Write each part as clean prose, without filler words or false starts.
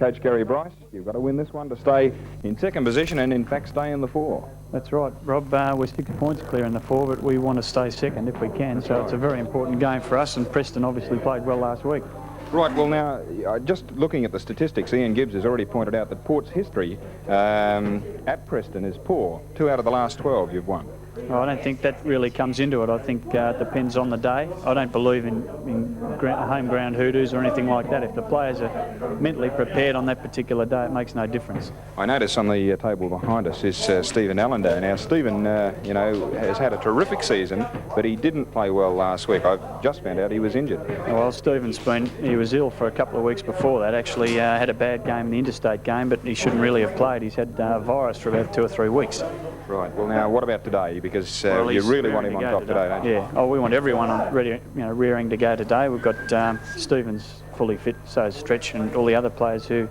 Coach Gary Bryce, you've got to win this one to stay in second position and, in fact, stay in the 4. That's right, Rob. We're 6 points clear in the 4, but we want to stay second if we can. So it's a very important game for us, and Preston obviously played well last week. Right, well now, just looking at the statistics, Ian Gibbs has already pointed out that Port's history at Preston is poor. 2 out of the last 12 you've won. Well, I don't think that really comes into it. I think it depends on the day. I don't believe in home ground hoodoos or anything like that. If the players are mentally prepared on that particular day, it makes no difference. I notice on the table behind us is Stephen Allende. Now, Stephen, you know, has had a terrific season, but he didn't play well last week. I've just found out he was injured. Well, he was ill for a couple of weeks before that. Actually, had a bad game in the interstate game, but he shouldn't really have played. He's had a virus for about 2 or 3 weeks. Right. Well, now, what about today? Because you really want him on top today, don't you? Yeah. Oh, we want everyone ready, rearing to go today. We've got Stevens fully fit, so is Stretch, and all the other players who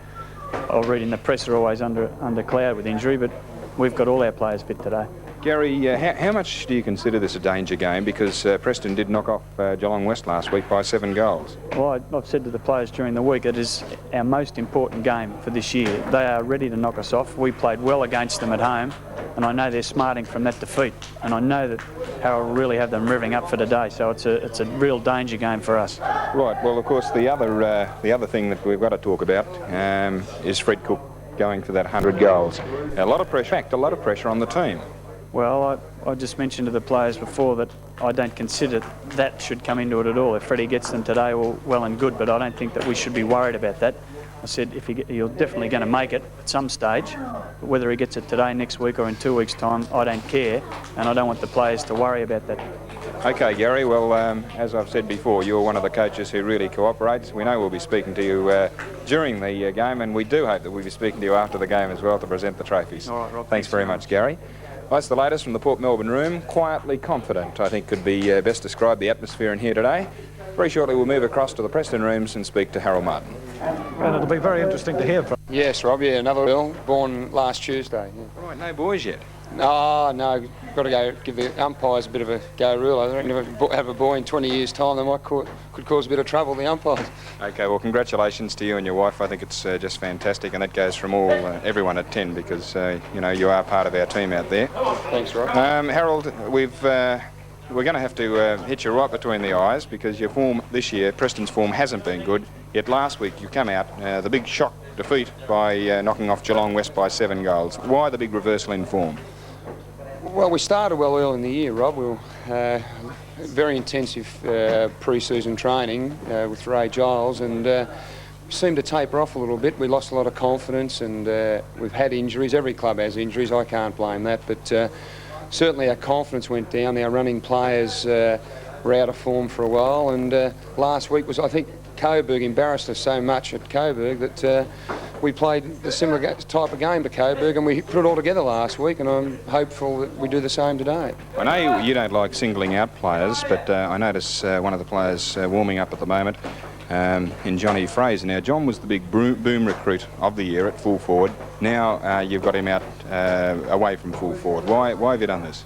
I'll read in the press are always under cloud with injury, but we've got all our players fit today. Gary, how much do you consider this a danger game? Because Preston did knock off Geelong West last week by 7 goals. Well, I've said to the players during the week, it is our most important game for this year. They are ready to knock us off. We played well against them at home, and I know they're smarting from that defeat. And I know that Harold will really have them revving up for today. So it's a real danger game for us. Right. Well, of course, the other thing that we've got to talk about is Fred Cook going for that 100 goals. A lot of pressure on the team. Well, I just mentioned to the players before that I don't consider that should come into it at all. If Freddie gets them today, well and good, but I don't think that we should be worried about that. I said he's definitely going to make it at some stage, but whether he gets it today, next week or in 2 weeks' time, I don't care, and I don't want the players to worry about that. Okay, Gary, well, as I've said before, you're one of the coaches who really cooperates. We know we'll be speaking to you during the game, and we do hope that we'll be speaking to you after the game as well to present the trophies. All right, Rob. Thanks very much, Gary. Well, that's the latest from the Port Melbourne room. Quietly confident, I think, could be best described the atmosphere in here today. Very shortly we'll move across to the Preston rooms and speak to Harold Martin. Well, it'll be very interesting to hear from. Yes, Rob, yeah, another girl born last Tuesday. Yeah. Right, no boys yet? No, got to go give the umpires a bit of a go rule. I reckon if we have a boy in 20 years' time, they could cause a bit of trouble, the umpires. Okay, well, congratulations to you and your wife. I think it's just fantastic, and that goes from everyone at 10 because, you are part of our team out there. Thanks, Rob. Harold, we're going to have to hit you right between the eyes because your form this year, Preston's form, hasn't been good. Yet last week you come out, the big shock defeat by knocking off Geelong West by 7 goals. Why the big reversal in form? Well, we started well early in the year, Rob. We were very intensive pre-season training with Ray Giles, and seemed to taper off a little bit. We lost a lot of confidence, and we've had injuries. Every club has injuries. I can't blame that, but certainly our confidence went down. Our running players were out of form for a while, and last week was, I think, Coburg embarrassed us so much at Coburg that we played a similar type of game to Coburg, and we put it all together last week, and I'm hopeful that we do the same today. I know you don't like singling out players, but I notice one of the players warming up at the moment in Johnny Fraser. Now, John was the big boom recruit of the year at full forward. Now you've got him out away from full forward. Why have you done this?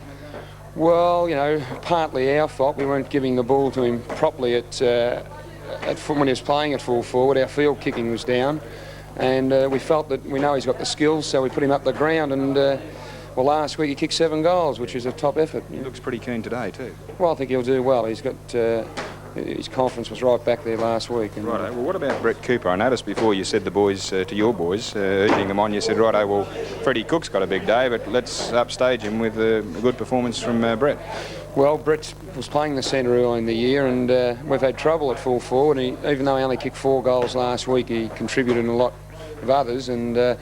Well, partly our fault. We weren't giving the ball to him properly when he was playing at full forward. Our field kicking was down, and we felt that we know he's got the skills, so we put him up the ground, and well, last week he kicked 7 goals, which is a top effort. He looks pretty keen today too. Well, I think he'll do well. He's got his confidence was right back there last week. And, right. Well, what about Brett Cooper? I noticed before you said to your boys, urging them on, you said, righto, well, Freddie Cook's got a big day, but let's upstage him with a good performance from Brett. Well, Brett was playing the centre early in the year, and we've had trouble at full forward. Even though he only kicked 4 goals last week, he contributed in a lot of others, and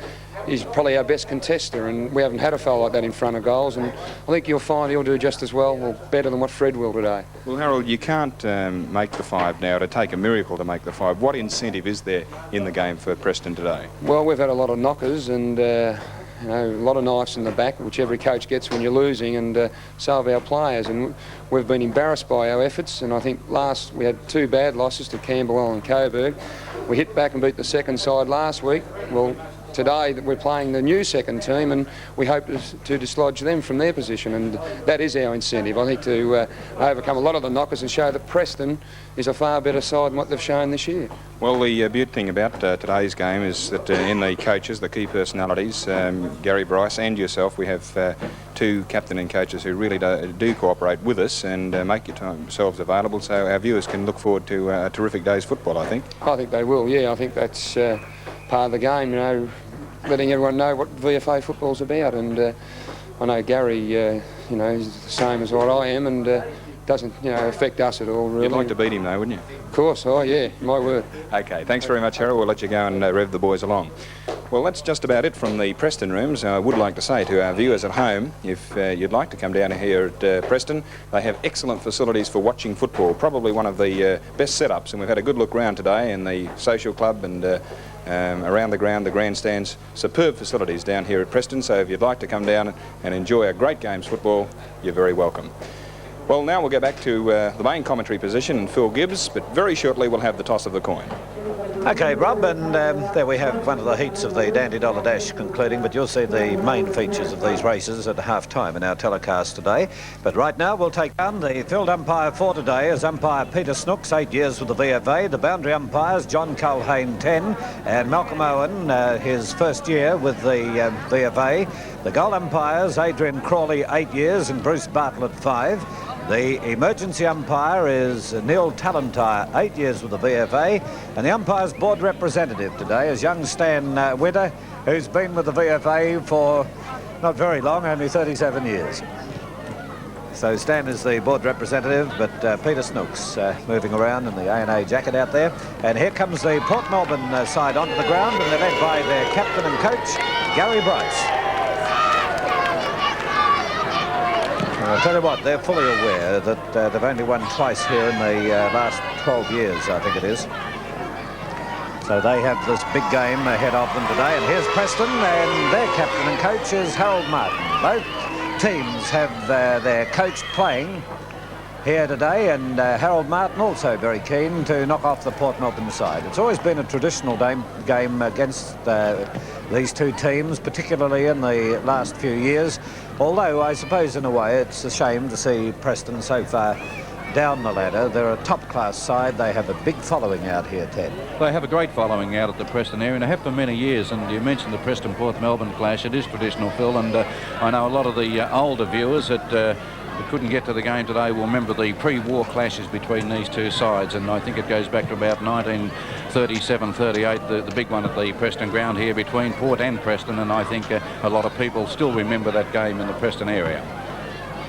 he's probably our best contester, and we haven't had a fellow like that in front of goals, and I think you'll find he'll do just as well or better than what Fred will today. Well, Harold, you can't make the 5 now. It'd take a miracle to make the 5. What incentive is there in the game for Preston today? Well, we've had a lot of knockers and a lot of knives in the back, which every coach gets when you're losing, and so have our players, and we've been embarrassed by our efforts, and I think we had 2 bad losses to Camberwell and Coburg. We hit back and beat the second side last week. Well, today that we're playing the new second team, and we hope to dislodge them from their position, and that is our incentive, I think, to overcome a lot of the knockers and show that Preston is a far better side than what they've shown this year. Well, the beauty thing about today's game is that in the coaches, the key personalities, Gary Bryce and yourself, we have two captain and coaches who really do cooperate with us and make yourselves available, so our viewers can look forward to a terrific day's football, I think. I think they will, yeah. I think that's part of the game, you know, letting everyone know what VFA football's about. And I know Gary, you know, is the same as what I am, and doesn't, you know, affect us at all, really. You'd like to beat him, though, wouldn't you? Of course, oh yeah, my word. OK, thanks very much, Harold. We'll let you go and rev the boys along. Well, that's just about it from the Preston rooms. I would like to say to our viewers at home, if you'd like to come down here at Preston, they have excellent facilities for watching football, probably one of the best setups, and we've had a good look round today in the social club and around the ground, the grandstands, superb facilities down here at Preston, so if you'd like to come down and enjoy a great game's football, you're very welcome. Well, now we'll go back to the main commentary position and Phil Gibbs, but very shortly we'll have the toss of the coin. OK, Rob, and there we have one of the heats of the Dandy Dollar Dash concluding, but you'll see the main features of these races at half-time in our telecast today. But right now we'll take down the field umpire for today as umpire Peter Snooks, 8 years with the VFA. The boundary umpires, John Culhane, 10, and Malcolm Owen, his first year with the VFA. The goal umpires, Adrian Crawley, 8 years, and Bruce Bartlett, 5. The emergency umpire is Neil Tallentire, 8 years with the VFA, and the umpires board representative today is young Stan Winter, who's been with the VFA for not very long, only 37 years. So Stan is the board representative, but Peter Snooks moving around in the A&A jacket out there. And here comes the Port Melbourne side onto the ground, and they're led by their captain and coach, Gary Bryce. I'll tell you what, they're fully aware that they've only won twice here in the last 12 years, I think it is. So they have this big game ahead of them today. And here's Preston, and their captain and coach is Harold Martin. Both teams have their coach playing here today, and Harold Martin also very keen to knock off the Port Melbourne side. It's always been a traditional game against these two teams, particularly in the last few years. Although I suppose in a way it's a shame to see Preston so far down the ladder. They're a top-class side. They have a big following out here, Ted. They have a great following out at the Preston area, and they have for many years. And you mentioned the Preston-Port Melbourne clash. It is traditional, Phil, and I know a lot of the older viewers that couldn't get to the game today will remember the pre-war clashes between these two sides, and I think it goes back to about 1937-38, the big one at the Preston ground here between Port and Preston, and I think a lot of people still remember that game in the Preston area.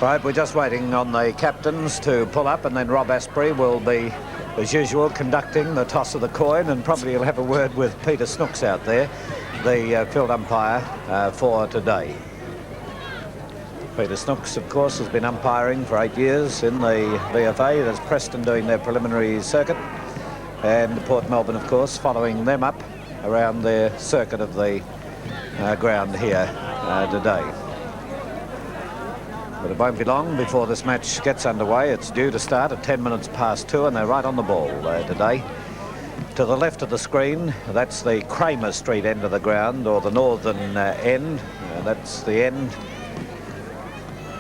Right, we're just waiting on the captains to pull up, and then Rob Asprey will be, as usual, conducting the toss of the coin, and probably he'll have a word with Peter Snooks out there, the field umpire for today. Peter Snooks, of course, has been umpiring for 8 years in the VFA. There's Preston doing their preliminary circuit, and Port Melbourne, of course, following them up around their circuit of the ground here today. But it won't be long before this match gets underway. It's due to start at 10 minutes past 2, and they're right on the ball today. To the left of the screen, that's the Cramer Street end of the ground, or the northern end. That's the end.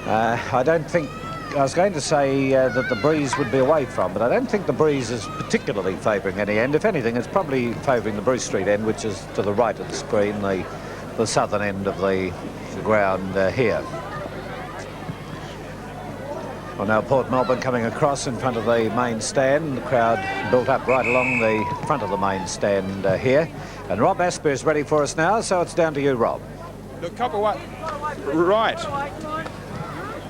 I don't think, I was going to say that the breeze would be away from, but I don't think the breeze is particularly favouring any end. If anything, it's probably favouring the Bruce Street end, which is to the right of the screen, the southern end of the ground here. Well, now Port Melbourne coming across in front of the main stand. The crowd built up right along the front of the main stand here. And Rob Asper is ready for us now, so it's down to you, Rob. Look, copper what? Right.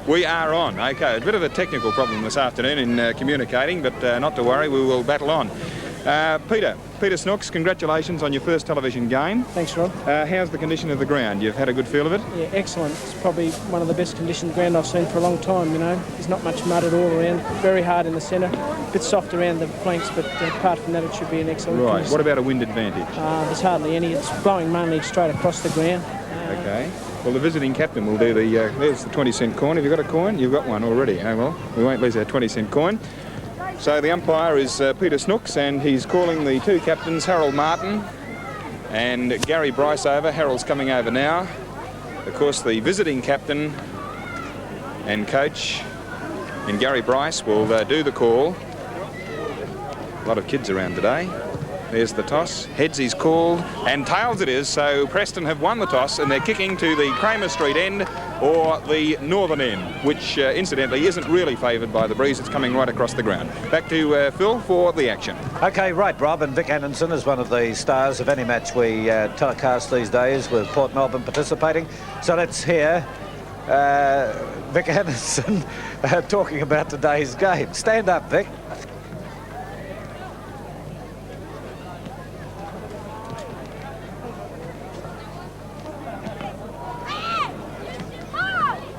We are on. OK, a bit of a technical problem this afternoon in communicating, but not to worry, we will battle on. Peter Snooks, congratulations on your first television game. Thanks, Rob. How's the condition of the ground? You've had a good feel of it? Yeah, excellent. It's probably one of the best conditioned ground I've seen for a long time, you know. There's not much mud at all around. Very hard in the centre. A bit soft around the flanks, but apart from that, it should be an excellent Right. condition. What about a wind advantage? There's hardly any. It's blowing mainly straight across the ground. OK. Well, the visiting captain will do the... there's the 20-cent coin. Have you got a coin? You've got one already. Oh, well, we won't lose our 20-cent coin. So the umpire is Peter Snooks, and he's calling the two captains, Harold Martin And Gary Bryce over. Harold's coming over now. Of course, the visiting captain and coach and Gary Bryce will do the call. A lot of kids around today. There's the toss. Heads is called, and tails it is. So Preston have won the toss, and they're kicking to the Cramer Street end or the northern end, which incidentally isn't really favoured by the breeze. It's coming right across the ground. Back to Phil for the action. OK, right, Rob, and Vic Anderson is one of the stars of any match we telecast these days, with Port Melbourne participating. So let's hear Vic Anderson talking about today's game. Stand up, Vic.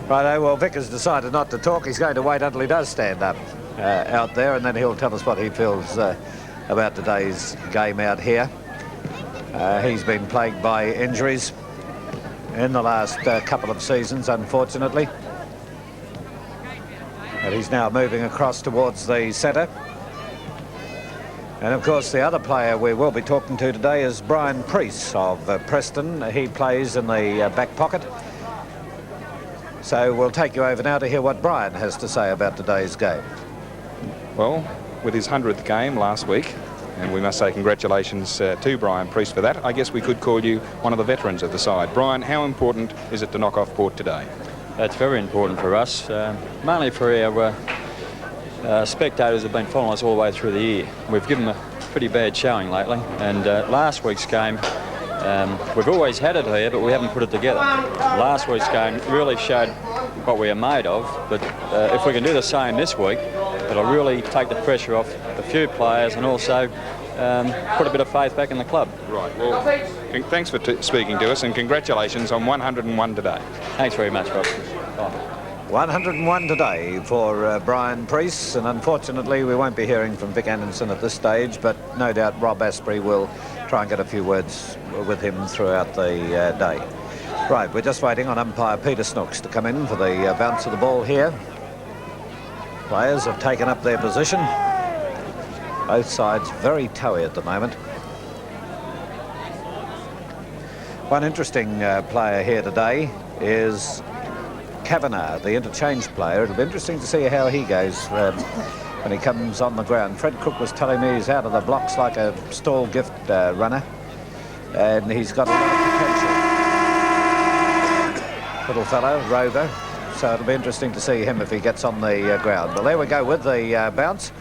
Righto, well, Vic has decided not to talk. He's going to wait until he does stand up out there, and then he'll tell us what he feels about today's game out here. He's been plagued by injuries in the last couple of seasons, unfortunately. But he's now moving across towards the centre. And, of course, the other player we will be talking to today is Brian Preece of Preston. He plays in the back pocket. So we'll take you over now to hear what Brian has to say about today's game. Well, with his 100th game last week, and we must say congratulations to Brian Preece for that. I guess we could call you one of the veterans of the side. Brian, how important is it to knock off Port today? That's very important for us, mainly for our spectators who have been following us all the way through the year. We've given them a pretty bad showing lately, and last week's game, we've always had it here, but we haven't put it together. Last week's game really showed what we are made of, but if we can do the same this week, it'll really take the pressure off a few players and also put a bit of faith back in the club. Right, well, thanks for speaking to us, and congratulations on 101 today. Thanks very much, Rob. Bye. 101 today for Brian Preece, and unfortunately we won't be hearing from Vic Anderson at this stage, but no doubt Rob Asprey will try and get a few words with him throughout the day. Right, we're just waiting on umpire Peter Snooks to come in for the bounce of the ball here. Players have taken up their position. Both sides very towy at the moment. One interesting player here today is Kavanagh, the interchange player. It'll be interesting to see how he goes when he comes on the ground. Fred Cook was telling me he's out of the blocks like a stall gift runner, and he's got a lot of potential. Little fellow, rover, so it'll be interesting to see him if he gets on the ground. Well, there we go with the bounce.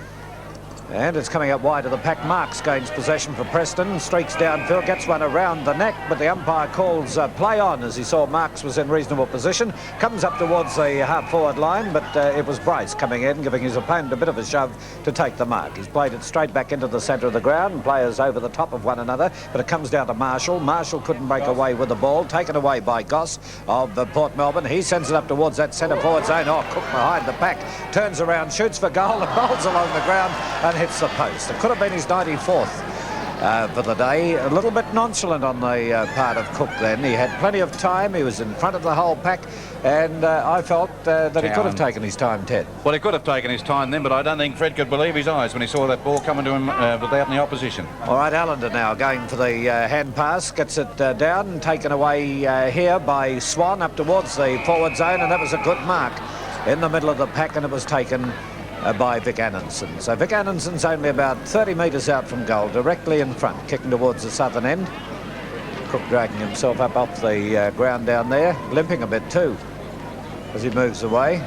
And it's coming up wide of the pack. Marks gains possession for Preston, streaks downfield, gets one around the neck, but the umpire calls play on as he saw Marks was in reasonable position. Comes up towards the half-forward line, but it was Bryce coming in, giving his opponent a bit of a shove to take the mark. He's played it straight back into the centre of the ground, players over the top of one another, but it comes down to Marshall. Marshall couldn't break away with the ball, taken away by Goss of Port Melbourne. He sends it up towards that centre-forward zone. Oh, Cook behind the pack, turns around, shoots for goal and bowls along the ground and hits the post. It could have been his 94th for the day. A little bit nonchalant on the part of Cook then. He had plenty of time. He was in front of the whole pack, and I felt that he could have taken his time, Ted. Well, he could have taken his time then, but I don't think Fred could believe his eyes when he saw that ball coming to him without any opposition. All right, Allende now going for the hand pass, gets it down and taken away here by Swan up towards the forward zone, and that was a good mark in the middle of the pack, and it was taken by Vic Anderson. So Vic Anderson's only about 30 metres out from goal, directly in front, kicking towards the southern end. Cook dragging himself up off the ground down there, limping a bit too as he moves away.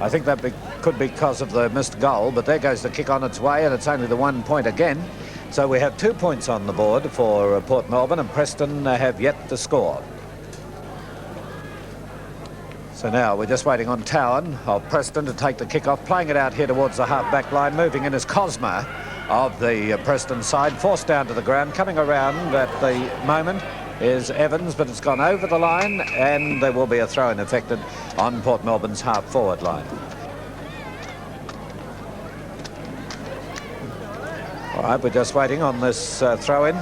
I think that could be because of the missed goal, but there goes the kick on its way, and it's only the 1 point again. So we have 2 points on the board for Port Melbourne, and Preston have yet to score. So now we're just waiting on Towan of Preston to take the kick off, playing it out here towards the half-back line. Moving in is Cosma of the Preston side, forced down to the ground. Coming around at the moment is Evans, but it's gone over the line, and there will be a throw-in effected on Port Melbourne's half-forward line. All right, we're just waiting on this throw-in.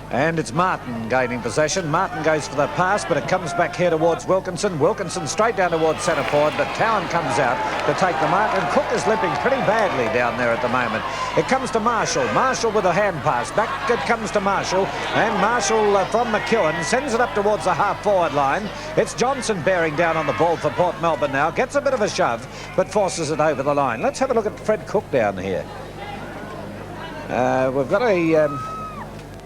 And it's Martin gaining possession. Martin goes for the pass, but it comes back here towards Wilkinson. Wilkinson straight down towards centre forward, but Town comes out to take the mark, and Cook is limping pretty badly down there at the moment. It comes to Marshall. Marshall with a hand pass. Back it comes to Marshall, and Marshall from McEwen sends it up towards the half-forward line. It's Johnson bearing down on the ball for Port Melbourne now. Gets a bit of a shove, but forces it over the line. Let's have a look at Fred Cook down here. We've got a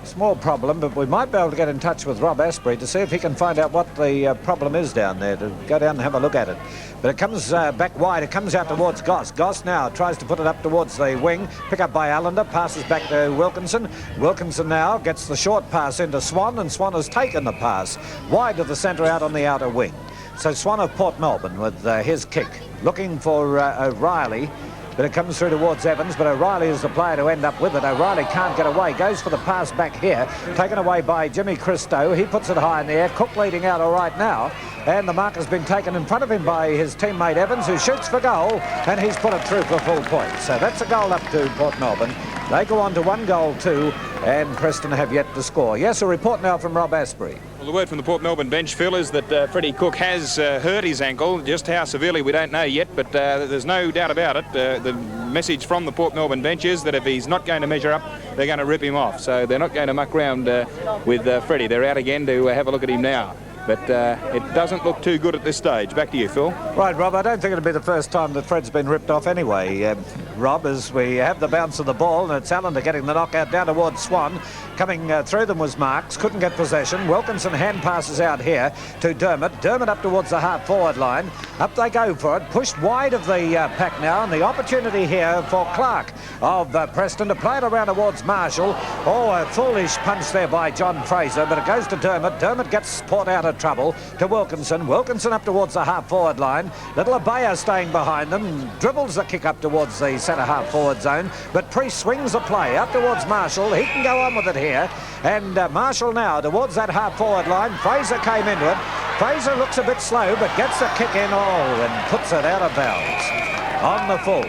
small problem, but we might be able to get in touch with Rob Asprey to see if he can find out what the problem is down there, to go down and have a look at it. But it comes back wide. It comes out towards Goss. Goss now tries to put it up towards the wing. Pick up by Allende. Passes back to Wilkinson. Wilkinson now gets the short pass into Swan, and Swan has taken the pass wide of the centre out on the outer wing. So Swan of Port Melbourne with his kick. Looking for O'Reilly. But it comes through towards Evans, but O'Reilly is the player to end up with it. O'Reilly can't get away. Goes for the pass back here. Taken away by Jimmy Christo. He puts it high in the air. Cook leading out all right now. And the mark has been taken in front of him by his teammate Evans, who shoots for goal. And he's put it through for full point. So that's a goal up to Port Melbourne. They go on to 1-2, and Preston have yet to score. Yes, a report now from Rob Asprey. Well, the word from the Port Melbourne bench, Phil, is that Freddie Cook has hurt his ankle. Just how severely we don't know yet, but there's no doubt about it. The message from the Port Melbourne bench is that if he's not going to measure up, they're going to rip him off. So they're not going to muck around with Freddie. They're out again to have a look at him now. But it doesn't look too good at this stage. Back to you, Phil. Right, Rob, I don't think it'll be the first time that Fred's been ripped off anyway. Rob, as we have the bounce of the ball, and it's Allende getting the knockout down towards Swan. Coming through them was Marks, couldn't get possession. Wilkinson hand passes out here to Dermott. Dermott up towards the half-forward line. Up they go for it, pushed wide of the pack now, and the opportunity here for Clark of Preston to play it around towards Marshall. Oh, a foolish punch there by John Fraser, but it goes to Dermott. Dermott gets Port out of trouble to Wilkinson. Wilkinson up towards the half-forward line. Little Abaya staying behind them, dribbles the kick up towards the centre half-forward zone, but Priest swings the play up towards Marshall. He can go on with it here. And Marshall now towards that half-forward line. Fraser came into it. Fraser looks a bit slow, but gets the kick in, and puts it out of bounds on the full.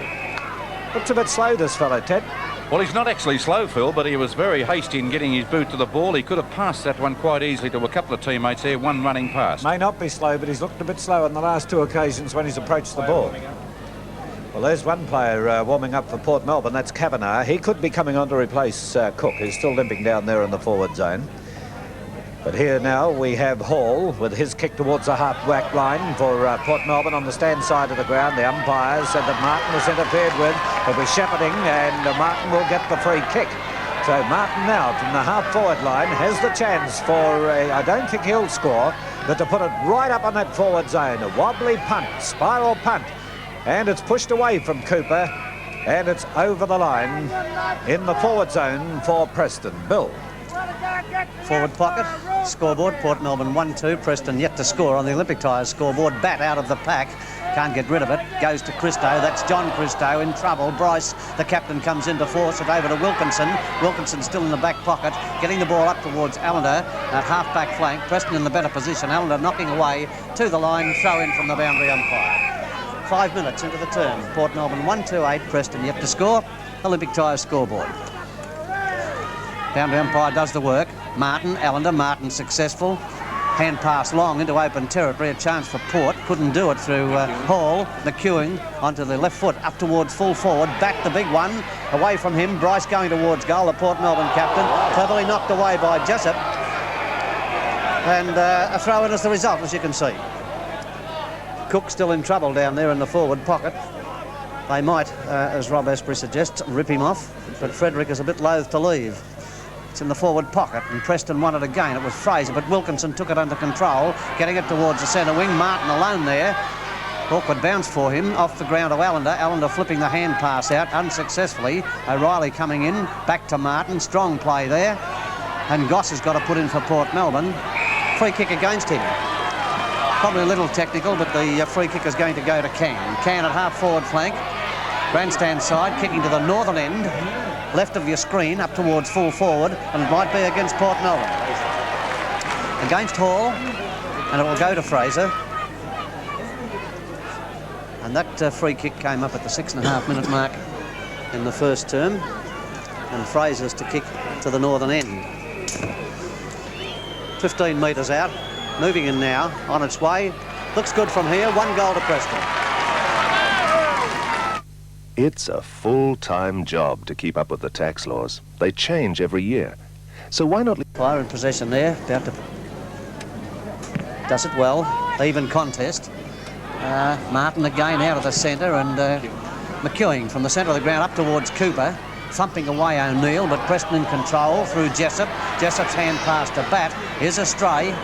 Looks a bit slow, this fellow, Ted. Well, he's not actually slow, Phil, but he was very hasty in getting his boot to the ball. He could have passed that one quite easily to a couple of teammates there, one running past. May not be slow, but he's looked a bit slow on the last two occasions when he's approached the ball. Well, there's one player warming up for Port Melbourne. That's Kavanagh. He could be coming on to replace Cook, who's still limping down there in the forward zone. But here now we have Hall with his kick towards the half-back line for Port Melbourne on the stand side of the ground. The umpires said that Martin was interfered with. It was shepherding, and Martin will get the free kick. So Martin now from the half-forward line has the chance for, I don't think he'll score, but to put it right up on that forward zone. A wobbly punt, spiral punt. And it's pushed away from Cooper, and it's over the line in the forward zone for Preston. Bill. Forward pocket, scoreboard, Port Melbourne 1-2, Preston yet to score on the Olympic Tyres scoreboard. Bat out of the pack, can't get rid of it, goes to Christo, that's John Christo in trouble. Bryce, the captain, comes in to force it over to Wilkinson. Wilkinson still in the back pocket, getting the ball up towards Allende at half-back flank. Preston in the better position, Allende knocking away to the line, throw in from the boundary umpire. 5 minutes into the term, Port Melbourne 1-2-8, Preston yet to score. Olympic Tyres scoreboard. Boundary umpire does the work. Martin, Allende, Martin successful. Hand pass long into open territory, a chance for Port. Couldn't do it through Hall. McEwen onto the left foot, up towards full forward. Back the big one, away from him. Bryce going towards goal, the Port Melbourne captain. Cleverly knocked away by Jessup. And a throw in as the result, as you can see. Cook still in trouble down there in the forward pocket. They might, as Rob Asprey suggests, rip him off, but Frederick is a bit loath to leave. It's in the forward pocket, and Preston won it again. It was Fraser, but Wilkinson took it under control, getting it towards the centre wing. Martin alone there. Awkward bounce for him, off the ground to Allende. Allende flipping the hand pass out unsuccessfully. O'Reilly coming in, back to Martin. Strong play there. And Goss has got to put in for Port Melbourne. Free kick against him. Probably a little technical, but the free kick is going to go to Can. Can at half-forward flank. Grandstand side, kicking to the northern end. Left of your screen, up towards full forward, and it might be against Port Melbourne. Against Hall, and it will go to Fraser. And that free kick came up at the 6.5-minute mark in the first term. And Fraser's to kick to the northern end. 15 metres out. Moving in now, on its way. Looks good from here, 1 goal to Preston. It's a full-time job to keep up with the tax laws. They change every year. So why not... Fire in possession there, about to... Does it well, even contest. Martin again out of the centre, and McEwing from the centre of the ground up towards Cooper, thumping away O'Neill, but Preston in control through Jessup. Jessup's hand pass to Bat is astray.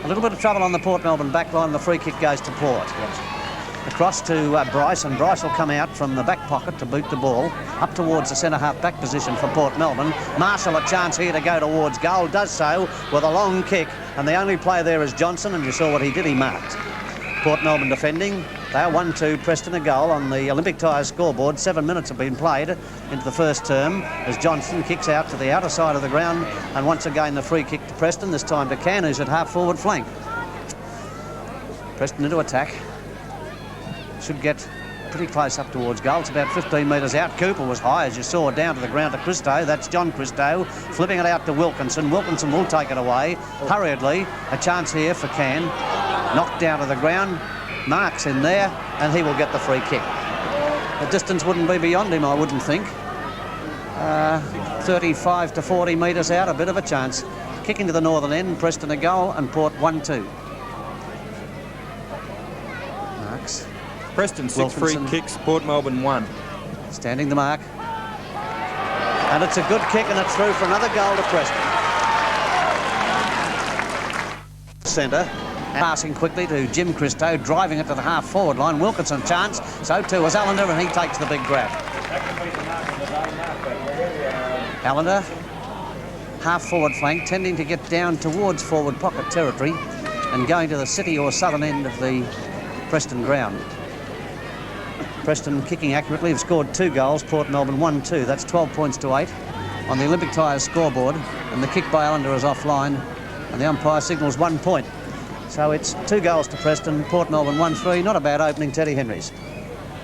A little bit of trouble on the Port Melbourne back line. The free kick goes to Port. Across to Bryce, and Bryce will come out from the back pocket to boot the ball up towards the centre-half back position for Port Melbourne. Marshall a chance here to go towards goal, does so with a long kick, and the only player there is Johnson, and you saw what he did, he marked. Port Melbourne defending. They are 1-2, Preston a goal on the Olympic Tyres scoreboard. 7 minutes have been played into the first term as Johnson kicks out to the outer side of the ground, and once again the free kick to Preston, this time to Can, who's at half-forward flank. Preston into attack. Should get pretty close up towards goal. It's about 15 metres out. Cooper was high, as you saw, down to the ground to Christo. That's John Christo, flipping it out to Wilkinson. Wilkinson will take it away hurriedly. A chance here for Can. Knocked down to the ground. Marks in there, and he will get the free kick. The distance wouldn't be beyond him, I wouldn't think. 35 to 40 metres out, a bit of a chance. Kicking to the northern end, Preston a goal, and Port 1-2. Marks. Preston 6 Wilkinson. free kicks, Port Melbourne 1. Standing the mark. And it's a good kick, and it's through for another goal to Preston. Centre. Passing quickly to Jim Christo, driving it to the half-forward line. Wilkinson chance, so too is Allende, and he takes the big grab. Allende, half-forward flank, tending to get down towards forward pocket territory and going to the city or southern end of the Preston ground. Preston kicking accurately, have scored 2 goals, Port Melbourne 1-2. That's 12 points to 8 on the Olympic Tyres scoreboard, and the kick by Allende is offline, and the umpire signals 1 point. So it's 2 goals to Preston, Port Melbourne 1-3. Not a bad opening, Teddy Henrys.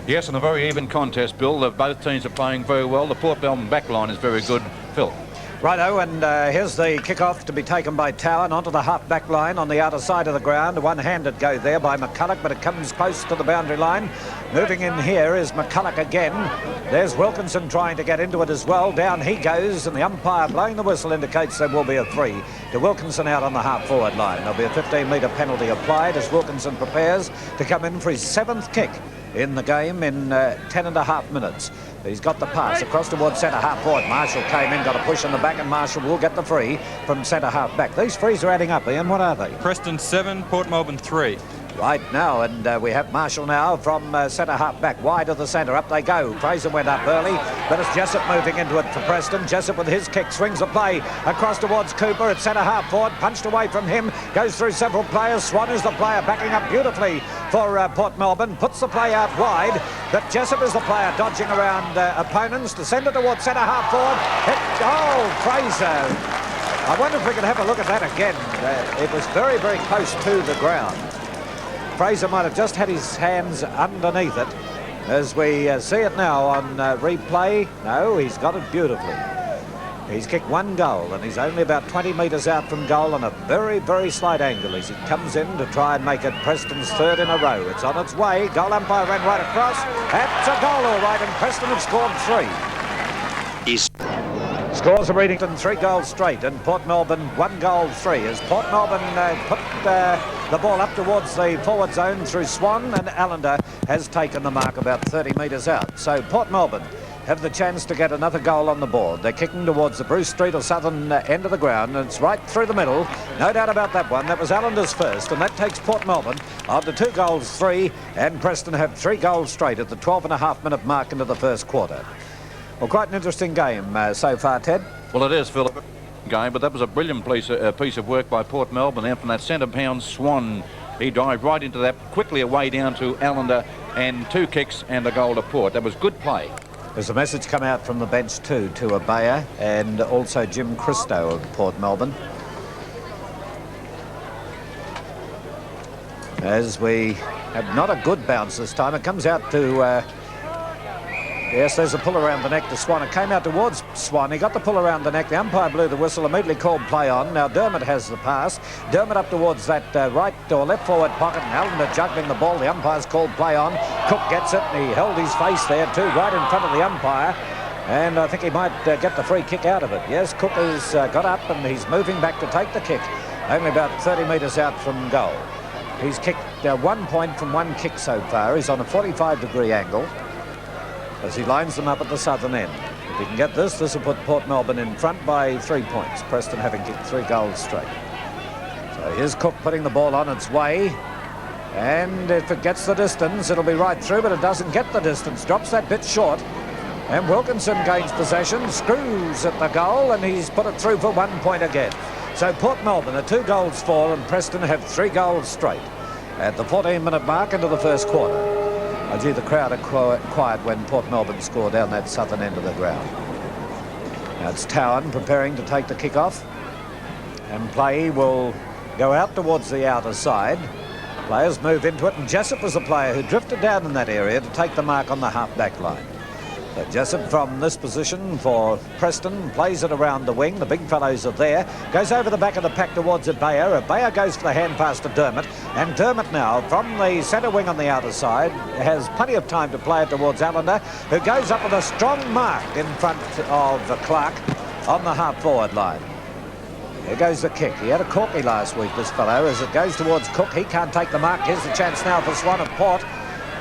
Yes, and a very even contest, Bill. Both teams are playing very well. The Port Melbourne back line is very good. Phil. Righto, and here's the kick-off to be taken by Towan onto the half-back line on the outer side of the ground. One-handed go there by McCulloch, but it comes close to the boundary line. Moving in here is McCulloch again. There's Wilkinson trying to get into it as well. Down he goes, and the umpire blowing the whistle indicates there will be a 3 to Wilkinson out on the half-forward line. There'll be a 15-metre penalty applied as Wilkinson prepares to come in for his 7th kick in the game in 10.5 minutes. He's got the pass across towards centre-half forward. Marshall came in, got a push in the back, and Marshall will get the free from centre-half back. These frees are adding up, Ian. What are they? Preston 7, Port Melbourne 3. Right now, and we have Marshall now from centre-half back, wide of the centre. Up they go. Fraser went up early, but it's Jessup moving into it for Preston. Jessup with his kick swings the play across towards Cooper at centre-half forward. Punched away from him, goes through several players. Swan is the player backing up beautifully for Port Melbourne. Puts the play out wide, but Jessup is the player dodging around opponents to send it towards centre-half forward. Fraser. I wonder if we could have a look at that again. It was very, very close to the ground. Fraser might have just had his hands underneath it. As we see it now on replay, no, he's got it beautifully. He's kicked 1 goal, and he's only about 20 metres out from goal on a very, very slight angle as he comes in to try and make it Preston's 3rd in a row. It's on its way. Goal umpire ran right across. That's a goal, all right, and Preston have scored 3. Scores are reading 3 goals straight, and Port Melbourne 1 goal 3 as Port Melbourne put the ball up towards the forward zone through Swan, and Allende has taken the mark about 30 metres out. So Port Melbourne have the chance to get another goal on the board. They're kicking towards the Bruce Street or southern end of the ground, and it's right through the middle. No doubt about that one. That was Allende's first, and that takes Port Melbourne on to 2 goals 3, and Preston have 3 goals straight at the 12.5-minute mark into the first quarter. Well, quite an interesting game so far, Ted. Well, it is, Phil. Game, but that was a brilliant piece of work by Port Melbourne. And from that centre pound, Swan, he dived right into that, quickly away down to Allende, and 2 kicks and a goal to Port. That was good play. There's a message come out from the bench too to Abaya and also Jim Christo of Port Melbourne. As we have not a good bounce this time, it comes out to Yes, there's a pull around the neck to Swan. It came out towards Swan. He got the pull around the neck. The umpire blew the whistle, immediately called play on. Now Dermott has the pass. Dermott up towards that right or left forward pocket, and Allende juggling the ball. The umpire's called play on. Cook gets it, and he held his face there too, right in front of the umpire. And I think he might get the free kick out of it. Yes, Cook has got up, and he's moving back to take the kick. Only about 30 metres out from goal. He's kicked 1 point from one kick so far. He's on a 45-degree angle as he lines them up at the southern end. If he can get this, this will put Port Melbourne in front by 3 points. Preston having kicked 3 goals straight. So here's Cook putting the ball on its way. And if it gets the distance, it'll be right through, but it doesn't get the distance. Drops that bit short. And Wilkinson gains possession, screws at the goal, and he's put it through for 1 point again. So Port Melbourne are 2 goals for, and Preston have 3 goals straight at the 14-minute mark into the first quarter. I gee, the crowd are quiet when Port Melbourne score down that southern end of the ground. Now it's Towan preparing to take the kick-off, and play will go out towards the outer side. Players move into it, and Jessup was the player who drifted down in that area to take the mark on the half-back line. So Jessup from this position for Preston plays it around the wing. The big fellows are there. Goes over the back of the pack towards Abaya. Abaya goes for the hand pass to Dermott. And Dermott now from the centre wing on the outer side has plenty of time to play it towards Allende, who goes up with a strong mark in front of Clark on the half-forward line. Here goes the kick. He had a corky last week, this fellow. As it goes towards Cook, he can't take the mark. Here's the chance now for Swan of Port.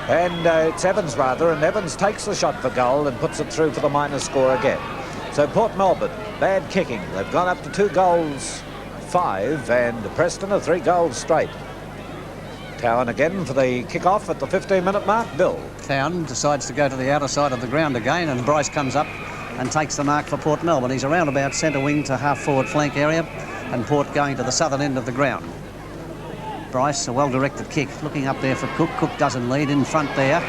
And it's Evans rather, and Evans takes the shot for goal and puts it through for the minus score again. So Port Melbourne, bad kicking. They've gone up to 2 goals 5, and Preston are 3 goals straight. Towan again for the kick-off at the 15-minute mark. Bill. Town decides to go to the outer side of the ground again, and Bryce comes up and takes the mark for Port Melbourne. He's around about centre wing to half-forward flank area, and Port going to the southern end of the ground. Bryce, a well-directed kick, looking up there for Cook. Cook doesn't lead in front there.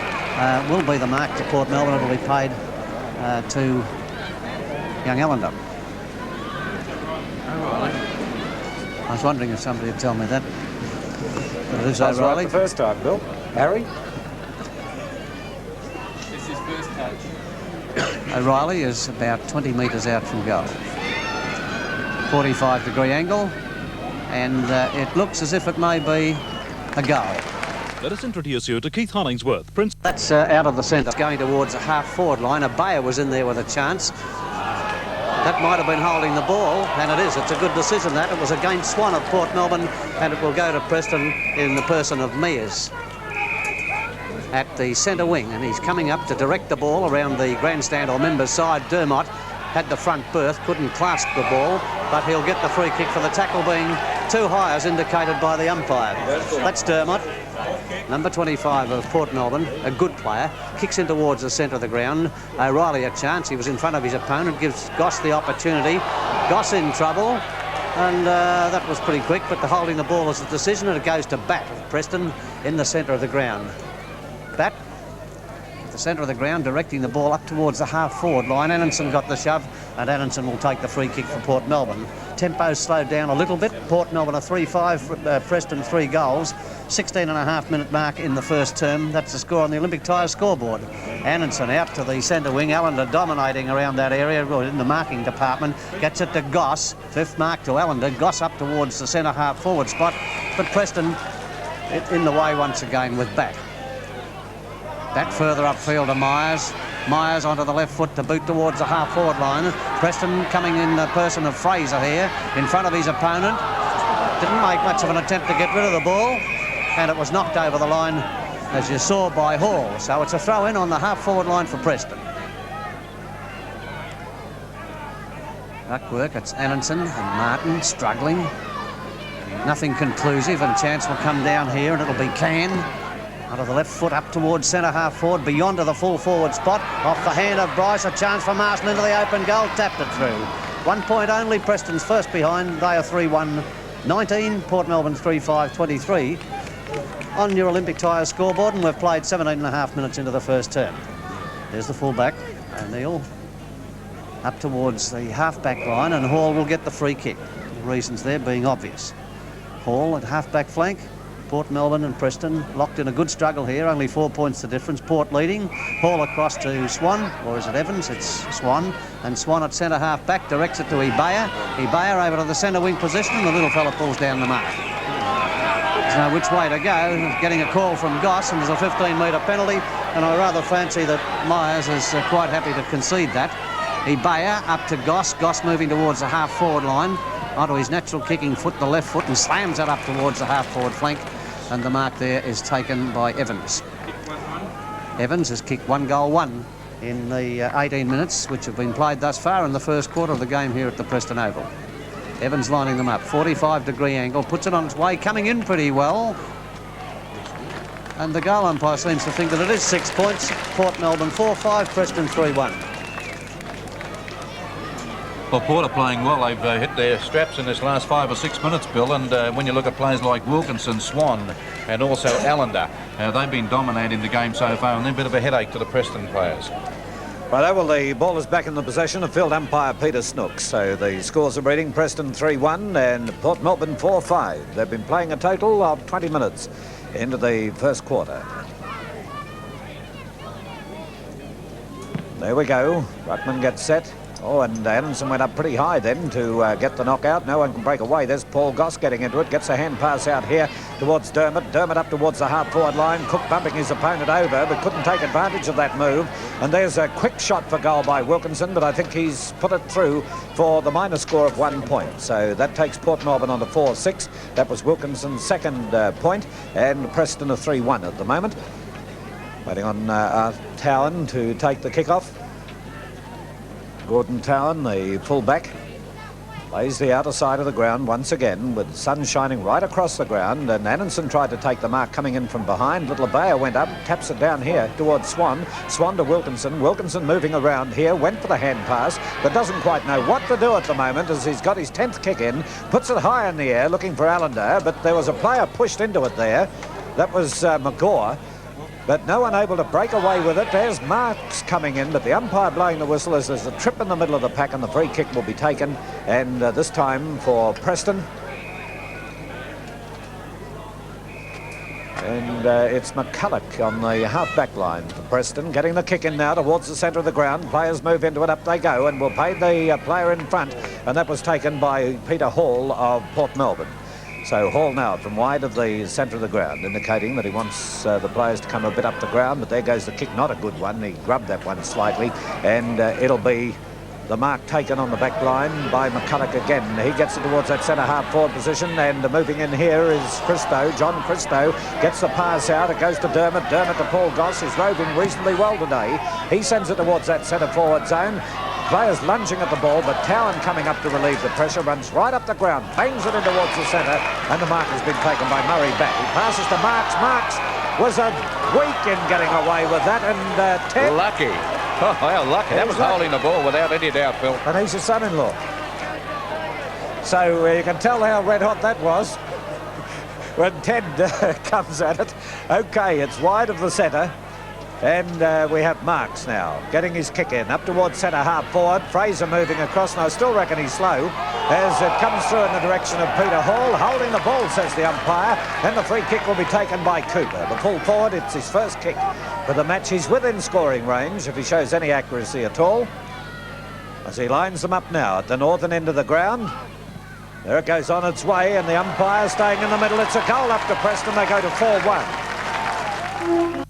Will be the mark to Port Melbourne. It'll be paid to young Allende. I was wondering if somebody would tell me that. But it is O'Reilly. Right the first time, Bill. Harry? It's his first touch. O'Reilly is about 20 metres out from goal. 45-degree angle. And it looks as if it may be a goal. Let us introduce you to Keith Hollingsworth, Prince. That's out of the centre, going towards the half-forward line. Abaya was in there with a chance. That might have been holding the ball, and it is. It's a good decision, that. It was against Swan of Port Melbourne, and it will go to Preston in the person of Mears at the centre wing, and he's coming up to direct the ball around the grandstand or members' side. Dermott had the front berth, couldn't clasp the ball, but he'll get the free kick for the tackle being too high as indicated by the umpire. That's Dermott, number 25 of Port Melbourne, a good player, kicks in towards the centre of the ground. O'Reilly a chance, he was in front of his opponent, gives Goss the opportunity. Goss in trouble, and that was pretty quick, but the holding the ball is the decision, and it goes to Bat of Preston in the centre of the ground. Bat the centre of the ground, directing the ball up towards the half-forward line. Annanson got the shove, and Annanson will take the free kick for Port Melbourne. Tempo's slowed down a little bit. Port Melbourne are 3-5, Preston 3 goals. 16.5-minute mark in the first term. That's the score on the Olympic Tyre scoreboard. Annanson out to the centre wing. Allende dominating around that area in the marking department. Gets it to Goss. 5th mark to Allende. Goss up towards the centre half-forward spot. But Preston in the way once again with Bat. Bat further upfield to Myers. Myers onto the left foot to boot towards the half-forward line. Preston coming in the person of Fraser here in front of his opponent. Didn't make much of an attempt to get rid of the ball, and it was knocked over the line, as you saw, by Hall. So it's a throw-in on the half-forward line for Preston. Duck work, it's Annanson and Martin struggling. Nothing conclusive, and a chance will come down here, and it'll be Can. Out of the left foot up towards centre half forward, beyond to the full forward spot. Off the hand of Bryce, a chance for Marston into the open goal, tapped it through. 1 point only, Preston's first behind. They are 3-1-19, Port Melbourne 3-5-23 on your Olympic Tyre scoreboard, and we've played 17.5 minutes into the first term. There's the full-back, O'Neill, up towards the half-back line, and Hall will get the free kick. The reasons there being obvious. Hall at half-back flank. Port Melbourne and Preston locked in a good struggle here, only 4 points the difference. Port leading, Hall across to Swan, or is it Evans? It's Swan, and Swan at centre half back directs it to Ibaya. Ibaya over to the centre wing position, and the little fella pulls down the mark. There's no which way to go. Getting a call from Goss, and there's a 15-metre penalty, and I rather fancy that Myers is quite happy to concede that. Ibaya up to Goss, Goss moving towards the half-forward line, onto his natural kicking foot, the left foot, and slams it up towards the half-forward flank, and the mark there is taken by Evans. Evans has kicked 1 goal 1 in the 18 minutes which have been played thus far in the first quarter of the game here at the Preston Oval. Evans lining them up, 45-degree angle, puts it on its way, coming in pretty well. And the goal umpire seems to think that it is 6 points. Port Melbourne 4-5, Preston 3-1. Well, Port are playing well. They've hit their straps in this last 5 or 6 minutes, Bill, and when you look at players like Wilkinson, Swan and also Allende, they've been dominating the game so far, and they're a bit of a headache to the Preston players. Right, well, the ball is back in the possession of field umpire Peter Snooks. So the scores are reading: Preston 3-1 and Port Melbourne 4-5. They've been playing a total of 20 minutes into the first quarter. There we go. Ruckman gets set. Oh, and Anderson went up pretty high then to get the knockout. No one can break away. There's Paul Goss getting into it. Gets a hand pass out here towards Dermott. Dermott up towards the half-forward line. Cook bumping his opponent over, but couldn't take advantage of that move. And there's a quick shot for goal by Wilkinson, but I think he's put it through for the minor score of 1 point. So that takes Port Melbourne on to 4-6. That was Wilkinson's second point, and Preston are 3-1 at the moment. Waiting on Towan to take the kick-off. Gordon Towan, the full-back, plays the outer side of the ground once again with the sun shining right across the ground, and Anderson tried to take the mark coming in from behind. Little Bayer went up, taps it down here towards Swan. Swan to Wilkinson. Wilkinson moving around here, went for the hand pass, but doesn't quite know what to do at the moment as he's got his 10th kick in, puts it high in the air looking for Allende, but there was a player pushed into it there. That was McGaw. But no one able to break away with it. There's Marks coming in, but the umpire blowing the whistle as there's a trip in the middle of the pack, and the free kick will be taken, and this time for Preston. And it's McCulloch on the half-back line for Preston, getting the kick in now towards the centre of the ground. Players move into it, up they go, and will pay the player in front, and that was taken by Peter Hall of Port Melbourne. So Hall now from wide of the centre of the ground, indicating that he wants the players to come a bit up the ground, but there goes the kick, not a good one. He grubbed that one slightly, and it'll be the mark taken on the back line by McCulloch again. He gets it towards that centre half forward position, and moving in here is Christo. John Christo gets the pass out. It goes to Dermott. Dermott to Paul Goss, who's roving reasonably well today. He sends it towards that centre forward zone. Players lunging at the ball, but Towan coming up to relieve the pressure, runs right up the ground, bangs it in towards the centre, and the mark has been taken by Murray back. He passes to Marks. Marks was a week in getting away with that, and Ted... Lucky. Oh, how lucky. That was holding the ball without any doubt, Phil. And he's his son-in-law. So you can tell how red-hot that was when Ted comes at it. OK, it's wide of the centre. And we have Marks now getting his kick in up towards centre half forward. Fraser moving across, and I still reckon he's slow as it comes through in the direction of Peter Hall. Holding the ball, says the umpire, and the free kick will be taken by Cooper. The full forward, it's his first kick for the match. He's within scoring range if he shows any accuracy at all, as he lines them up now at the northern end of the ground. There it goes on its way, and the umpire staying in the middle. It's a goal up to Preston. They go to 4-1.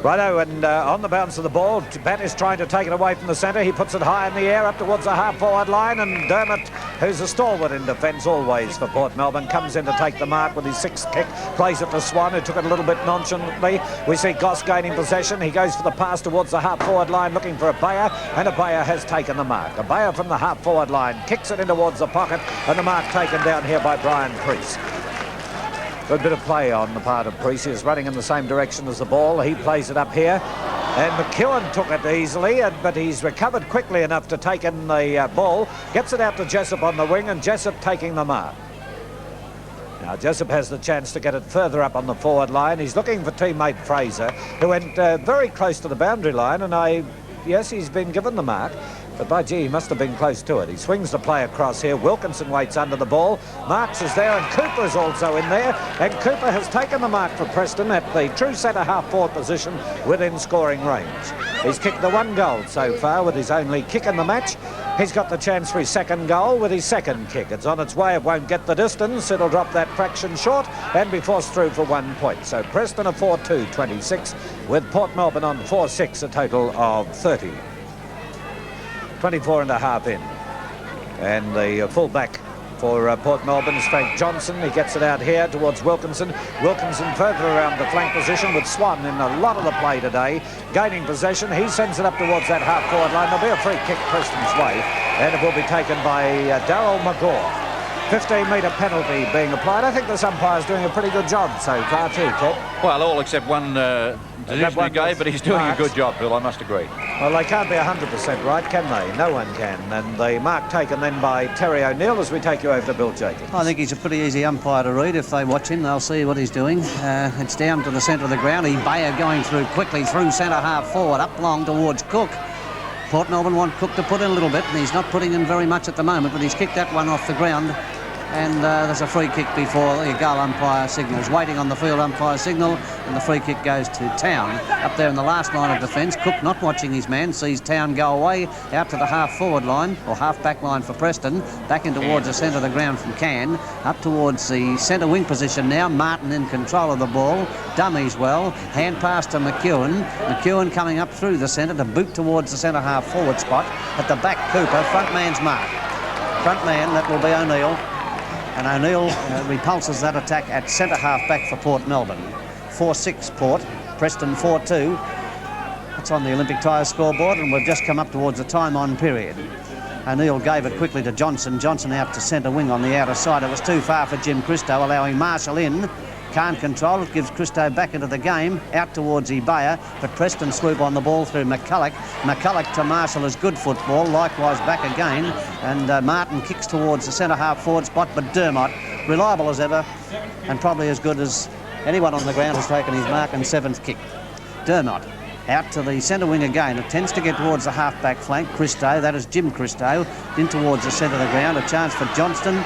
Righto, and on the bounce of the ball, Bat is trying to take it away from the centre. He puts it high in the air up towards the half-forward line, and Dermott, who's a stalwart in defence always for Port Melbourne, comes in to take the mark with his 6th kick, plays it to Swan, who took it a little bit nonchalantly. We see Goss gaining possession. He goes for the pass towards the half-forward line, looking for Bayer, and Bayer has taken the mark. Bayer from the half-forward line kicks it in towards the pocket, and the mark taken down here by Brian Priest. Good bit of play on the part of Priest. He's running in the same direction as the ball. He plays it up here, and McEwen took it easily, but he's recovered quickly enough to take in the ball. Gets it out to Jessup on the wing, and Jessup taking the mark. Now Jessup has the chance to get it further up on the forward line. He's looking for teammate Fraser, who went very close to the boundary line, and yes, he's been given the mark, But by gee, he must have been close to it. He swings the play across here. Wilkinson waits under the ball. Marks is there, and Cooper is also in there. And Cooper has taken the mark for Preston at the true centre-half forward position within scoring range. He's kicked the 1 goal so far with his only kick in the match. He's got the chance for his 2nd goal with his 2nd kick. It's on its way. It won't get the distance. It'll drop that fraction short and be forced through for 1 point. So Preston are 4-2-26 with Port Melbourne on 4-6, a total of 30. 24 and a half in. And the full-back for Port Melbourne is Frank Johnson. He gets it out here towards Wilkinson. Wilkinson further around the flank position with Swan in a lot of the play today. Gaining possession, he sends it up towards that half-forward line. There'll be a free kick Preston's way, and it will be taken by Darryl McGaw. 15-metre penalty being applied. I think this umpire's doing a pretty good job so far too, Ted. Well, all except one decision he gave, but he's doing a good job, Bill, I must agree. Well, they can't be 100% right, can they? No one can. And the mark taken then by Terry O'Neill as we take you over to Bill Jacobs. I think he's a pretty easy umpire to read. If they watch him, they'll see what he's doing. It's down to the centre of the ground. Ebeyer going through quickly through centre-half forward, up long towards Cook. Port Melbourne want Cook to put in a little bit, and he's not putting in very much at the moment, but he's kicked that one off the ground. And there's a free kick before the goal umpire signals. Waiting on the field umpire signal, and the free kick goes to Town. Up there in the last line of defence, Cook not watching his man, sees Town go away out to the half-forward line, or half-back line for Preston, back in towards the centre of the ground from Cann, up towards the centre wing position now. Martin in control of the ball, dummies well, hand pass to McEwen. McEwen coming up through the centre to boot towards the centre half-forward spot. At the back, Cooper, front man's mark. Front man, that will be O'Neill. And O'Neill repulses that attack at centre-half back for Port Melbourne. 4-6 Port, Preston 4-2. That's on the Olympic Tyres scoreboard, and we've just come up towards the time-on period. O'Neill gave it quickly to Johnson. Johnson out to centre wing on the outer side. It was too far for Jim Christo, allowing Marshall in. Can't control it, gives Christo back into the game, out towards Ebeyer, but Preston swoop on the ball through McCulloch. McCulloch to Marshall is good football, likewise back again, and Martin kicks towards the centre-half forward spot, but Dermott, reliable as ever, and probably as good as anyone on the ground, has taken his mark and 7th kick. Dermott out to the centre wing again. It tends to get towards the half-back flank. Christo, that is Jim Christo, in towards the centre of the ground. A chance for Johnston.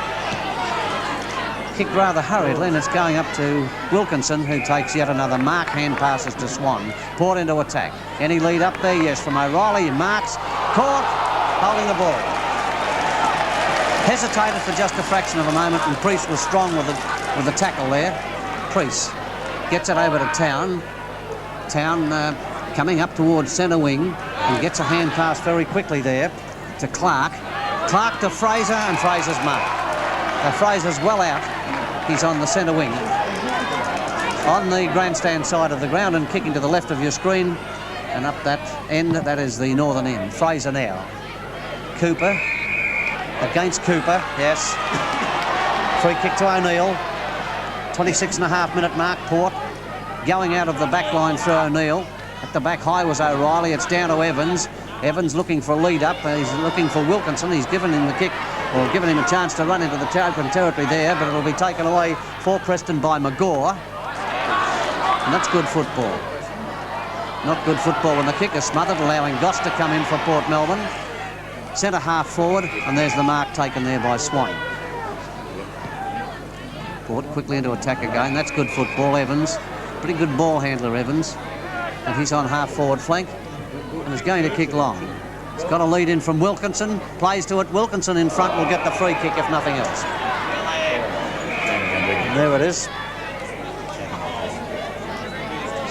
Kicked rather hurriedly, and it's going up to Wilkinson, who takes yet another mark. Hand passes to Swan. Port into attack. Any lead up there? Yes, from O'Reilly. Marks. Caught. Holding the ball. Hesitated for just a fraction of a moment, and Priest was strong with the tackle there. Priest gets it over to Town. Town coming up towards centre wing, and gets a hand pass very quickly there to Clark. Clark to Fraser, and Fraser's marked. Fraser's well out. He's on the centre wing. On the grandstand side of the ground and kicking to the left of your screen. And up that end, that is the northern end. Fraser now. Cooper. Against Cooper, yes. Free kick to O'Neill. 26.5-minute mark, Port. Going out of the back line through O'Neill. At the back high was O'Reilly. It's down to Evans. Evans looking for a lead up. He's looking for Wilkinson. He's given him the kick, or given him a chance to run into the open territory there, but it'll be taken away for Preston by McGaw. And that's good football. Not good football when the kick is smothered, allowing Goss to come in for Port Melbourne. Centre half forward, and there's the mark taken there by Swan. Port quickly into attack again. That's good football, Evans. Pretty good ball handler, Evans. And he's on half forward flank and is going to kick long. He's got a lead in from Wilkinson. Plays to it. Wilkinson in front will get the free kick if nothing else. There it is.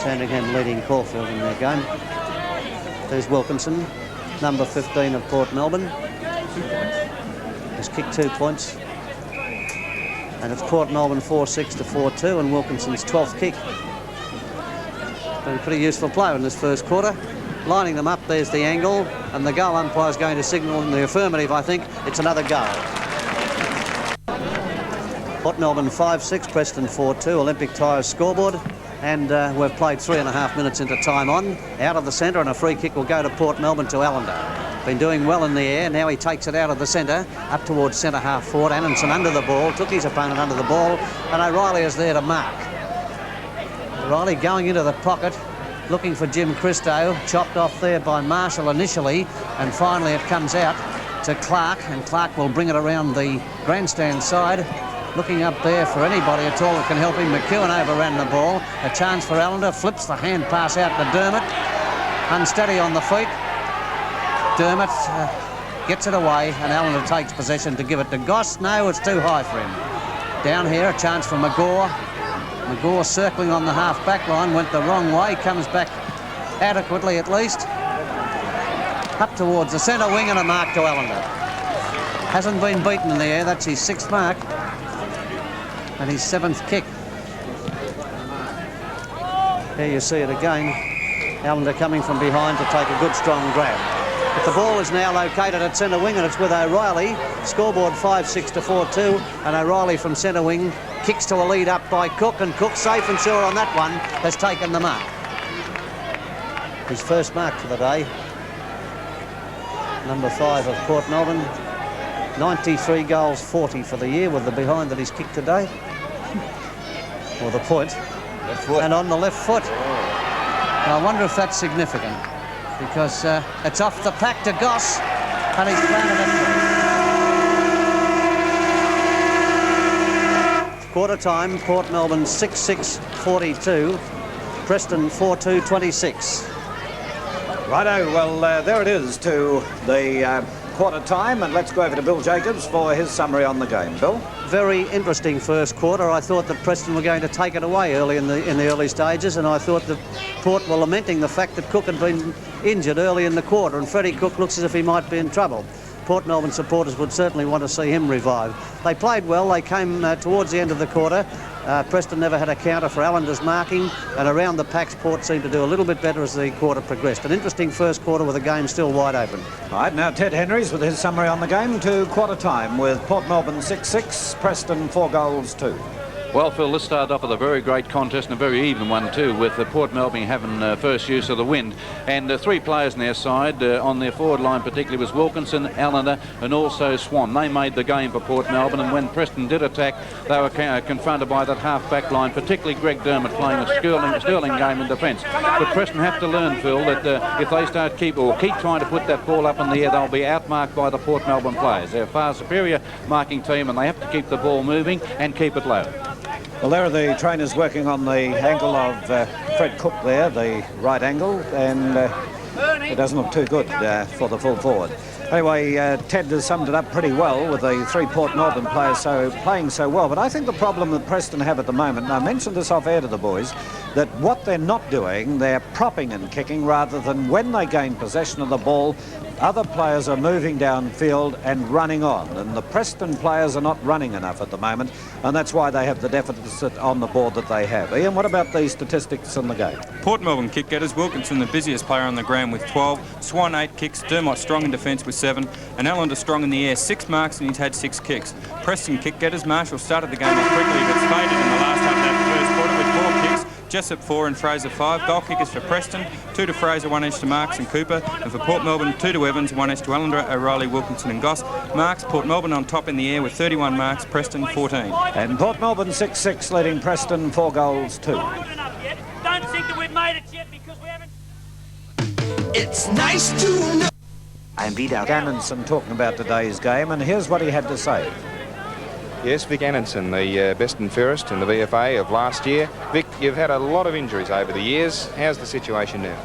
Sandringham leading Caulfield in their game. There's Wilkinson, number 15 of Port Melbourne. He's kicked 2 points. And it's Port Melbourne 4-6 to 4-2, and Wilkinson's 12th kick. Been a pretty useful play in this first quarter. Lining them up, there's the angle, and the goal umpire's going to signal in the affirmative, I think. It's another goal. Port Melbourne 5-6, Preston 4-2, Olympic Tyres scoreboard. And we've played 3.5 minutes into time on. Out of the centre, and a free kick will go to Port Melbourne to Allende. Been doing well in the air. Now he takes it out of the centre, up towards centre half forward. Annanson under the ball, took his opponent under the ball, and O'Reilly is there to mark. O'Reilly going into the pocket, looking for Jim Christo, chopped off there by Marshall initially, and finally it comes out to Clark, and Clark will bring it around the grandstand side. Looking up there for anybody at all that can help him. McEwen overran the ball. A chance for Allende, flips the hand pass out to Dermott. Unsteady on the feet. Dermott gets it away, and Allende takes possession to give it to Goss. No, it's too high for him. Down here, a chance for McGaw. McGaw circling on the half-back line, went the wrong way, comes back adequately at least. Up towards the centre wing, and a mark to Allende. Hasn't been beaten in the air, that's his 6th mark. And his 7th kick. Here you see it again. Allende coming from behind to take a good strong grab. But the ball is now located at centre wing, and it's with O'Reilly. Scoreboard 5-6 to 4-2, and O'Reilly from centre wing kicks to a lead up by Cook, and Cook, safe and sure on that one, has taken the mark. His first mark for the day. Number 5 of Port Melbourne. 93 goals, 40 for the year with the behind that he's kicked today. Or the point. Left foot. And on the left foot. Now, I wonder if that's significant, because it's off the pack to Goss, and he's planted it. Quarter time, Port Melbourne 6-6-42, Preston 4-2-26. Righto, well, there it is to the quarter time, and let's go over to Bill Jacobs for his summary on the game. Bill? Very interesting first quarter. I thought that Preston were going to take it away early in the early stages, and I thought that Port were lamenting the fact that Cook had been injured early in the quarter, and Freddie Cook looks as if he might be in trouble. Port Melbourne supporters would certainly want to see him revive. They played well. They came towards the end of the quarter. Preston never had a counter for Allende's marking, and around the packs, Port seemed to do a little bit better as the quarter progressed. An interesting first quarter with the game still wide open. All right, now Ted Henrys with his summary on the game to quarter time, with Port Melbourne 6-6, Preston 4 goals 2. Well, Phil, this started off with a very great contest and a very even one too, with Port Melbourne having first use of the wind. And 3 players on their side, on their forward line particularly, was Wilkinson, Allende and also Swan. They made the game for Port Melbourne, and when Preston did attack, they were confronted by that half-back line, particularly Greg Dermott playing a sterling game in defence. But Preston have to learn, Phil, that if they keep trying to put that ball up in the air, they'll be outmarked by the Port Melbourne players. They're a far superior marking team, and they have to keep the ball moving and keep it low. Well, there are the trainers working on the angle of Fred Cook there, the right angle, and it doesn't look too good for the full forward. Anyway, Ted has summed it up pretty well with the 3 Port Melbourne players playing so well. But I think the problem that Preston have at the moment, and I mentioned this off air to the boys, that what they're not doing, they're propping and kicking rather than when they gain possession of the ball, other players are moving downfield and running on, and the Preston players are not running enough at the moment, and that's why they have the deficit on the board that they have. Ian, what about the statistics in the game? Port Melbourne kick getters, Wilkinson the busiest player on the ground with 12, Swan 8 kicks, Dermott strong in defence with 7, and Allende strong in the air, 6 marks, and he's had 6 kicks. Preston kick getters, Marshall started the game off quickly, but faded in the last half of that first quarter with 4 kicks. Jessup 4 and Fraser 5. Goal kickers for Preston, 2 to Fraser, 1 each to Marks and Cooper. And for Port Melbourne, 2 to Evans, 1 each to Allende, O'Reilly, Wilkinson and Goss. Marks, Port Melbourne on top in the air with 31 marks, Preston 14. And Port Melbourne 6-6, leading Preston 4 goals 2. Don't think that we've made it yet because we haven't. It's nice to know. And Gannonson talking about today's game, and here's what he had to say. Yes, Vic Annanson, the best and fairest in the VFA of last year. Vic, you've had a lot of injuries over the years. How's the situation now?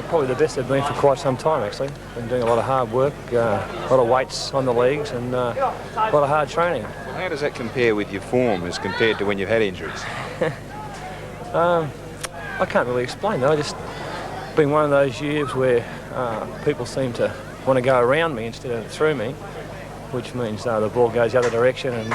Probably the best they've been for quite some time, actually. Been doing a lot of hard work, a lot of weights on the legs, and a lot of hard training. Well, how does that compare with your form as compared to when you've had injuries? I can't really explain, though. Just been one of those years where people seem to want to go around me instead of through me, which means the ball goes the other direction and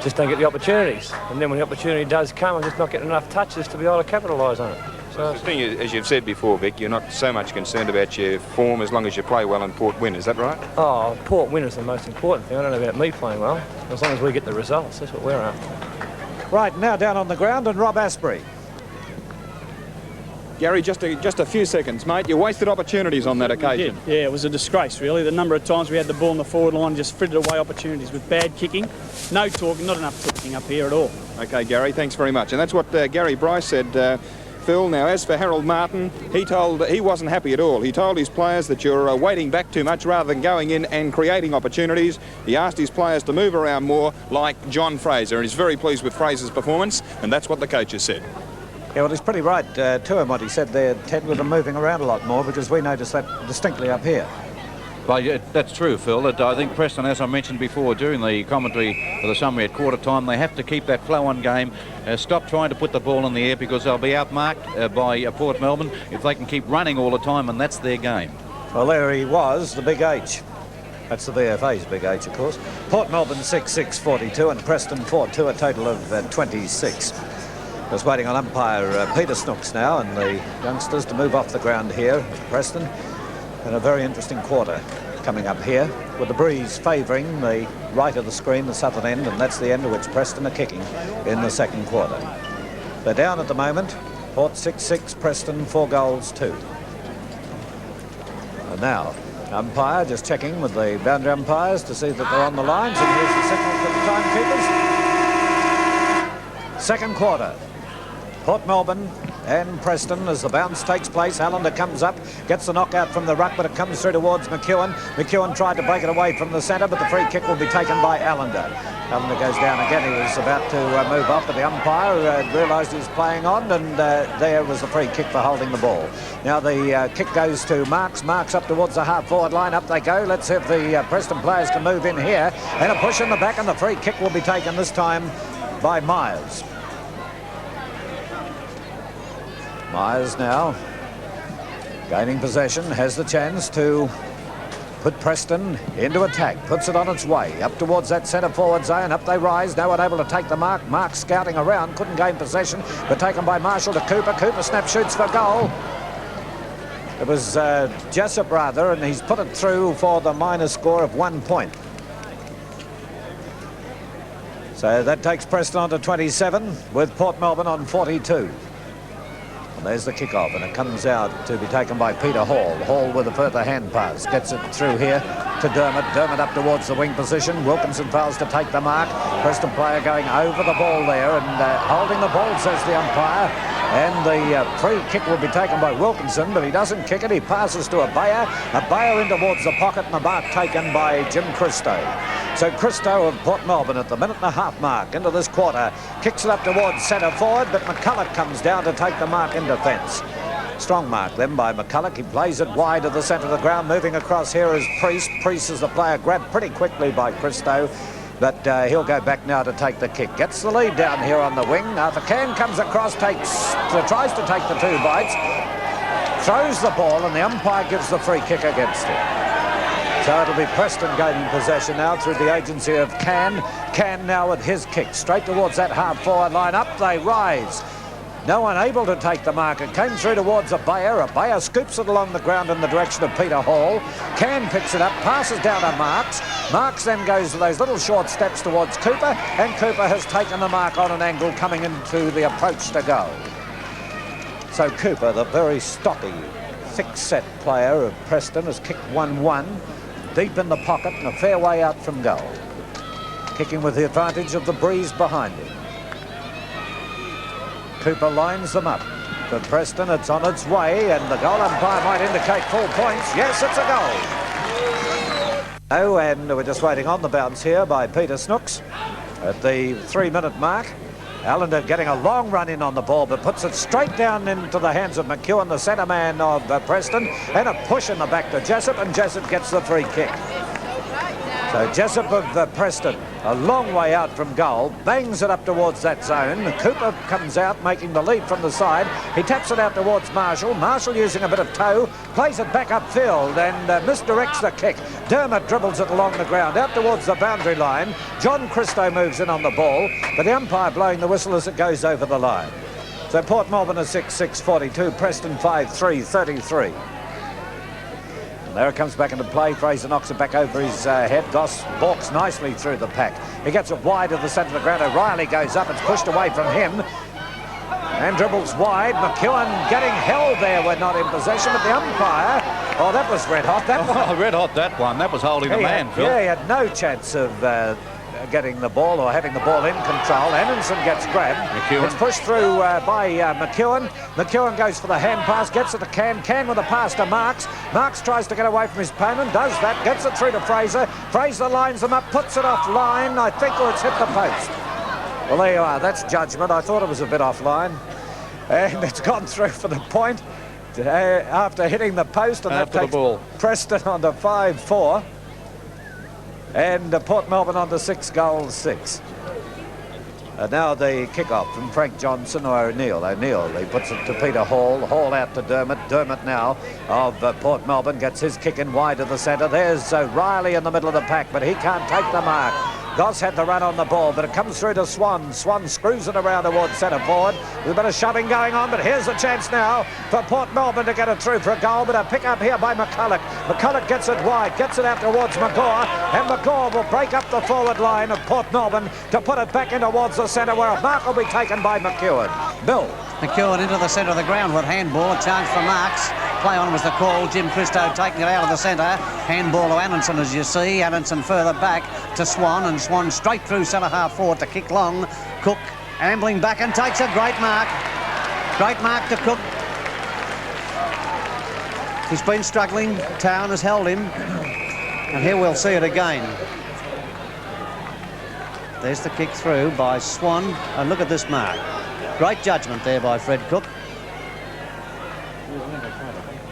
just don't get the opportunities. And then when the opportunity does come, I'm just not getting enough touches to be able to capitalise on it. So the thing is, as you've said before, Vic, you're not so much concerned about your form as long as you play well and Port win. Is that right? Oh, Port win is the most important thing. I don't know about me playing well. As long as we get the results, that's what we're after. Right, now down on the ground, and Rob Asprey. Gary, just a few seconds, mate. You wasted opportunities on that occasion. Yeah, it was a disgrace, really. The number of times we had the ball in the forward line just frittered away opportunities with bad kicking. No talking, not enough talking up here at all. OK, Gary, thanks very much. And that's what Gary Bryce said Phil. Now, as for Harold Martin, he wasn't happy at all. He told his players that you're waiting back too much rather than going in and creating opportunities. He asked his players to move around more like John Fraser, and he's very pleased with Fraser's performance, and that's what the coaches said. Yeah, well, he's pretty right to him what he said there, Ted, with them moving around a lot more, because we noticed that distinctly up here. Well, yeah, that's true, Phil. I think Preston, as I mentioned before during the commentary for the summary at quarter time, they have to keep that flow on game, stop trying to put the ball in the air, because they'll be outmarked by Port Melbourne if they can keep running all the time, and that's their game. Well, there he was, the big H. That's the VFA's big H, of course. Port Melbourne 6-6-42 and Preston 4-2, a total of 26. Just waiting on umpire Peter Snooks now and the youngsters to move off the ground here at Preston. And a very interesting quarter coming up here, with the breeze favouring the right of the screen, the southern end, and that's the end at which Preston are kicking in the second quarter. They're down at the moment. Port 6-6, Preston 4-2. And now, umpire just checking with the boundary umpires to see that they're on the lines, and here's the signal for the timekeepers. Second quarter. Port Melbourne and Preston as the bounce takes place. Allende comes up, gets the knockout from the ruck, but it comes through towards McEwen. McEwen tried to break it away from the centre, but the free kick will be taken by Allende. Allende goes down again. He was about to move off, but the umpire realised he was playing on, and there was the free kick for holding the ball. Now the kick goes to Marks. Marks up towards the half-forward line. Up they go. Let's see if the Preston players can move in here. And a push in the back, and the free kick will be taken this time by Myers. Myers now gaining possession, has the chance to put Preston into attack, puts it on its way up towards that centre forward zone. Up they rise, no one able to take the mark. Mark scouting around, couldn't gain possession, but taken by Marshall to Cooper. Cooper snap shoots for goal. It was Jessup rather, and he's put it through for the minor score of 1 point. So that takes Preston on to 27 with Port Melbourne on 42. There's the kickoff, and it comes out to be taken by Peter Hall. Hall with a further hand pass, gets it through here to Dermott. Dermott up towards the wing position. Wilkinson fails to take the mark. Preston player going over the ball there and holding the ball, says the umpire. And the free kick will be taken by Wilkinson, but he doesn't kick it. He passes to Abaya. Abaya in towards the pocket, and the mark taken by Jim Christo. So Christo of Port Melbourne at the minute-and-a-half mark into this quarter kicks it up towards centre forward, but McCulloch comes down to take the mark in defence. Strong mark then by McCulloch. He plays it wide of the centre of the ground. Moving across here is Priest. Priest is the player grabbed pretty quickly by Christo, but he'll go back now to take the kick. Gets the lead down here on the wing. Arthur Can comes across, tries to take the 2 bites, throws the ball, and the umpire gives the free kick against him. So it'll be Preston gaining possession now through the agency of Can. Can now with his kick straight towards that half-forward line. Up they rise. No one able to take the mark. It came through towards Abaya. Abaya scoops it along the ground in the direction of Peter Hall. Can picks it up, passes down to Marks. Marks then goes to those little short steps towards Cooper, and Cooper has taken the mark on an angle coming into the approach to goal. So Cooper, the very stocky, thick-set player of Preston, has kicked 1-1. Deep in the pocket and a fair way out from goal. Kicking with the advantage of the breeze behind him. Cooper lines them up. For Preston, it's on its way, and the goal umpire might indicate full points. Yes, it's a goal. Oh, and we're just waiting on the bounce here by Peter Snooks at the 3-minute mark. Allende getting a long run in on the ball, but puts it straight down into the hands of McEwen, the centre man of Preston, and a push in the back to Jessup, and Jessup gets the free kick. So Jessup of Preston, a long way out from goal, bangs it up towards that zone. Cooper comes out, making the lead from the side. He taps it out towards Marshall. Marshall using a bit of toe, plays it back upfield and misdirects the kick. Dermott dribbles it along the ground, out towards the boundary line. John Christo moves in on the ball, but the umpire blowing the whistle as it goes over the line. So Port Melbourne are 6-6-42, Preston 5-3-33. There it comes back into play. Fraser knocks it back over his head. Goss balks nicely through the pack. He gets it wide of the centre of the ground. O'Reilly goes up. It's pushed away from him. And dribbles wide. McEwen getting held there. We're not in possession, but the umpire... Oh, that was red hot. That one. Red hot, that one. That was holding the man, Phil. Yeah, he had no chance of getting the ball or having the ball in control. Anderson gets grabbed. McEwen. It's pushed through by McEwen. McEwen goes for the hand pass, gets it to Can with a pass to Marks. Marks tries to get away from his opponent, does that, gets it through to Fraser. Fraser lines them up, puts it off line, I think, or it's hit the post. Well, there you are. That's judgment. I thought it was a bit offline. And it's gone through for the point after hitting the post. And after that takes the ball. Preston on to 5-4. And Port Melbourne on to 6-6. And now the kick-off from Frank Johnson or O'Neill. O'Neill, he puts it to Peter Hall. Hall out to Dermott. Dermott now of Port Melbourne gets his kick in wide of the centre. There's Riley in the middle of the pack, but he can't take the mark. Goss had the run on the ball, but it comes through to Swan. Swan screws it around towards centre forward. There's a bit of shoving going on, but here's a chance now for Port Melbourne to get it through for a goal, but a pick up here by McCulloch. McCulloch gets it wide, gets it out towards McGaw, and McGaw will break up the forward line of Port Melbourne to put it back in towards the centre, where a mark will be taken by McEwen. Bill. McEwen into the centre of the ground with handball, a charge for Marks. Play on was the call. Jim Christo taking it out of the centre. Handball to Anderson, as you see. Anderson further back to Swan, and Swan straight through centre half forward to kick long. Cook ambling back and takes a great mark. Great mark to Cook. He's been struggling. Town has held him. And here we'll see it again. There's the kick through by Swan. And look at this mark. Great judgment there by Fred Cook.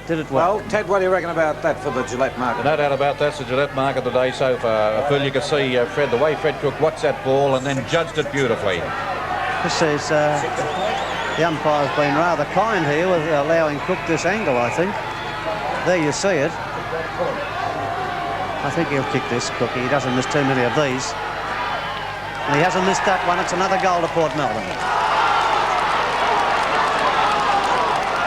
Did it well. Well, Ted, what do you reckon about that for the Gillette mark? No doubt about that's the Gillette mark of the day so far. Phil, you can see Fred, the way Fred Cook watched that ball and then judged it beautifully. This is, the umpire's been rather kind here with allowing Cook this angle, I think. There you see it. I think he'll kick this, Cook. He doesn't miss too many of these. And he hasn't missed that one. It's another goal to Port Melbourne.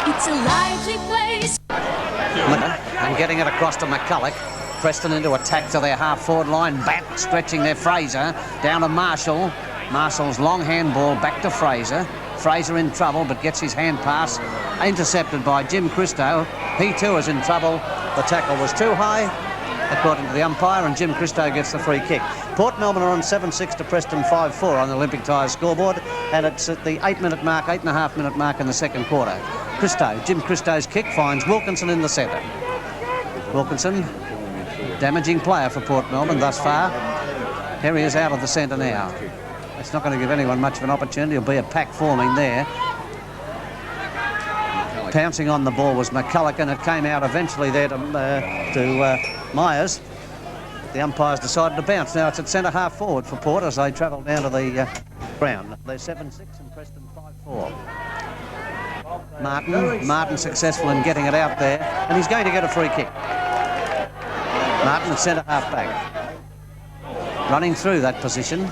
It's a lively place. And getting it across to McCulloch. Preston into attack to their half-forward line. Bat stretching their Fraser. Down to Marshall. Marshall's long handball back to Fraser. Fraser in trouble, but gets his hand pass intercepted by Jim Christo. He too is in trouble. The tackle was too high, according to the umpire, and Jim Christo gets the free kick. Port Melbourne are on 7-6 to Preston 5-4 on the Olympic Tyres scoreboard, and it's at the 8-minute mark, 8.5-minute mark in the second quarter. Jim Christo's kick finds Wilkinson in the centre. Wilkinson, damaging player for Port Melbourne thus far. Here he is out of the centre now. It's not going to give anyone much of an opportunity. There'll be a pack forming there. Pouncing on the ball was McCulloch, and it came out eventually there to Myers. The umpires decided to bounce. Now it's at centre half forward for Port as they travel down to the ground. They're 7-6 and Preston 5-4. Martin successful in getting it out there, and he's going to get a free kick. Martin at centre half back. Running through that position.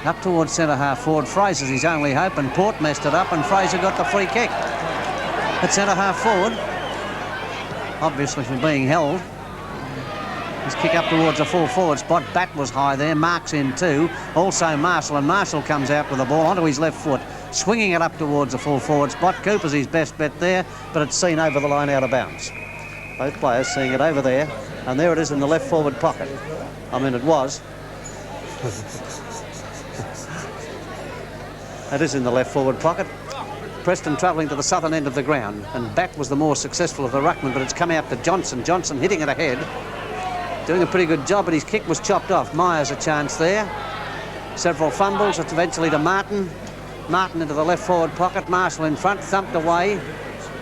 Up towards centre half forward. Fraser's his only hope, and Port messed it up, and Fraser got the free kick. At centre half forward, obviously from being held. His kick up towards the full forward spot. Bat was high there. Marks in too. Also Marshall, and Marshall comes out with the ball onto his left foot, swinging it up towards the full forward spot. Cooper's his best bet there, but it's seen over the line out of bounds. Both players seeing it over there, and there it is in the left forward pocket. I mean, it was. It is in the left forward pocket. Preston travelling to the southern end of the ground, and Bat was the more successful of the ruckman, but it's come out to Johnson. Johnson hitting it ahead, doing a pretty good job, but his kick was chopped off. Myers a chance there. Several fumbles. It's eventually to Martin. Martin into the left forward pocket. Marshall in front, thumped away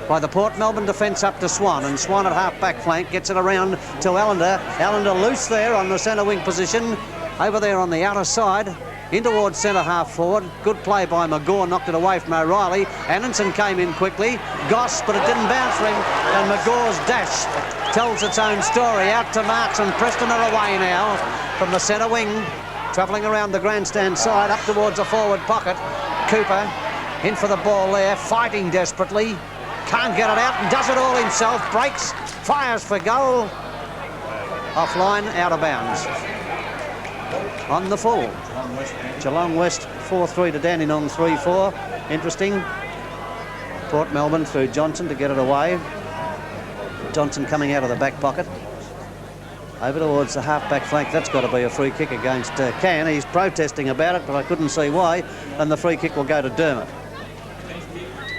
by the Port Melbourne defence up to Swan, and Swan at half back flank gets it around to Allende. Allende loose there on the centre wing position. Over there on the outer side. In towards centre half forward. Good play by McGaw, knocked it away from O'Reilly. Anderson came in quickly. Goss, but it didn't bounce for him. And McGaw's dash tells its own story. Out to Marks, and Preston are away now from the centre wing. Travelling around the grandstand side, up towards the forward pocket. Cooper in for the ball there, fighting desperately. Can't get it out and does it all himself. Breaks, fires for goal. Offline, out of bounds. On the full. Geelong West 4-3 to Dandenong 3-4. Interesting. Port Melbourne through Johnson to get it away. Johnson coming out of the back pocket. over towards the half-back flank. That's got to be a free kick against Can. He's protesting about it, but I couldn't see why. And the free kick will go to Dermott.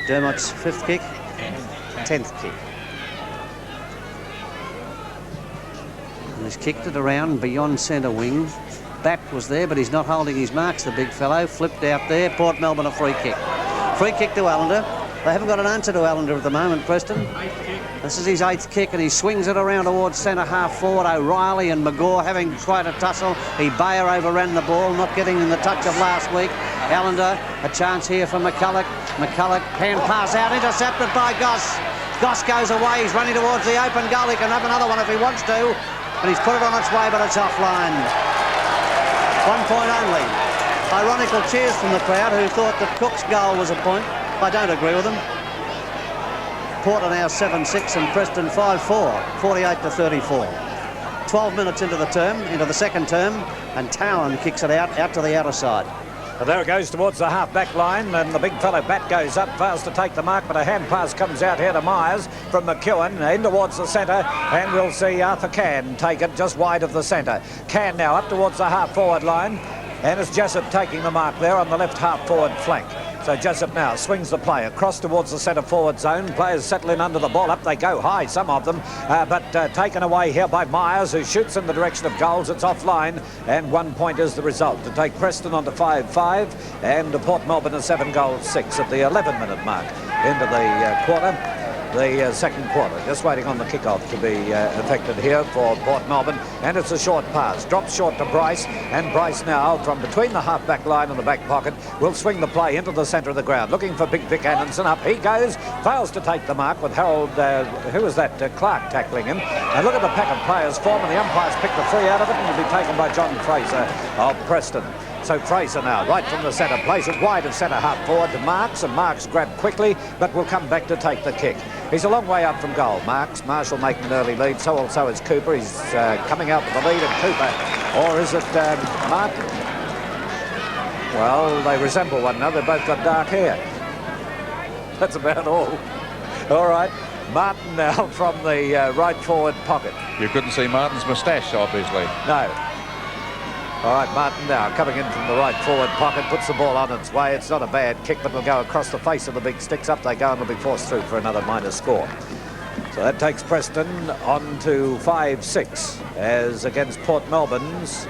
Dermott's 5th kick, 10th kick. And he's kicked it around beyond centre wing. Bat was there, but he's not holding his marks, the big fellow. Flipped out there. Port Melbourne a free kick. Free kick to Allende. They haven't got an answer to Allende at the moment, Preston. This is his 8th kick, and he swings it around towards centre half forward. O'Reilly and McGaw having quite a tussle. Bayer overran the ball, not getting in the touch of last week. Allende, a chance here for McCulloch. McCulloch, hand pass out, intercepted by Goss. Goss goes away, he's running towards the open goal. He can have another one if he wants to, but he's put it on its way, but it's offline. 1 point only. Ironical cheers from the crowd who thought that Cook's goal was a point. I don't agree with them. Port are now 7-6 and Preston 5-4, 48-34. 12 minutes into the term, into the second term, and Towan kicks it out to the outer side. And there it goes towards the half-back line, and the big fellow Bat goes up, fails to take the mark, but a hand pass comes out here to Myers from McEwen, in towards the centre, and we'll see Arthur Can take it just wide of the centre. Can now up towards the half-forward line, and it's Jessup taking the mark there on the left half-forward flank. So Jessup now swings the play across towards the centre forward zone. Players settle in under the ball. Up they go high, some of them, but taken away here by Myers, who shoots in the direction of goals. It's offline, and 1 point is the result to take Preston on to 5-5 and Port Melbourne a 7-6 at the 11-minute mark into the quarter. The second quarter, just waiting on the kick-off to be effected here for Port Melbourne, and it's a short pass, drops short to Bryce, and Bryce now from between the half-back line and the back pocket will swing the play into the centre of the ground, looking for Big Vic Anderson. Up he goes, fails to take the mark with Harold, who was that, Clark tackling him, and look at the pack of players form, and the umpires pick the free out of it, and will be taken by John Fraser of Preston. So Fraser now, right from the centre, plays it wide of centre half forward to Marks, and Marks grabbed quickly, but will come back to take the kick. He's a long way up from goal, Marks. Marshall making an early lead, so also is Cooper. He's coming out with the lead of Cooper. Or is it Martin? Well, they resemble one another. They've both got dark hair. That's about all. All right. Martin now from the right forward pocket. You couldn't see Martin's moustache, obviously. No. All right, Martin now coming in from the right forward pocket, puts the ball on its way. It's not a bad kick, but it'll go across the face of the big sticks. Up they go, and they'll be forced through for another minor score. So that takes Preston on to 5-6 as against Port Melbourne's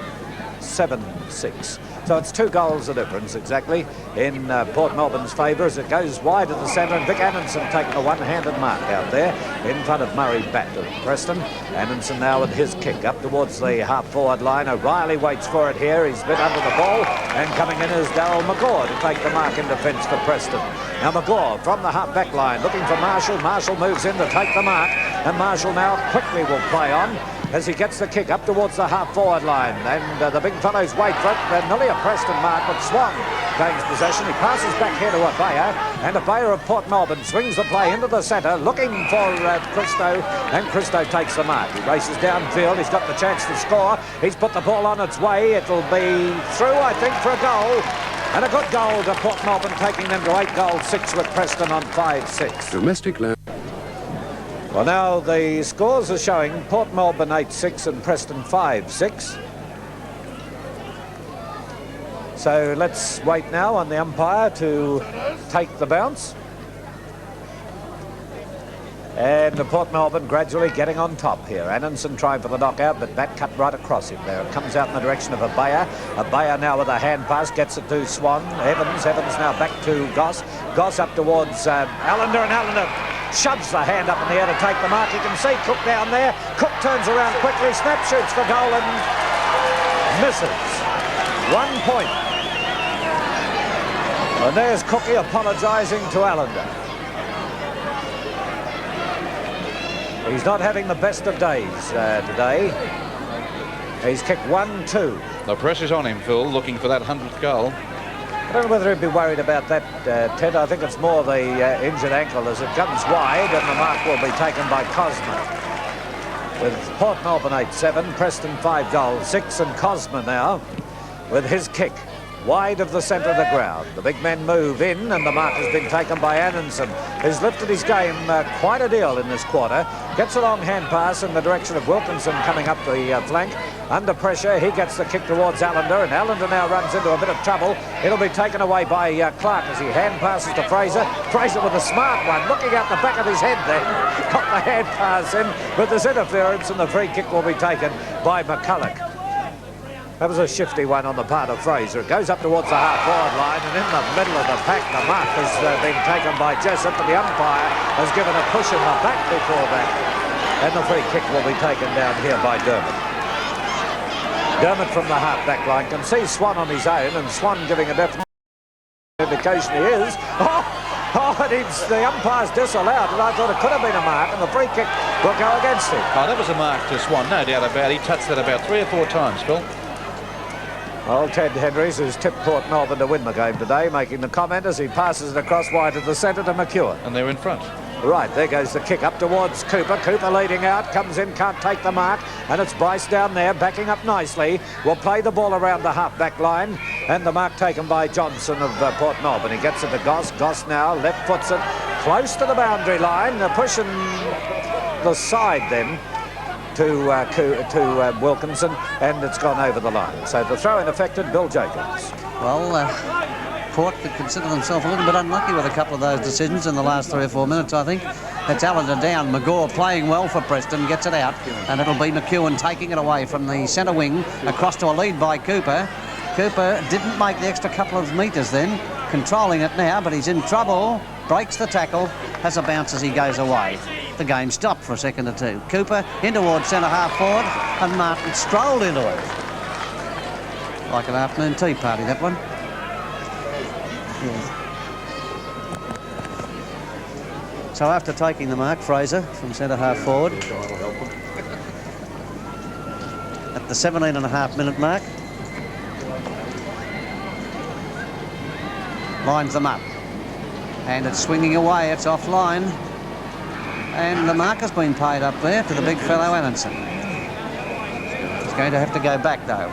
7-6. So it's 2 goals the difference exactly in Port Melbourne's favour as it goes wide of the centre, and Vic Anderson taking a one-handed mark out there in front of Murray Bat of Preston. Anderson now with his kick up towards the half-forward line. O'Reilly waits for it here. He's a bit under the ball, and coming in is Darryl McGaw to take the mark in defence for Preston. Now McGaw from the half-back line looking for Marshall. Marshall moves in to take the mark, and Marshall now quickly will play on as he gets the kick up towards the half-forward line, and the big fellows wait for it. Nearly a Preston mark, but Swan gains possession. He passes back here to Bayer, and Bayer of Port Melbourne swings the play into the centre, looking for Christo, and Christo takes the mark. He races downfield. He's got the chance to score. He's put the ball on its way. It'll be through, I think, for a goal. And a good goal to Port Melbourne, taking them to 8-6 with Preston on 5-6. Domestic land. Well, now the scores are showing Port Melbourne 8-6 and Preston 5-6. So let's wait now on the umpire to take the bounce. And Port Melbourne gradually getting on top here. Anderson trying for the knockout, but that cut right across him there. It comes out in the direction of Bayer. Bayer now with a hand pass, gets it to Swan. Evans now back to Goss. Goss up towards Allende, and Allende shoves the hand up in the air to take the mark. You can see Cook down there. Cook turns around quickly, snap shoots for goal and misses. 1 point. And there's Cookie apologising to Allende. He's not having the best of days today. He's kicked 1-2. The pressure's on him, Phil, looking for that 100th goal. I don't know whether he'd be worried about that, Ted. I think it's more the injured ankle as it comes wide, and the mark will be taken by Cosma. With Port Melbourne 8-7, Preston 5-6, and Cosma now with his kick. wide of the centre of the ground. The big men move in, and the mark has been taken by Anderson, who's lifted his game quite a deal in this quarter. Gets a long hand pass in the direction of Wilkinson coming up the flank. Under pressure, he gets the kick towards Allende, and Allende now runs into a bit of trouble. It'll be taken away by Clark as he hand passes to Fraser. Fraser with a smart one, looking out the back of his head there. Got the hand pass in, but there's interference, and the free kick will be taken by McCulloch. That was a shifty one on the part of Fraser. It goes up towards the half-forward line, and in the middle of the pack, the mark has been taken by Jessup, but the umpire has given a push in the back before that. And the free kick will be taken down here by Dermott. Dermott from the half-back line can see Swan on his own, and Swan giving a definite indication he is. And the umpire's disallowed, and I thought it could have been a mark, and the free kick will go against him. Oh, that was a mark to Swan, no doubt about it. He touched that about 3 or 4 times, Phil. Well, Ted Henrys has tipped Port Melbourne to win the game today, making the comment as he passes it across wide of the centre to McEwen. And they're in front. Right, there goes the kick up towards Cooper. Cooper leading out, comes in, can't take the mark, and it's Bryce down there, backing up nicely. Will play the ball around the half-back line, and the mark taken by Johnson of Port Melbourne. He gets it to Goss. Goss now left foots it close to the boundary line. They're pushing the side then to Wilkinson, and it's gone over the line. So the throw-in affected Bill Jacobs. Well, Port could consider themselves a little bit unlucky with a couple of those decisions in the last 3 or 4 minutes, I think. It's Allende down. McGaw playing well for Preston, gets it out, and it'll be McEwen taking it away from the centre wing across to a lead by Cooper. Cooper didn't make the extra couple of metres then, controlling it now, but he's in trouble. Breaks the tackle, has a bounce as he goes away. The game stopped for a second or two. Cooper in towards centre half forward, and Martin strolled into it. Like an afternoon tea party, that one. Yeah. So after taking the mark, Fraser from centre half forward at the 17.5-minute mark lines them up, and it's swinging away. It's offline, and the mark has been paid up there to the big fellow Anderson. He's going to have to go back though.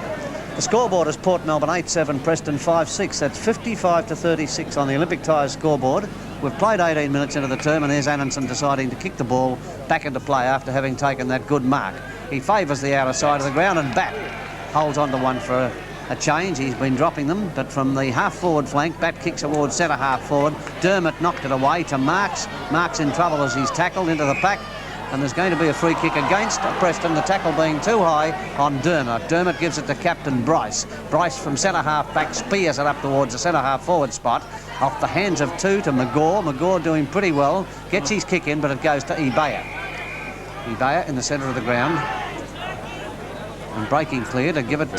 The scoreboard is Port Melbourne 8-7, Preston 5-6. That's 55-36 on the Olympic Tyres scoreboard. We've played 18 minutes into the term, and there's Anderson deciding to kick the ball back into play after having taken that good mark. He favours the outer side of the ground, and Bat holds on to one for a change. He's been dropping them, but from the half-forward flank, Bat kicks towards centre half-forward. Dermott knocked it away to Marks. Marks in trouble as he's tackled into the pack. And there's going to be a free kick against Preston, the tackle being too high on Dermott. Dermott gives it to Captain Bryce. Bryce from centre half back spears it up towards the centre half forward spot. Off the hands of two to McGaw. McGaw doing pretty well. Gets his kick in, but it goes to Ibea. Ibea in the centre of the ground. And breaking clear to give it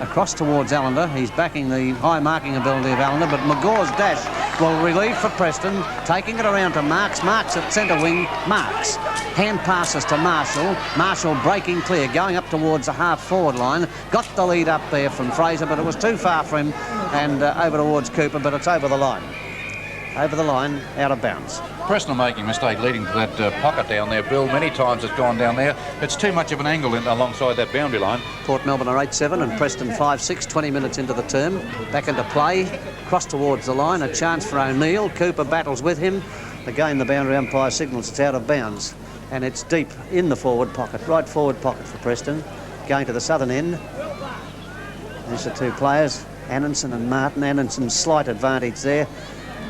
across towards Allende. He's backing the high marking ability of Allende, but McGaw's dash will relieve for Preston, taking it around to Marks. Marks at centre wing. Marks. Hand passes to Marshall. Marshall breaking clear, going up towards the half-forward line. Got the lead up there from Fraser, but it was too far for him, and over towards Cooper, but it's over the line. Over the line, out of bounds. Preston are making a mistake leading to that pocket down there, Bill. Many times it's gone down there. It's too much of an angle alongside that boundary line. Port Melbourne are 8-7 and Preston 5-6, 20 minutes into the term. Back into play, cross towards the line, a chance for O'Neill. Cooper battles with him. Again, the boundary umpire signals it's out of bounds. And it's deep in the forward pocket, right forward pocket for Preston. Going to the southern end. There's the two players, Anderson and Martin. Anderson's slight advantage there.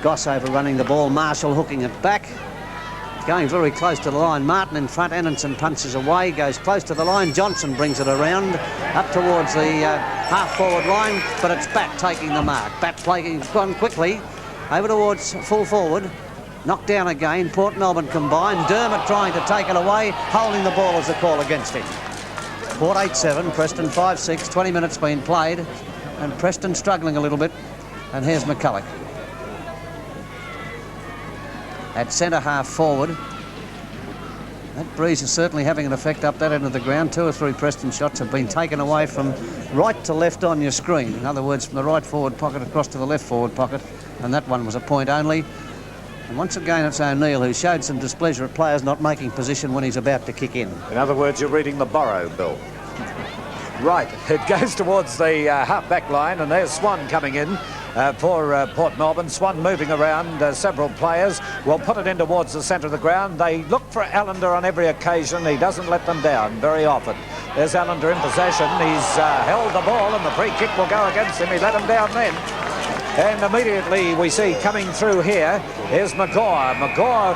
Goss overrunning the ball, Marshall hooking it back. Going very close to the line. Martin in front, Anderson punches away, goes close to the line. Johnson brings it around, up towards the half-forward line, but it's Bat taking the mark. Bat playing on quickly, over towards full forward. Knocked down again, Port Melbourne combined. Dermott trying to take it away, holding the ball as a call against him. Port 8-7, Preston 5-6, 20 minutes been played, and Preston struggling a little bit, and here's McCulloch. At centre half forward. That breeze is certainly having an effect up that end of the ground. 2 or 3 Preston shots have been taken away from right to left on your screen. In other words, from the right forward pocket across to the left forward pocket, and that one was a point only. And once again, it's O'Neill who showed some displeasure at players not making position when he's about to kick in. In other words, you're reading the Borough, Bill. Right, it goes towards the half-back line, and there's Swan coming in for Port Melbourne. Swan moving around several players. Will put it in towards the centre of the ground. They look for Allende on every occasion. He doesn't let them down very often. There's Allende in possession. He's held the ball, and the free kick will go against him. He let him down then. And immediately we see coming through here is McGaw. McGaw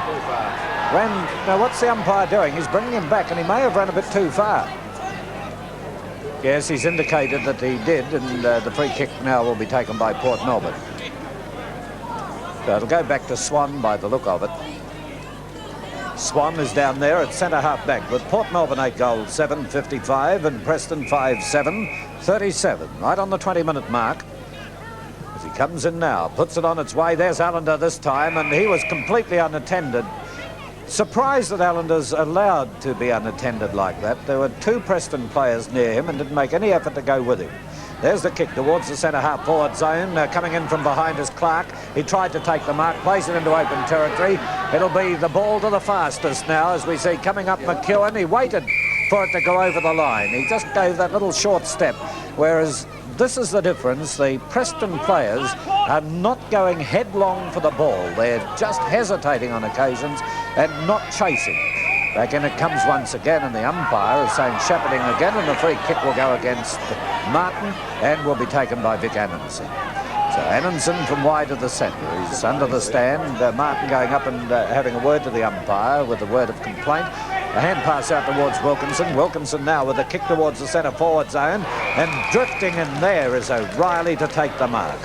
ran... Now, what's the umpire doing? He's bringing him back, and he may have run a bit too far. Yes, he's indicated that he did, and the free kick now will be taken by Port Melbourne. So it'll go back to Swan by the look of it. Swan is down there at centre half-back with Port Melbourne 8 goals, 7.55, and Preston 5.7, 37, right on the 20-minute mark. As he comes in now, puts it on its way. There's Allende this time, and he was completely unattended. Surprised that Allende's allowed to be unattended like that. There were 2 Preston players near him and didn't make any effort to go with him. There's the kick towards the centre half forward zone. Coming in from behind is Clark. He tried to take the mark, plays it into open territory. It'll be the ball to the fastest now, as we see coming up McEwen. He waited for it to go over the line. He just gave that little short step, whereas this is the difference. The Preston players are not going headlong for the ball. They're just hesitating on occasions and not chasing. Back in it comes once again, and the umpire is saying shepherding again, and the free kick will go against Martin and will be taken by Vic Annenson. So Annenson from wide of the centre. He's under the stand. Martin going up and having a word to the umpire with a word of complaint. A hand pass out towards Wilkinson. Wilkinson now with a kick towards the centre forward zone, and drifting in there is O'Reilly to take the mark.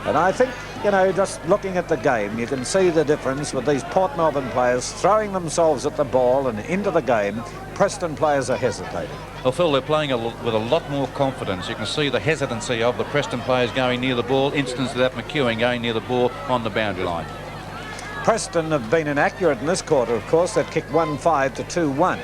And I think, you know, just looking at the game, you can see the difference with these Port Melbourne players throwing themselves at the ball and into the game. Preston players are hesitating. Well, Phil, they're playing with a lot more confidence. You can see the hesitancy of the Preston players going near the ball. Instance of that McEwen going near the ball on the boundary line. Preston have been inaccurate in this quarter, of course. They've kicked 1-5 to 2-1.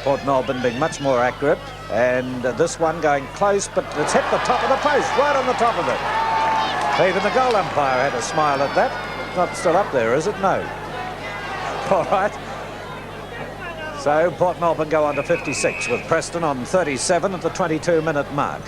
Port Melbourne being much more accurate. And this one going close, but it's hit the top of the post, right on the top of it. Even the goal umpire had a smile at that. Not still up there, is it? No. All right. So Port Melbourne go on to 56 with Preston on 37 at the 22-minute mark.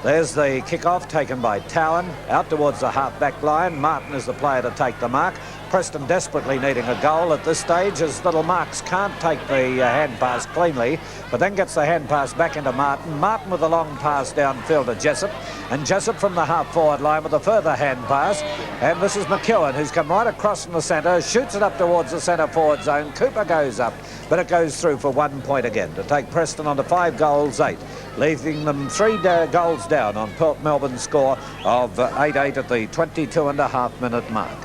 There's the kick-off taken by Towan out towards the half-back line. Martin is the player to take the mark. Preston desperately needing a goal at this stage, as little Marks can't take the hand pass cleanly, but then gets the hand pass back into Martin. Martin with a long pass downfield to Jessup, and Jessup from the half-forward line with a further hand pass. And this is McEwen, who's come right across from the centre, shoots it up towards the centre forward zone. Cooper goes up, but it goes through for 1 point again to take Preston on to 5 goals, 8, leaving them 3 goals down on Port Melbourne's score of 8-8 at the 22.5-minute mark.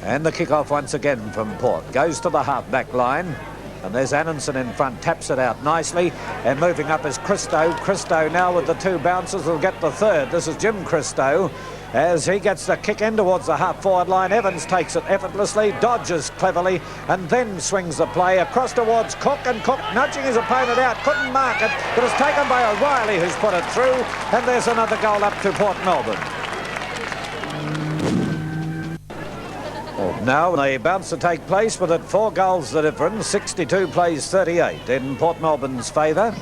And the kick-off once again from Port. Goes to the half-back line. And there's Annenson in front, taps it out nicely. And moving up is Christo. Christo now with the 2 bounces will get the 3rd. This is Jim Christo. As he gets the kick in towards the half-forward line, Evans takes it effortlessly, dodges cleverly, and then swings the play across towards Cook, and Cook nudging his opponent out, couldn't mark it, but it's taken by O'Reilly, who's put it through, and there's another goal up to Port Melbourne. Now the bounce to take place, with it 4 goals the difference. 62 plays 38 in Port Melbourne's favour,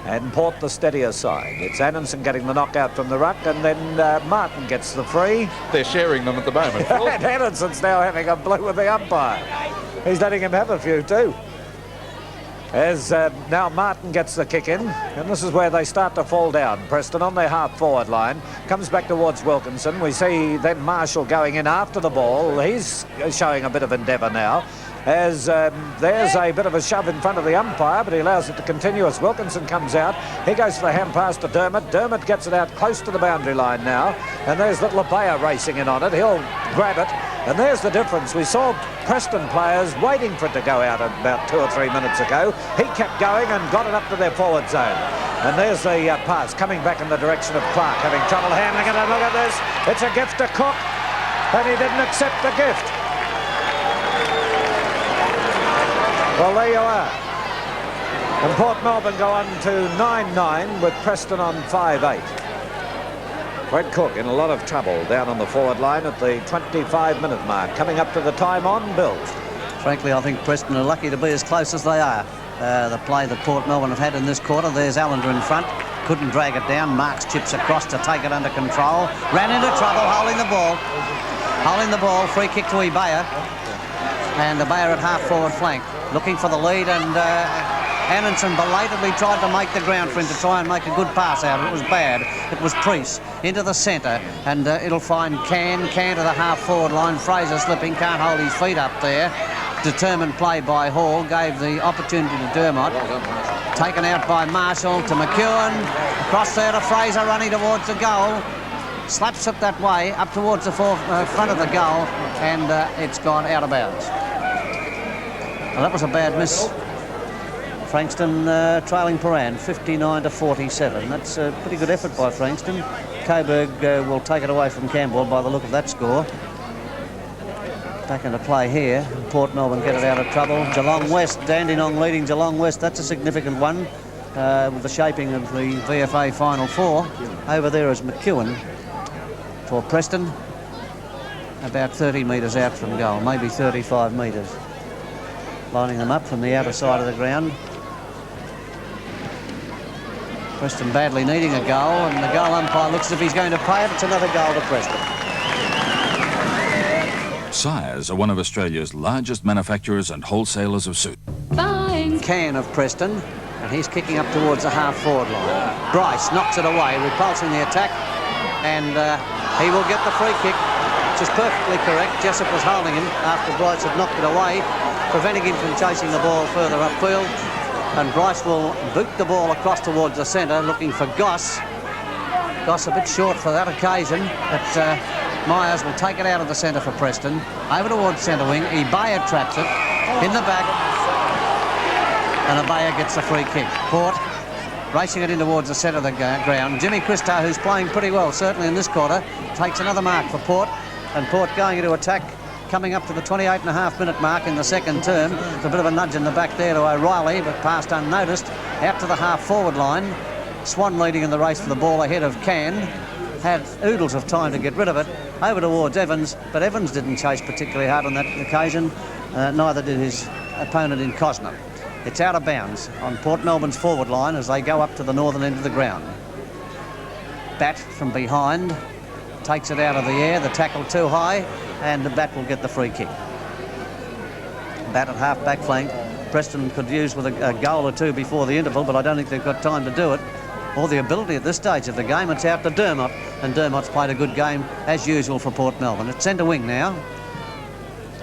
and Port the steadier side. It's Annenson getting the knockout from the ruck, and then Martin gets the free. They're sharing them at the moment. And Annenson's now having a blow with the umpire. He's letting him have a few too. As now Martin gets the kick in, and this is where they start to fall down. Preston on their half-forward line, comes back towards Wilkinson. We see then Marshall going in after the ball. He's showing a bit of endeavour now, as there's a bit of a shove in front of the umpire, but he allows it to continue as Wilkinson comes out. He goes for the hand pass to Dermott. Dermott gets it out close to the boundary line now, and there's little Abaya racing in on it. He'll grab it, and there's the difference. We saw Preston players waiting for it to go out about 2 or 3 minutes ago. He kept going and got it up to their forward zone. And there's the pass coming back in the direction of Clark, having trouble handling it. And look at this. It's a gift to Cook, and he didn't accept the gift. Well, there you are. And Port Melbourne go on to 9-9 with Preston on 5-8. Fred Cook in a lot of trouble down on the forward line at the 25-minute mark. Coming up to the time on, Bill. Frankly, I think Preston are lucky to be as close as they are. the play that Port Melbourne have had in this quarter. There's Allende in front. Couldn't drag it down. Marks chips across to take it under control. Ran into trouble, holding the ball. Holding the ball. Free kick to Ibaya. And Ibaya at half-forward flank. Looking for the lead, and Anderson belatedly tried to make the ground for him to try and make a good pass out. It was bad. It was Priest into the centre, and it'll find Can to the half-forward line. Fraser slipping, can't hold his feet up there. Determined play by Hall, gave the opportunity to Dermott. Taken out by Marshall to McEwen. Across there to Fraser, running towards the goal. Slaps it that way, up towards the front of the goal, and it's gone out of bounds. Well, that was a bad miss. Frankston trailing Paran, 59-47. That's a pretty good effort by Frankston. Coburg will take it away from Campbell by the look of that score. Back into play here. Port Melbourne get it out of trouble. Geelong West, Dandenong leading Geelong West. That's a significant one with the shaping of the VFA Final Four. Over there is McEwen for Preston. About 30 metres out from goal, maybe 35 metres. Lining them up from the outer side of the ground. Preston badly needing a goal, and the goal umpire looks as if he's going to pay it. It's another goal to Preston. Sires are one of Australia's largest manufacturers and wholesalers of suit. Fine. Can of Preston, and he's kicking up towards the half-forward line. Bryce knocks it away, repulsing the attack, and he will get the free kick, which is perfectly correct. Jessup was holding him after Bryce had knocked it away, preventing him from chasing the ball further upfield. And Bryce will boot the ball across towards the centre, looking for Goss. Goss a bit short for that occasion, but Myers will take it out of the centre for Preston. Over towards centre wing. Ibaya traps it in the back, and Ibaya gets the free kick. Port racing it in towards the centre of the ground. Jimmy Christo, who's playing pretty well, certainly in this quarter, takes another mark for Port, and Port going into attack, coming up to the 28.5-minute mark in the second term. It's a bit of a nudge in the back there to O'Reilly, but passed unnoticed. Out to the half-forward line. Swan leading in the race for the ball ahead of Can. Had oodles of time to get rid of it. Over towards Evans, but Evans didn't chase particularly hard on that occasion. Neither did his opponent in Cosner. It's out of bounds on Port Melbourne's forward line as they go up to the northern end of the ground. Bat from behind. Takes it out of the air. The tackle too high. And the Bat will get the free kick. Bat at half-back flank. Preston could use with a goal or two before the interval, but I don't think they've got time to do it, or the ability at this stage of the game. It's out to Dermott, and Dermott's played a good game, as usual, for Port Melbourne. It's centre wing now.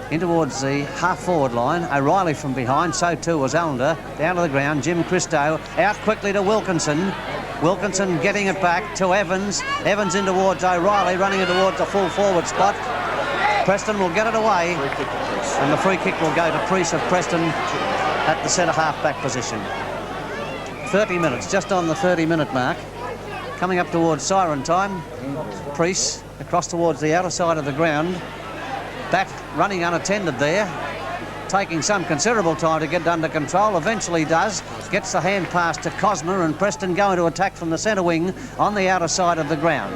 In towards the half-forward line. O'Reilly from behind, so too was Allende. Down to the ground, Jim Christo. Out quickly to Wilkinson. Wilkinson getting it back to Evans. Evans in towards O'Reilly, running it towards a full-forward spot. Preston will get it away, and the free kick will go to Priest of Preston at the centre half-back position. 30 minutes, just on the 30-minute mark. Coming up towards siren time. Priest across towards the outer side of the ground. Bat running unattended there, taking some considerable time to get it under control. Eventually does. Gets the hand pass to Cosner, and Preston go into attack from the centre wing on the outer side of the ground.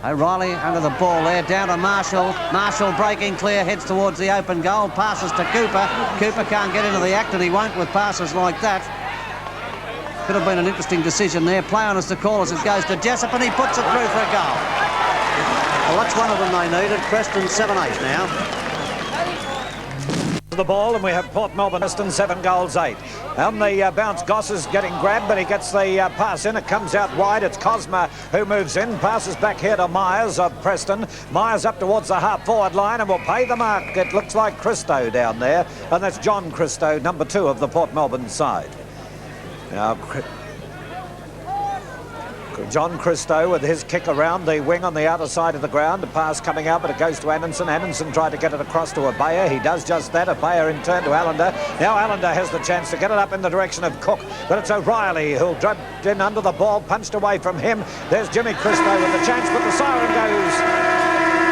O'Reilly under the ball there, down to Marshall. Marshall breaking clear, heads towards the open goal, passes to Cooper. Cooper can't get into the act, and he won't with passes like that. Could have been an interesting decision there. Play on as the call as it goes to Jessup, and he puts it through for a goal. Well, that's one of them they needed. Preston 7-8 now. The ball, and we have Port Melbourne, Preston 7 goals 8. On the bounce, Goss is getting grabbed, but he gets the pass in. It comes out wide. It's Cosmer who moves in, passes back here to Myers of Preston. Myers up towards the half-forward line and will pay the mark. It looks like Christo down there, and that's John Christo, number 2 of the Port Melbourne side. Now, John Christo with his kick around the wing on the outer side of the ground. The pass coming out, but it goes to Anderson. Anderson tried to get it across to Ibaya. He does just that. Ibaya in turn to Allende. Now Allende has the chance to get it up in the direction of Cook, but it's O'Reilly who'll drop in under the ball, punched away from him. There's Jimmy Christo with the chance, but the siren goes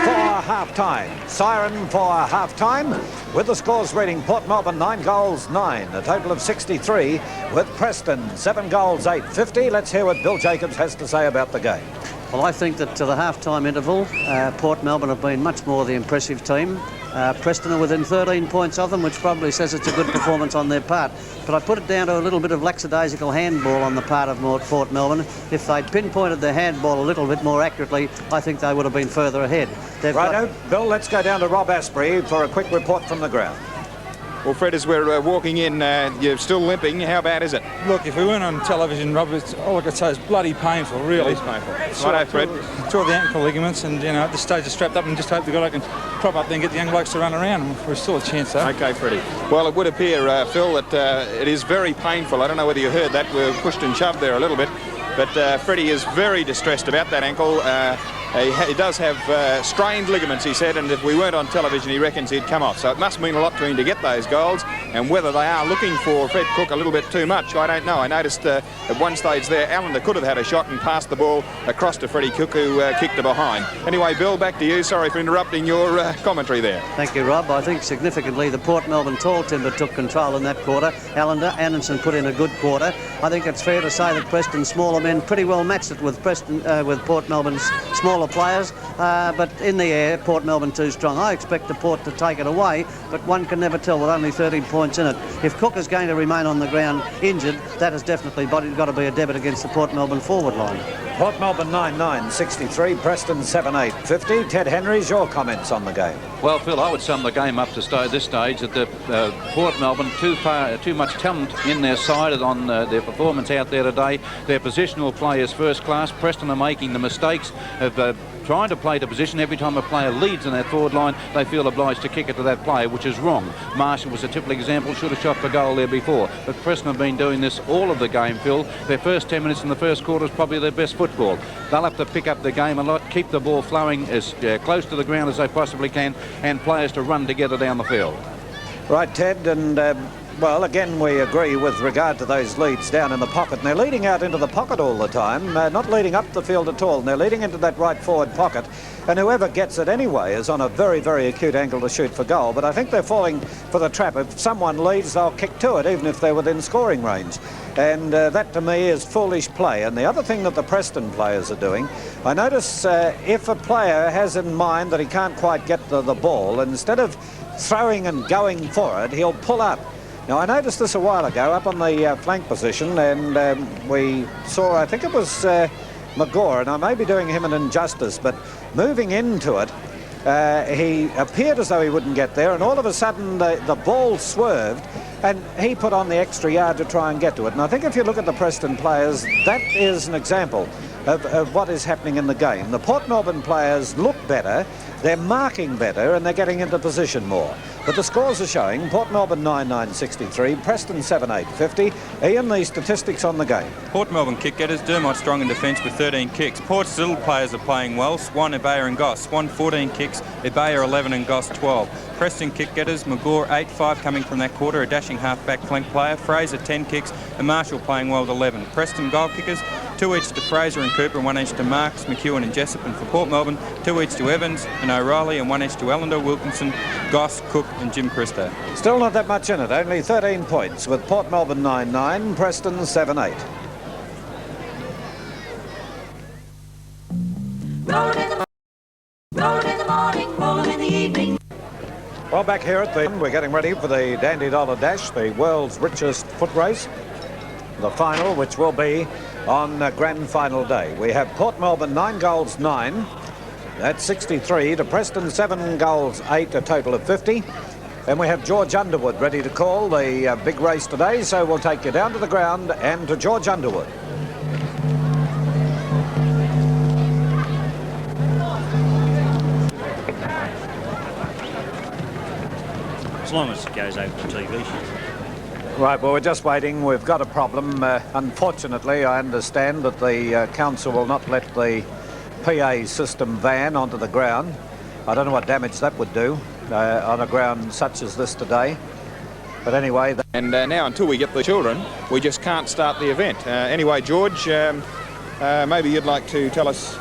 for half-time. Siren for half-time, with the scores reading Port Melbourne 9 goals 9, a total of 63, with Preston 7 goals 8, 50. Let's hear what Bill Jacobs has to say about the game. Well, I think that to the half-time interval, Port Melbourne have been much more the impressive team. Preston are within 13 points of them, which probably says it's a good performance on their part. But I put it down to a little bit of lackadaisical handball on the part of Port Melbourne. If they'd pinpointed their handball a little bit more accurately, I think they would have been further ahead. Righto, Bill, let's go down to Rob Asprey for a quick report from the ground. Well, Fred, as we're walking in, you're still limping. How bad is it? Look, if we weren't on television, Rob, all I could say is bloody painful, really. It is painful. Righto, Fred. Tore the ankle ligaments, and, you know, at this stage I strapped up and just hope to God I can prop up there and get the young blokes to run around. We're still a chance, though. OK, Freddie. Well, it would appear, Phil, that it is very painful. I don't know whether you heard that. We're pushed and shoved there a little bit. But Freddie is very distressed about that ankle. He does have strained ligaments, he said, and if we weren't on television, he reckons he'd come off. So it must mean a lot to him to get those goals, and whether they are looking for Fred Cook a little bit too much, I don't know. I noticed at one stage there, Allende could have had a shot and passed the ball across to Freddie Cook, who kicked it behind. Anyway, Bill, back to you. Sorry for interrupting your commentary there. Thank you, Rob. I think significantly the Port Melbourne tall timber took control in that quarter. Allende, Anderson put in a good quarter. I think it's fair to say that Preston's smaller men pretty well matched it with with Port Melbourne's smaller players, but in the air, Port Melbourne too strong. I expect the Port to take it away, but one can never tell with only 13 points in it. If Cook is going to remain on the ground injured, that has definitely got to be a debit against the Port Melbourne forward line. Port Melbourne 9-9-63, Preston 7-8-50. Ted Henry's, your comments on the game. Well, Phil, I would sum the game up to this stage that the Port Melbourne too much talent in their side on their performance out there today. Their positional play is first class. Preston are making the mistakes of trying to play the position. Every time a player leads in that forward line, they feel obliged to kick it to that player, which is wrong. Marshall was a typical example, should have shot for goal there before. But Preston have been doing this all of the game, Phil. Their first 10 minutes in the first quarter is probably their best football. They'll have to pick up the game a lot, keep the ball flowing as close to the ground as they possibly can, and players to run together down the field. Right, Ted, and well, again, we agree with regard to those leads down in the pocket. And they're leading out into the pocket all the time, not leading up the field at all. And they're leading into that right forward pocket. And whoever gets it anyway is on a very, very acute angle to shoot for goal. But I think they're falling for the trap. If someone leads, they'll kick to it, even if they're within scoring range. And that, to me, is foolish play. And the other thing that the Preston players are doing, I notice if a player has in mind that he can't quite get the ball, instead of throwing and going for it, he'll pull up. Now, I noticed this a while ago up on the flank position, and we saw, I think it was McGaw, and I may be doing him an injustice, but moving into it, he appeared as though he wouldn't get there, and all of a sudden the ball swerved, and he put on the extra yard to try and get to it. And I think if you look at the Preston players, that is an example of what is happening in the game. The Port Melbourne players look better, they're marking better, and they're getting into position more. But the scores are showing Port Melbourne 9-9-63, Preston 7-8-50. Ian, the statistics on the game. Port Melbourne kick getters, Dermott strong in defence with 13 kicks. Port's little players are playing well, Swan, Ebeyer and Goss. Swan 14 kicks, Ebeyer 11 and Goss 12. Preston kick getters, McGaw 8-5 coming from that quarter, a dashing half-back flank player. Fraser 10 kicks, and Marshall playing well with 11. Preston goal kickers, 2 each to Fraser and Cooper, and 1 each to Marks, McEwen and Jessup. And for Port Melbourne, 2 each to Evans and O'Reilly, and 1 each to Allende, Wilkinson, Goss, Cook and Jim Christo. Still not that much in it, only 13 points with Port Melbourne 9-9, Preston 7-8. Roll in the morning, roll in the evening. Well, back here at the we're getting ready for the Dandy Dollar Dash, the world's richest foot race. The final, which will be on grand final day. We have Port Melbourne 9 goals 9. That's 63 to Preston 7 goals 8, a total of 50. And we have George Underwood ready to call the big race today. So we'll take you down to the ground and to George Underwood. As long as it goes over the TV. Right, well, we're just waiting. We've got a problem. Unfortunately, I understand that the council will not let the PA system van onto the ground. I don't know what damage that would do on a ground such as this today. But anyway... And now, until we get the children, we just can't start the event. Anyway, George, maybe you'd like to tell us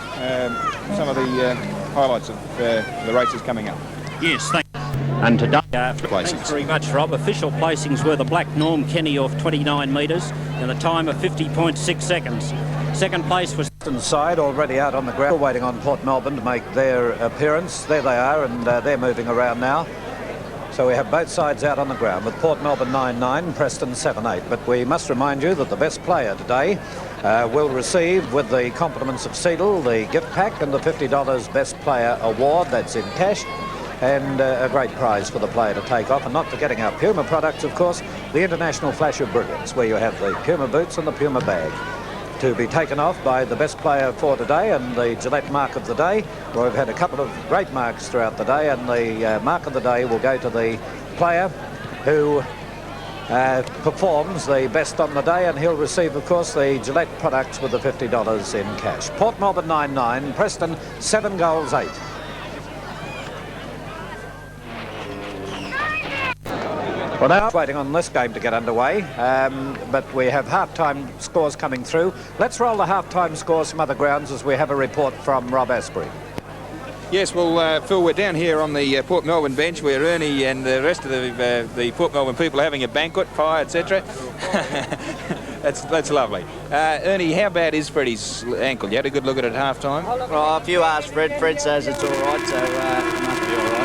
some of the highlights of the races coming up. Yes, thank you. And today, thanks very much, Rob. Official placings were the black Norm Kenny off 29 metres and a time of 50.6 seconds. Second place was... Preston side already out on the ground, waiting on Port Melbourne to make their appearance. There they are, and they're moving around now. So we have both sides out on the ground, with Port Melbourne 9-9, Preston 7-8. But we must remind you that the best player today will receive, with the compliments of Seidel, the gift pack and the $50 Best Player Award. That's in cash, and a great prize for the player to take off. And not forgetting our Puma products, of course, the International Flash of Brilliance, where you have the Puma boots and the Puma bag, to be taken off by the best player for today, and the Gillette mark of the day. Well, we've had a couple of great marks throughout the day, and the mark of the day will go to the player who performs the best on the day, and he'll receive, of course, the Gillette products with the $50 in cash. Port Melbourne 9-9, Preston 7 goals 8. Well, now waiting on this game to get underway, but we have half-time scores coming through. Let's roll the half-time scores from other grounds as we have a report from Rob Asprey. Yes, well, Phil, we're down here on the Port Melbourne bench where Ernie and the rest of the Port Melbourne people are having a banquet, pie, etc. That's lovely. Ernie, how bad is Freddie's ankle? You had a good look at it at half-time? Well, if you ask Fred says it's all right, so it must be all right.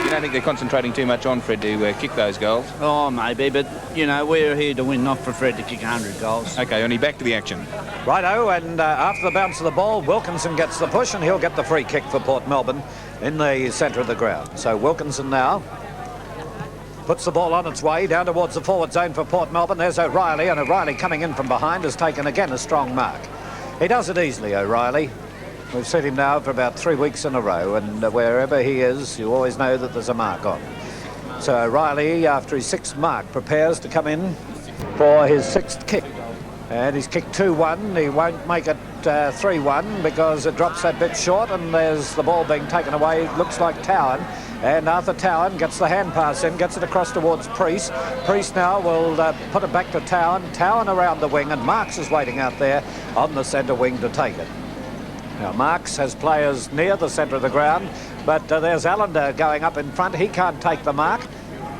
I don't think they're concentrating too much on Fred to kick those goals. Oh, maybe, but, you know, we're here to win, not for Fred to kick 100 goals. OK, Ernie, back to the action. Righto, and after the bounce of the ball, Wilkinson gets the push, and he'll get the free kick for Port Melbourne in the centre of the ground. So Wilkinson now puts the ball on its way down towards the forward zone for Port Melbourne. There's O'Reilly, and O'Reilly coming in from behind has taken again a strong mark. He does it easily, O'Reilly. We've seen him now for about 3 weeks in a row, and wherever he is, you always know that there's a mark on. So O'Reilly, after his 6th mark, prepares to come in for his 6th kick. And he's kicked 2-1. He won't make it 3-1 because it drops that bit short, and there's the ball being taken away. Looks like Towan. And Arthur Towan gets the hand pass in, gets it across towards Priest. Priest now will put it back to Towan. Towan around the wing, and Marks is waiting out there on the centre wing to take it. Now, Marks has players near the centre of the ground, but there's Allende going up in front. He can't take the mark.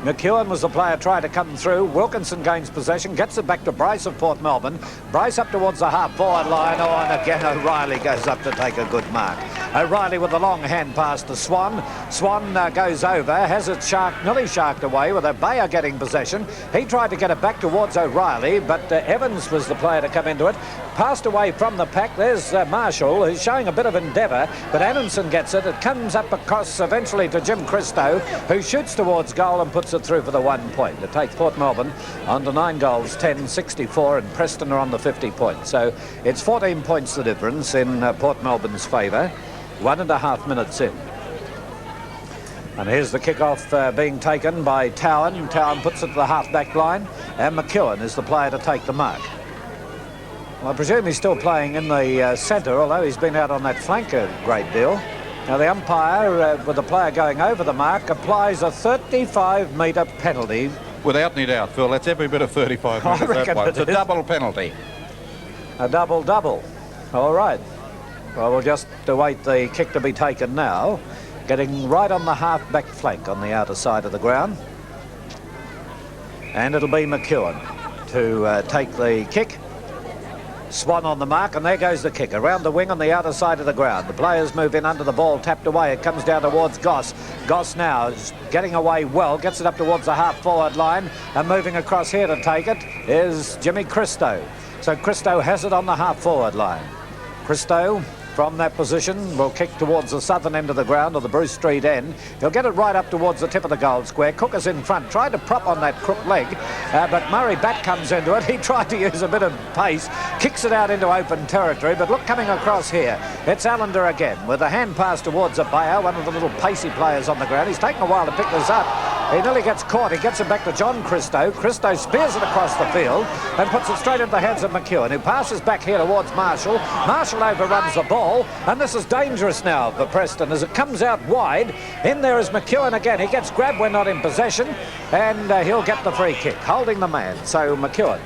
McEwen was the player trying to come through. Wilkinson gains possession, gets it back to Bryce of Port Melbourne. Bryce up towards the half-forward line. Oh, and again O'Reilly goes up to take a good mark. O'Reilly with a long hand pass to Swan. Swan goes over, has it nearly sharked away with Bayer getting possession. He tried to get it back towards O'Reilly, but Evans was the player to come into it. Passed away from the pack. There's Marshall, who's showing a bit of endeavour, but Anderson gets it. It comes up across eventually to Jim Christo, who shoots towards goal and puts it through for the 1 point. It takes Port Melbourne on to 9 goals, 10, 64, and Preston are on the 50 points. So it's 14 points the difference in Port Melbourne's favour. 1.5 minutes in. And here's the kick-off being taken by Towan. Towan puts it to the half-back line, and McEwen is the player to take the mark. Well, I presume he's still playing in the centre, although he's been out on that flank a great deal. Now the umpire, with the player going over the mark, applies a 35-metre penalty. Without any doubt, Phil, that's every bit of 35 metres, that one. It's a double penalty. A double-double. All right. Well, we'll just await the kick to be taken now. Getting right on the half-back flank on the outer side of the ground. And it'll be McEwen to take the kick. Swan on the mark, and there goes the kick. Around the wing on the outer side of the ground. The players move in under the ball, tapped away. It comes down towards Goss. Goss now is getting away well, gets it up towards the half-forward line, and moving across here to take it is Jimmy Christo. So Christo has it on the half-forward line. Christo, from that position, will kick towards the southern end of the ground, or the Bruce Street end. He'll get it right up towards the tip of the goal square. Cook is in front, tried to prop on that crook leg, but Murray Batt comes into it. He tried to use a bit of pace, kicks it out into open territory, but look, coming across here, it's Allende again, with a hand pass towards Bayer, one of the little pacey players on the ground. He's taken a while to pick this up. He nearly gets caught. He gets it back to John Christo. Christo spears it across the field and puts it straight into the hands of McEwen, who passes back here towards Marshall. Marshall overruns the ball, and this is dangerous now for Preston as it comes out wide. In there is McEwen again. He gets grabbed when not in possession, and he'll get the free kick, holding the man. So McEwen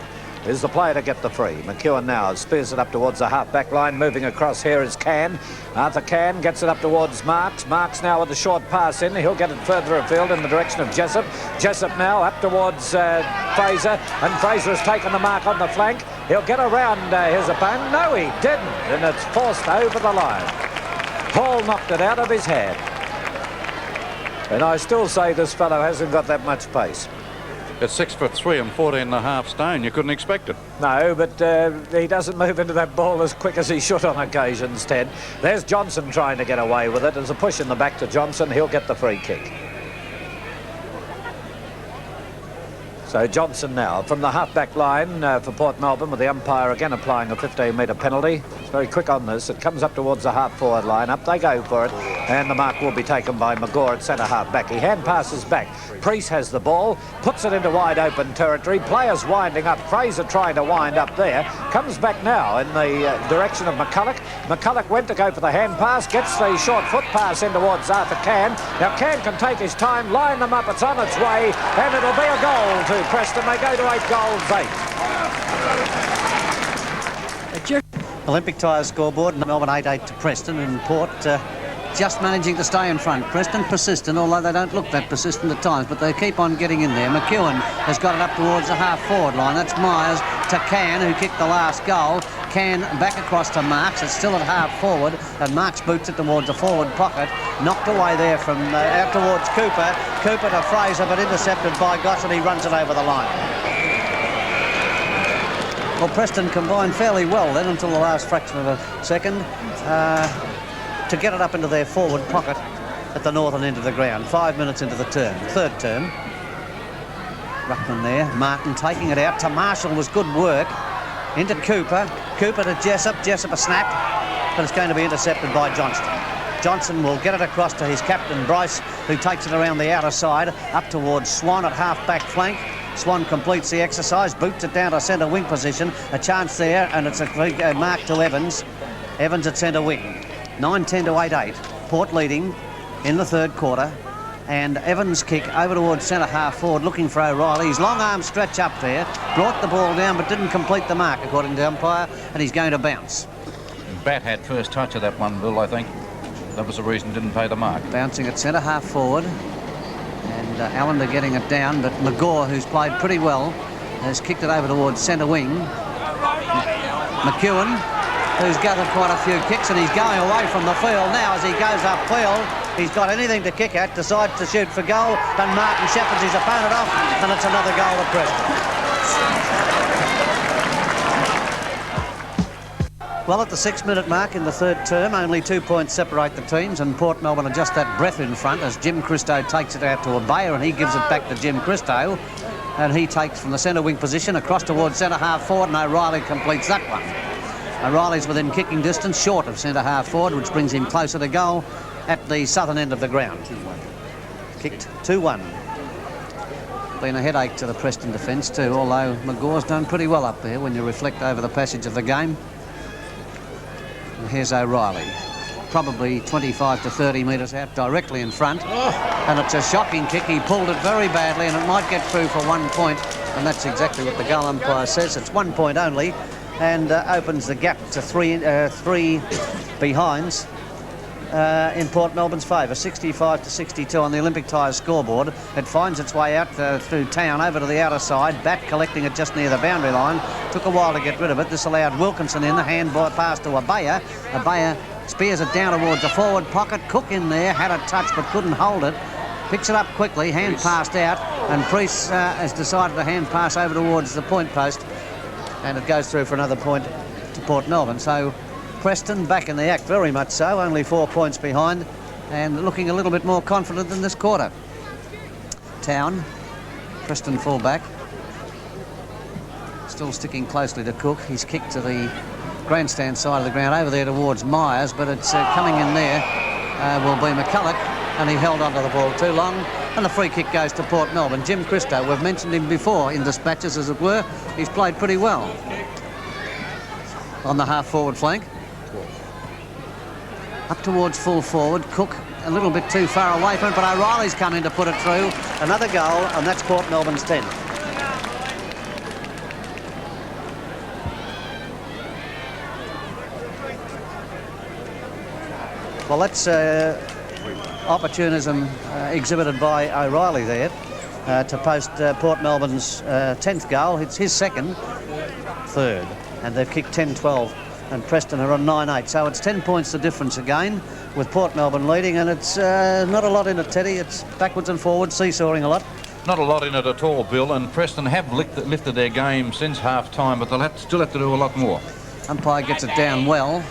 is the player to get the free. McEwen now spears it up towards the half-back line. Moving across here is Can. Arthur Can gets it up towards Marks. Marks now with a short pass in. He'll get it further afield in the direction of Jessup. Jessup now up towards Fraser, and Fraser has taken the mark on the flank. He'll get around his opponent. No, he didn't, and it's forced over the line. Hall knocked it out of his hand. And I still say this fellow hasn't got that much pace. At 6'3" and 14.5 stone, you couldn't expect it. No, but he doesn't move into that ball as quick as he should on occasions, Ted. There's Johnson trying to get away with it. There's a push in the back to Johnson. He'll get the free kick. So Johnson now from the half-back line for Port Melbourne, with the umpire again applying a 15-metre penalty. It's very quick on this. It comes up towards the half-forward line. Up they go for it, and the mark will be taken by McGaw at centre half-back. He hand passes back. Priest has the ball, puts it into wide-open territory. Players winding up. Fraser trying to wind up there. Comes back now in the direction of McCulloch. McCulloch went to go for the hand pass, gets the short foot pass in towards Arthur Can. Now Can can take his time, line them up. It's on its way, and it'll be a goal to Preston. They go to 8 goals, 8. Olympic Tyres scoreboard, Melbourne 8-8 to Preston, and Port just managing to stay in front. Preston persistent, although they don't look that persistent at times, but they keep on getting in there. McEwen has got it up towards the half-forward line. That's Myers to Can, who kicked the last goal. Can back across to Marks. It's still at half-forward, and Marks boots it towards the forward pocket. Knocked away there from out towards Cooper. Cooper to Fraser, but intercepted by Goss, and he runs it over the line. Well, Preston combined fairly well then until the last fraction of a second to get it up into their forward pocket at the northern end of the ground. 5 minutes into the term, third term. Ruckman there, Martin taking it out to Marshall was good work. Into Cooper, Cooper to Jessup, Jessup a snap, but it's going to be intercepted by Johnston. Johnson will get it across to his captain Bryce, who takes it around the outer side, up towards Swan at half-back flank. Swan completes the exercise, boots it down to centre wing position. A chance there, and it's a mark to Evans. Evans at centre wing. 9-10 to 8-8. Port leading in the third quarter. And Evans' kick over towards centre half forward, looking for O'Reilly. His long arm stretch up there, brought the ball down, but didn't complete the mark, according to the umpire, and he's going to bounce. Bat had first touch of that one, Bill, I think. That was the reason didn't pay the mark. Bouncing at centre half forward. And Allende getting it down, but McGaw, who's played pretty well, has kicked it over towards centre wing. McEwen, who's gathered quite a few kicks, and he's going away from the field now as he goes upfield. He's got anything to kick at, decides to shoot for goal, and Martin shepherds his opponent off, and it's another goal to Preston. Well, at the 6-minute mark in the third term, only 2 points separate the teams, and Port Melbourne are just that breath in front as Jim Christo takes it out to Abaya, and he gives it back to Jim Christo, and he takes from the centre wing position across towards centre half forward, and O'Reilly completes that one. O'Reilly's within kicking distance, short of centre half forward, which brings him closer to goal at the southern end of the ground. Kicked 2-1. Been a headache to the Preston defence too, although McGaw's done pretty well up there when you reflect over the passage of the game. And here's O'Reilly, probably 25 to 30 metres out, directly in front. And it's a shocking kick. He pulled it very badly, and it might get through for 1 point. And that's exactly what the goal umpire says. It's 1 point only, and opens the gap to three behinds in Port Melbourne's favour. 65 to 62 on the Olympic Tyres scoreboard. It finds its way out through town over to the outer side. Bat collecting it just near the boundary line. Took a while to get rid of it. This allowed Wilkinson in. The handball pass to Abaya. Abaya spears it down towards the forward pocket. Cook in there, had a touch but couldn't hold it. Picks it up quickly, hand passed out, and Priest has decided to hand pass over towards the point post, and it goes through for another point to Port Melbourne. So Preston back in the act, very much so, only 4 points behind, and looking a little bit more confident than this quarter. Town, Preston full-back, still sticking closely to Cook. He's kicked to the grandstand side of the ground, over there towards Myers, but it's coming in there will be McCulloch, and he held onto the ball too long, and the free kick goes to Port Melbourne. Jim Christo, we've mentioned him before in dispatches, as it were. He's played pretty well on the half-forward flank. Up towards full forward. Cook a little bit too far away from it, but O'Reilly's come in to put it through. Another goal, and that's Port Melbourne's 10th. Well, that's opportunism exhibited by O'Reilly there to post Port Melbourne's 10th goal. It's his second, third, and they've kicked 10-12, and Preston are on 9-8. So it's 10 points the difference again, with Port Melbourne leading, and it's not a lot in it, Teddy. It's backwards and forwards, seesawing a lot. Not a lot in it at all, Bill, and Preston have lifted their game since half-time, but they'll still have to do a lot more. Umpire gets it down well.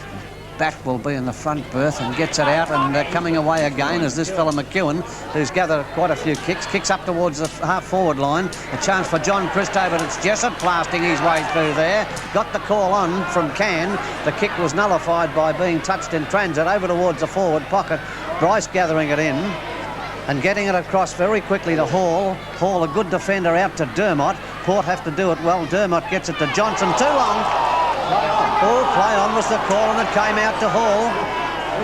Back will be in the front berth and gets it out, and coming away again is this fella McEwen, who's gathered quite a few kicks up towards the half-forward line. A chance for John Christo, but it's Jessup blasting his way through there. Got the call on from Can. The kick was nullified by being touched in transit over towards the forward pocket. Bryce gathering it in and getting it across very quickly to Hall. Hall, a good defender, out to Dermott. Port have to do it well. Dermott gets it to Johnson. Too long. Oh, play on was the call, and it came out to Hall.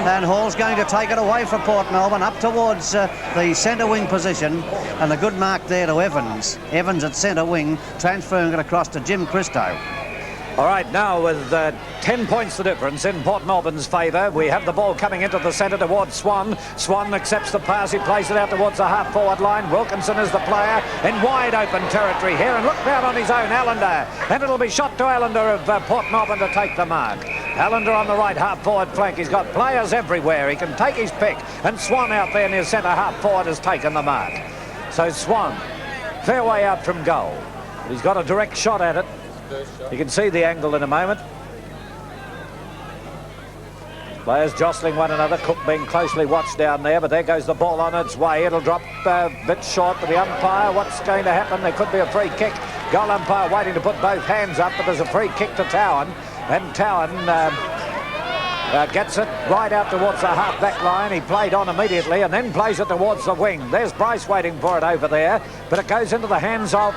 And Hall's going to take it away for Port Melbourne up towards the centre wing position. And a good mark there to Evans. Evans at centre wing, transferring it across to Jim Christo. All right, now with 10 points the difference in Port Melbourne's favour, we have the ball coming into the centre towards Swan. Swan accepts the pass, he plays it out towards the half-forward line. Wilkinson is the player in wide open territory here, and look down on his own, Allende. And it'll be shot to Allende of Port Melbourne to take the mark. Allende on the right half-forward flank. He's got players everywhere. He can take his pick, and Swan out there near centre half-forward has taken the mark. So Swan, fair way out from goal. He's got a direct shot at it. You can see the angle in a moment. Players jostling one another. Cook being closely watched down there, but there goes the ball on its way. It'll drop a bit short to the umpire. What's going to happen? There could be a free kick. Goal umpire waiting to put both hands up, but there's a free kick to Towan, and Towan gets it right out towards the half-back line. He played on immediately and then plays it towards the wing. There's Bryce waiting for it over there, but it goes into the hands of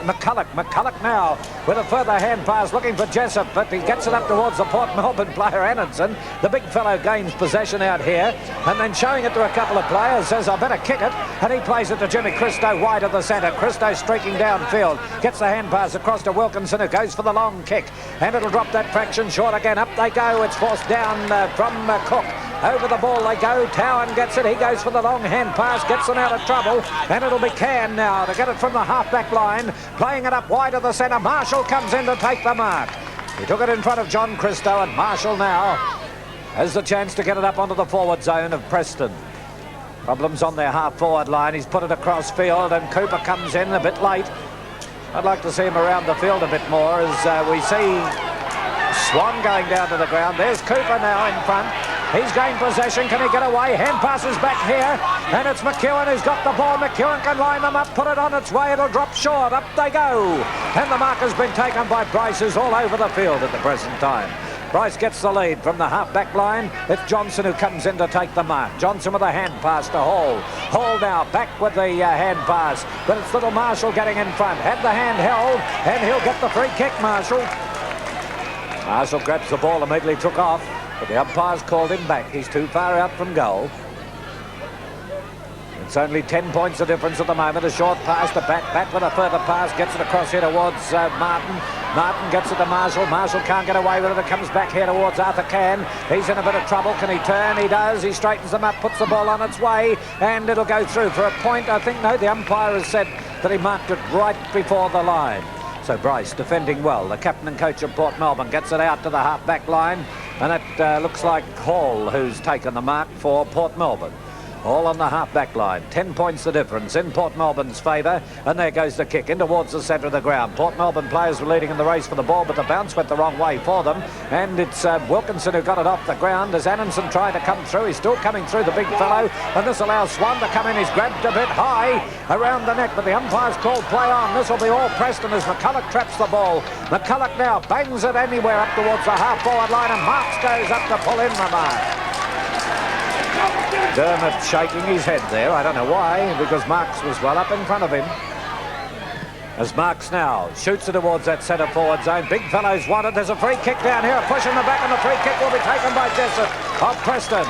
McCulloch. McCulloch now with a further hand pass looking for Jessup, but he gets it up towards the Port Melbourne player, Anderson. The big fellow gains possession out here and then showing it to a couple of players, says I better kick it, and he plays it to Jimmy Christo wide of the centre. Christo streaking downfield, gets the hand pass across to Wilkinson, who goes for the long kick, and it'll drop that fraction short again. Up they go, it's forced down from Cook. Over the ball they go. Towan gets it. He goes for the long hand pass, gets them out of trouble, and it'll be Can now to get it from the half-back line, playing it up wide of the centre. Marshall comes in to take the mark. He took it in front of John Christo, and Marshall now has the chance to get it up onto the forward zone of Preston. Problems on their half-forward line. He's put it across field, and Cooper comes in a bit late. I'd like to see him around the field a bit more as we see Swan going down to the ground. There's Cooper now in front. He's gained possession. Can he get away? Hand passes back here. And it's McEwen who's got the ball. McEwen can line them up, put it on its way. It'll drop short. Up they go. And the mark has been taken by Bryce, who's all over the field at the present time. Bryce gets the lead from the half-back line. It's Johnson who comes in to take the mark. Johnson with a hand pass to Hall. Hall now back with the hand pass. But it's little Marshall getting in front. Had the hand held, and he'll get the free kick, Marshall. Marshall grabs the ball, immediately took off, but the umpire's called him back. He's too far out from goal. It's only 10 points the difference at the moment. A short pass to Bat with a further pass, gets it across here towards Martin. Martin gets it to Marshall. Marshall can't get away with it. It comes back here towards Arthur Can. He's in a bit of trouble. Can he turn? He does. He straightens them up, puts the ball on its way, and it'll go through for a point. I think, no, the umpire has said that he marked it right before the line. So Bryce defending well. The captain and coach of Port Melbourne gets it out to the half-back line, and it looks like Hall who's taken the mark for Port Melbourne. All on the half-back line. 10 points the difference in Port Melbourne's favour, and there goes the kick in towards the centre of the ground. Port Melbourne players were leading in the race for the ball, but the bounce went the wrong way for them, and it's Wilkinson who got it off the ground as Anderson tried to come through. He's still coming through, the big fellow, and this allows Swan to come in. He's grabbed a bit high around the neck, but the umpire's called play on. This will be all Preston as McCulloch traps the ball. McCulloch now bangs it anywhere up towards the half-forward line, and Marks goes up to pull in the mark. Dermott shaking his head there. I don't know why, because Marks was well up in front of him. As Marks now shoots it towards that centre forward zone. Big fellows want it. There's a free kick down here. A push in the back, and the free kick will be taken by Jessup of Preston.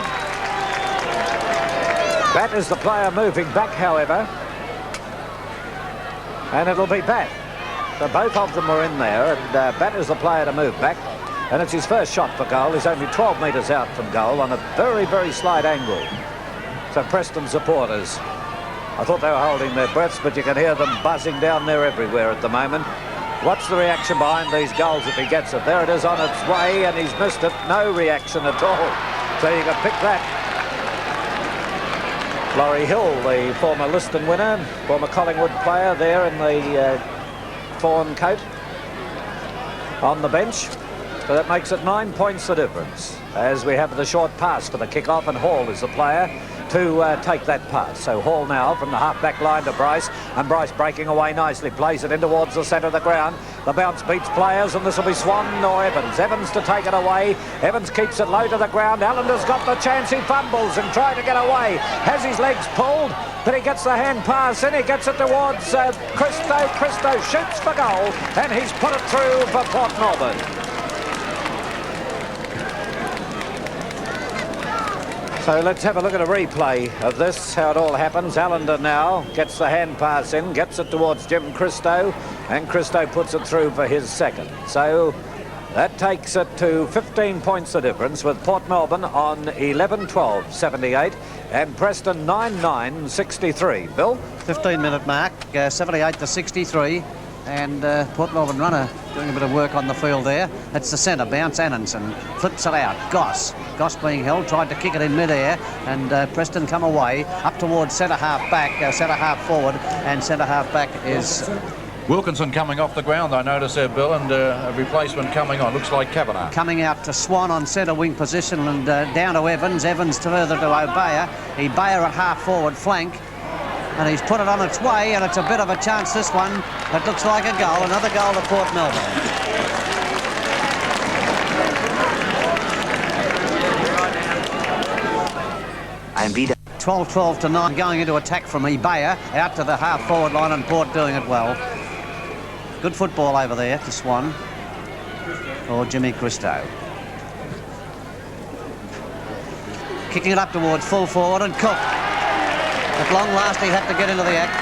Bat is the player moving back, however. And it'll be Bat. So both of them were in there, and Bat is the player to move back. And it's his first shot for goal. He's only 12 metres out from goal on a very, very slight angle. So Preston supporters, I thought they were holding their breaths, but you can hear them buzzing down there everywhere at the moment. What's the reaction behind these goals if he gets it? There it is on its way, and he's missed it. No reaction at all. So you can pick that. Laurie Hill, the former Liston winner, former Collingwood player there in the fawn coat on the bench. So that makes it 9 points the difference as we have the short pass for the kick-off, and Hall is the player to take that pass. So Hall now from the half-back line to Bryce, and Bryce breaking away nicely, plays it in towards the centre of the ground. The bounce beats players, and this will be Swan or Evans. Evans to take it away. Evans keeps it low to the ground. Allende's got the chance. He fumbles and trying to get away. Has his legs pulled, but he gets the hand pass in. He gets it towards Christo. Christo shoots for goal, and he's put it through for Port Melbourne. So let's have a look at a replay of this, how it all happens. Allende now gets the hand pass in, gets it towards Jim Christo, and Christo puts it through for his second. So that takes it to 15 points the difference, with Port Melbourne on 11-12-78 and Preston 9-9-63. Bill? 15-minute mark, 78-63. And Port Melbourne runner doing a bit of work on the field there. It's the centre, bounce Annanson, flips it out, Goss being held, tried to kick it in mid-air, and Preston come away up towards centre-half back, centre-half forward, and centre-half back is... Wilkinson coming off the ground, I notice there, Bill, and a replacement coming on, looks like Kavanagh. Coming out to Swan on centre wing position, and down to Evans further to Obeya. Obeya at half-forward flank. And he's put it on its way, and it's a bit of a chance, this one. It looks like a goal, another goal to Port Melbourne. And 12-12-9 going into attack from Obeya, out to the half-forward line, and Port doing it well. Good football over there to Swan, or Jimmy Christo. Kicking it up towards full forward, and Cook. At long last, he had to get into the act.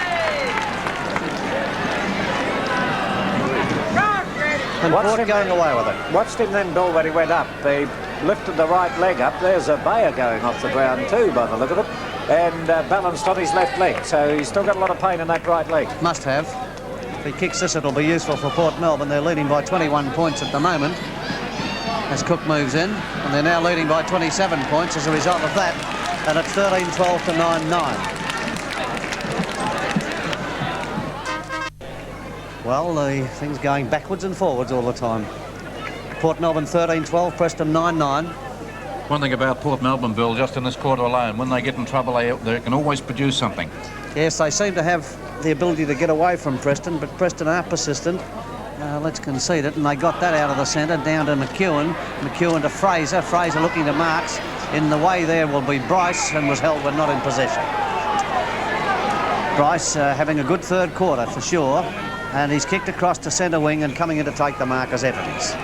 And Port going away with it. Watched him then, Bill, when he went up. They lifted the right leg up. There's Obeya going off the ground too, by the look of it. And balanced on his left leg. So he's still got a lot of pain in that right leg. Must have. If he kicks this, it'll be useful for Port Melbourne. They're leading by 21 points at the moment as Cook moves in. And they're now leading by 27 points as a result of that. And it's 13-12 to 9-9. Well, the thing's going backwards and forwards all the time. Port Melbourne 13-12, Preston 9-9. One thing about Port Melbourne, Bill, just in this quarter alone, when they get in trouble, they can always produce something. Yes, they seem to have the ability to get away from Preston, but Preston are persistent. Let's concede it, and they got that out of the centre, down to McEwen. McEwen to Fraser. Fraser looking to marks. In the way there will be Bryce, and was held but not in possession. Bryce having a good third quarter for sure. And he's kicked across to centre wing, and coming in to take the mark is Evans.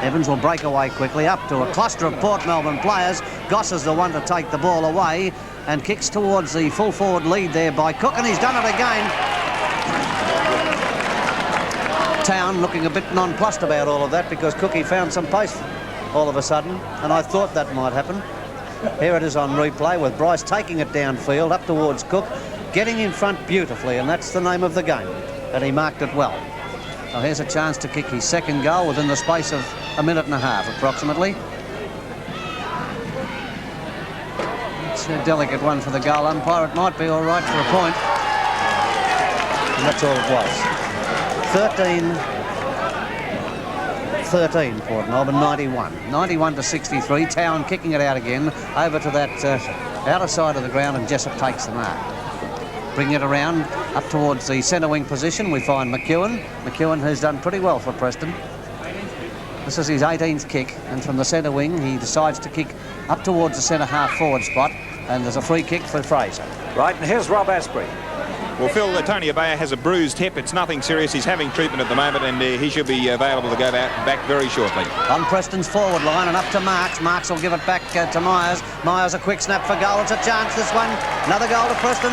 Evans will break away quickly up to a cluster of Port Melbourne players. Goss is the one to take the ball away and kicks towards the full forward lead there by Cook, and he's done it again. Town looking a bit nonplussed about all of that, because Cookie found some pace all of a sudden, and I thought that might happen. Here it is on replay with Bryce taking it downfield up towards Cook, getting in front beautifully, and that's the name of the game. And he marked it well. So here's a chance to kick his second goal within the space of a minute and a half, approximately. It's a delicate one for the goal umpire. It might be all right for a point. And that's all it was. 13 Port Melbourne, 91. 91-63. Town kicking it out again, over to that outer side of the ground, and Jessup takes the mark. Bring it around up towards the centre wing position. We find McEwen. McEwen, who's done pretty well for Preston. This is his 18th kick, and from the centre wing he decides to kick up towards the centre half forward spot, and there's a free kick for Fraser. Right, and here's Rob Asprey. Well, Phil, Tony Obeya has a bruised hip. It's nothing serious. He's having treatment at the moment, and he should be available to go back very shortly. On Preston's forward line and up to Marks. Marks will give it back to Myers. Myers a quick snap for goal. It's a chance, this one. Another goal to Preston.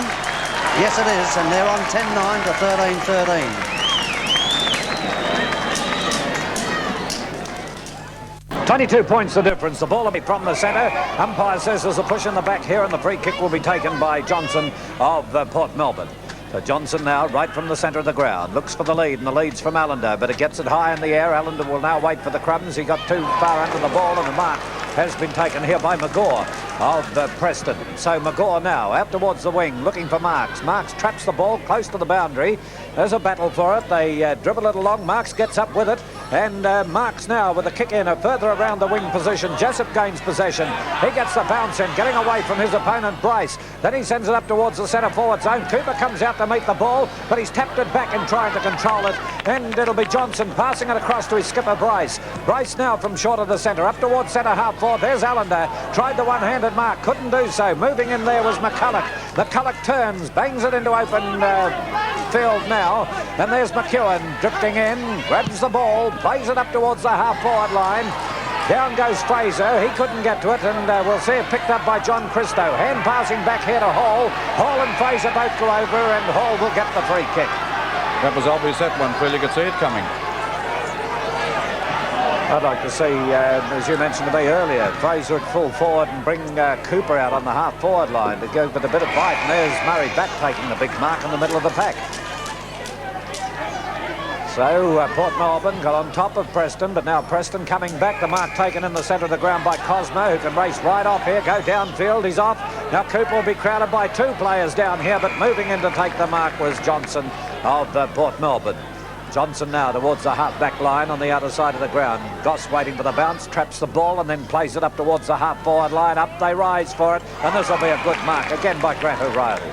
Yes, it is, and they're on 10-9 to 13-13. 22 points the difference. The ball will be from the centre. Umpire says there's a push in the back here, and the free kick will be taken by Johnson of Port Melbourne. So Johnson now right from the centre of the ground looks for the lead, and the lead's from Allende, but it gets it high in the air. Allende will now wait for the crumbs. He got too far under the ball, and the mark has been taken here by McGaw of Preston. So McGaw now out towards the wing looking for Marks. Marks traps the ball close to the boundary. There's a battle for it. They dribble it along. Marks gets up with it, and Marks now with a kick in further around the wing position. Jessup gains possession. He gets the bounce in, getting away from his opponent Bryce. Then he sends it up towards the centre forward zone. Cooper comes out to meet the ball, but he's tapped it back in trying to control it, and it'll be Johnson passing it across to his skipper Bryce. Bryce now from short of the centre up towards centre half forward. There's Allende. Tried the one-handed mark, couldn't do so. Moving in there was McCulloch. McCulloch turns, bangs it into open field now, and there's McEwen drifting in, grabs the ball, plays it up towards the half-forward line. Down goes Fraser. He couldn't get to it, and we'll see it picked up by John Christo. Hand passing back here to Hall. Hall and Fraser both go over, and Hall will get the free kick. That was obvious, that one, Phil. You could see it coming. I'd like to see, as you mentioned to me earlier, Fraser at full forward and bring Cooper out on the half-forward line to go with a bit of bite. And there's Murray back taking the big mark in the middle of the pack. So Port Melbourne got on top of Preston, but now Preston coming back. The mark taken in the centre of the ground by Cosmo, who can race right off here, go downfield. He's off. Now Cooper will be crowded by two players down here, but moving in to take the mark was Johnson of Port Melbourne. Johnson now towards the half-back line on the other side of the ground. Goss waiting for the bounce, traps the ball and then plays it up towards the half-forward line. Up they rise for it, and this will be a good mark again by Grant O'Reilly.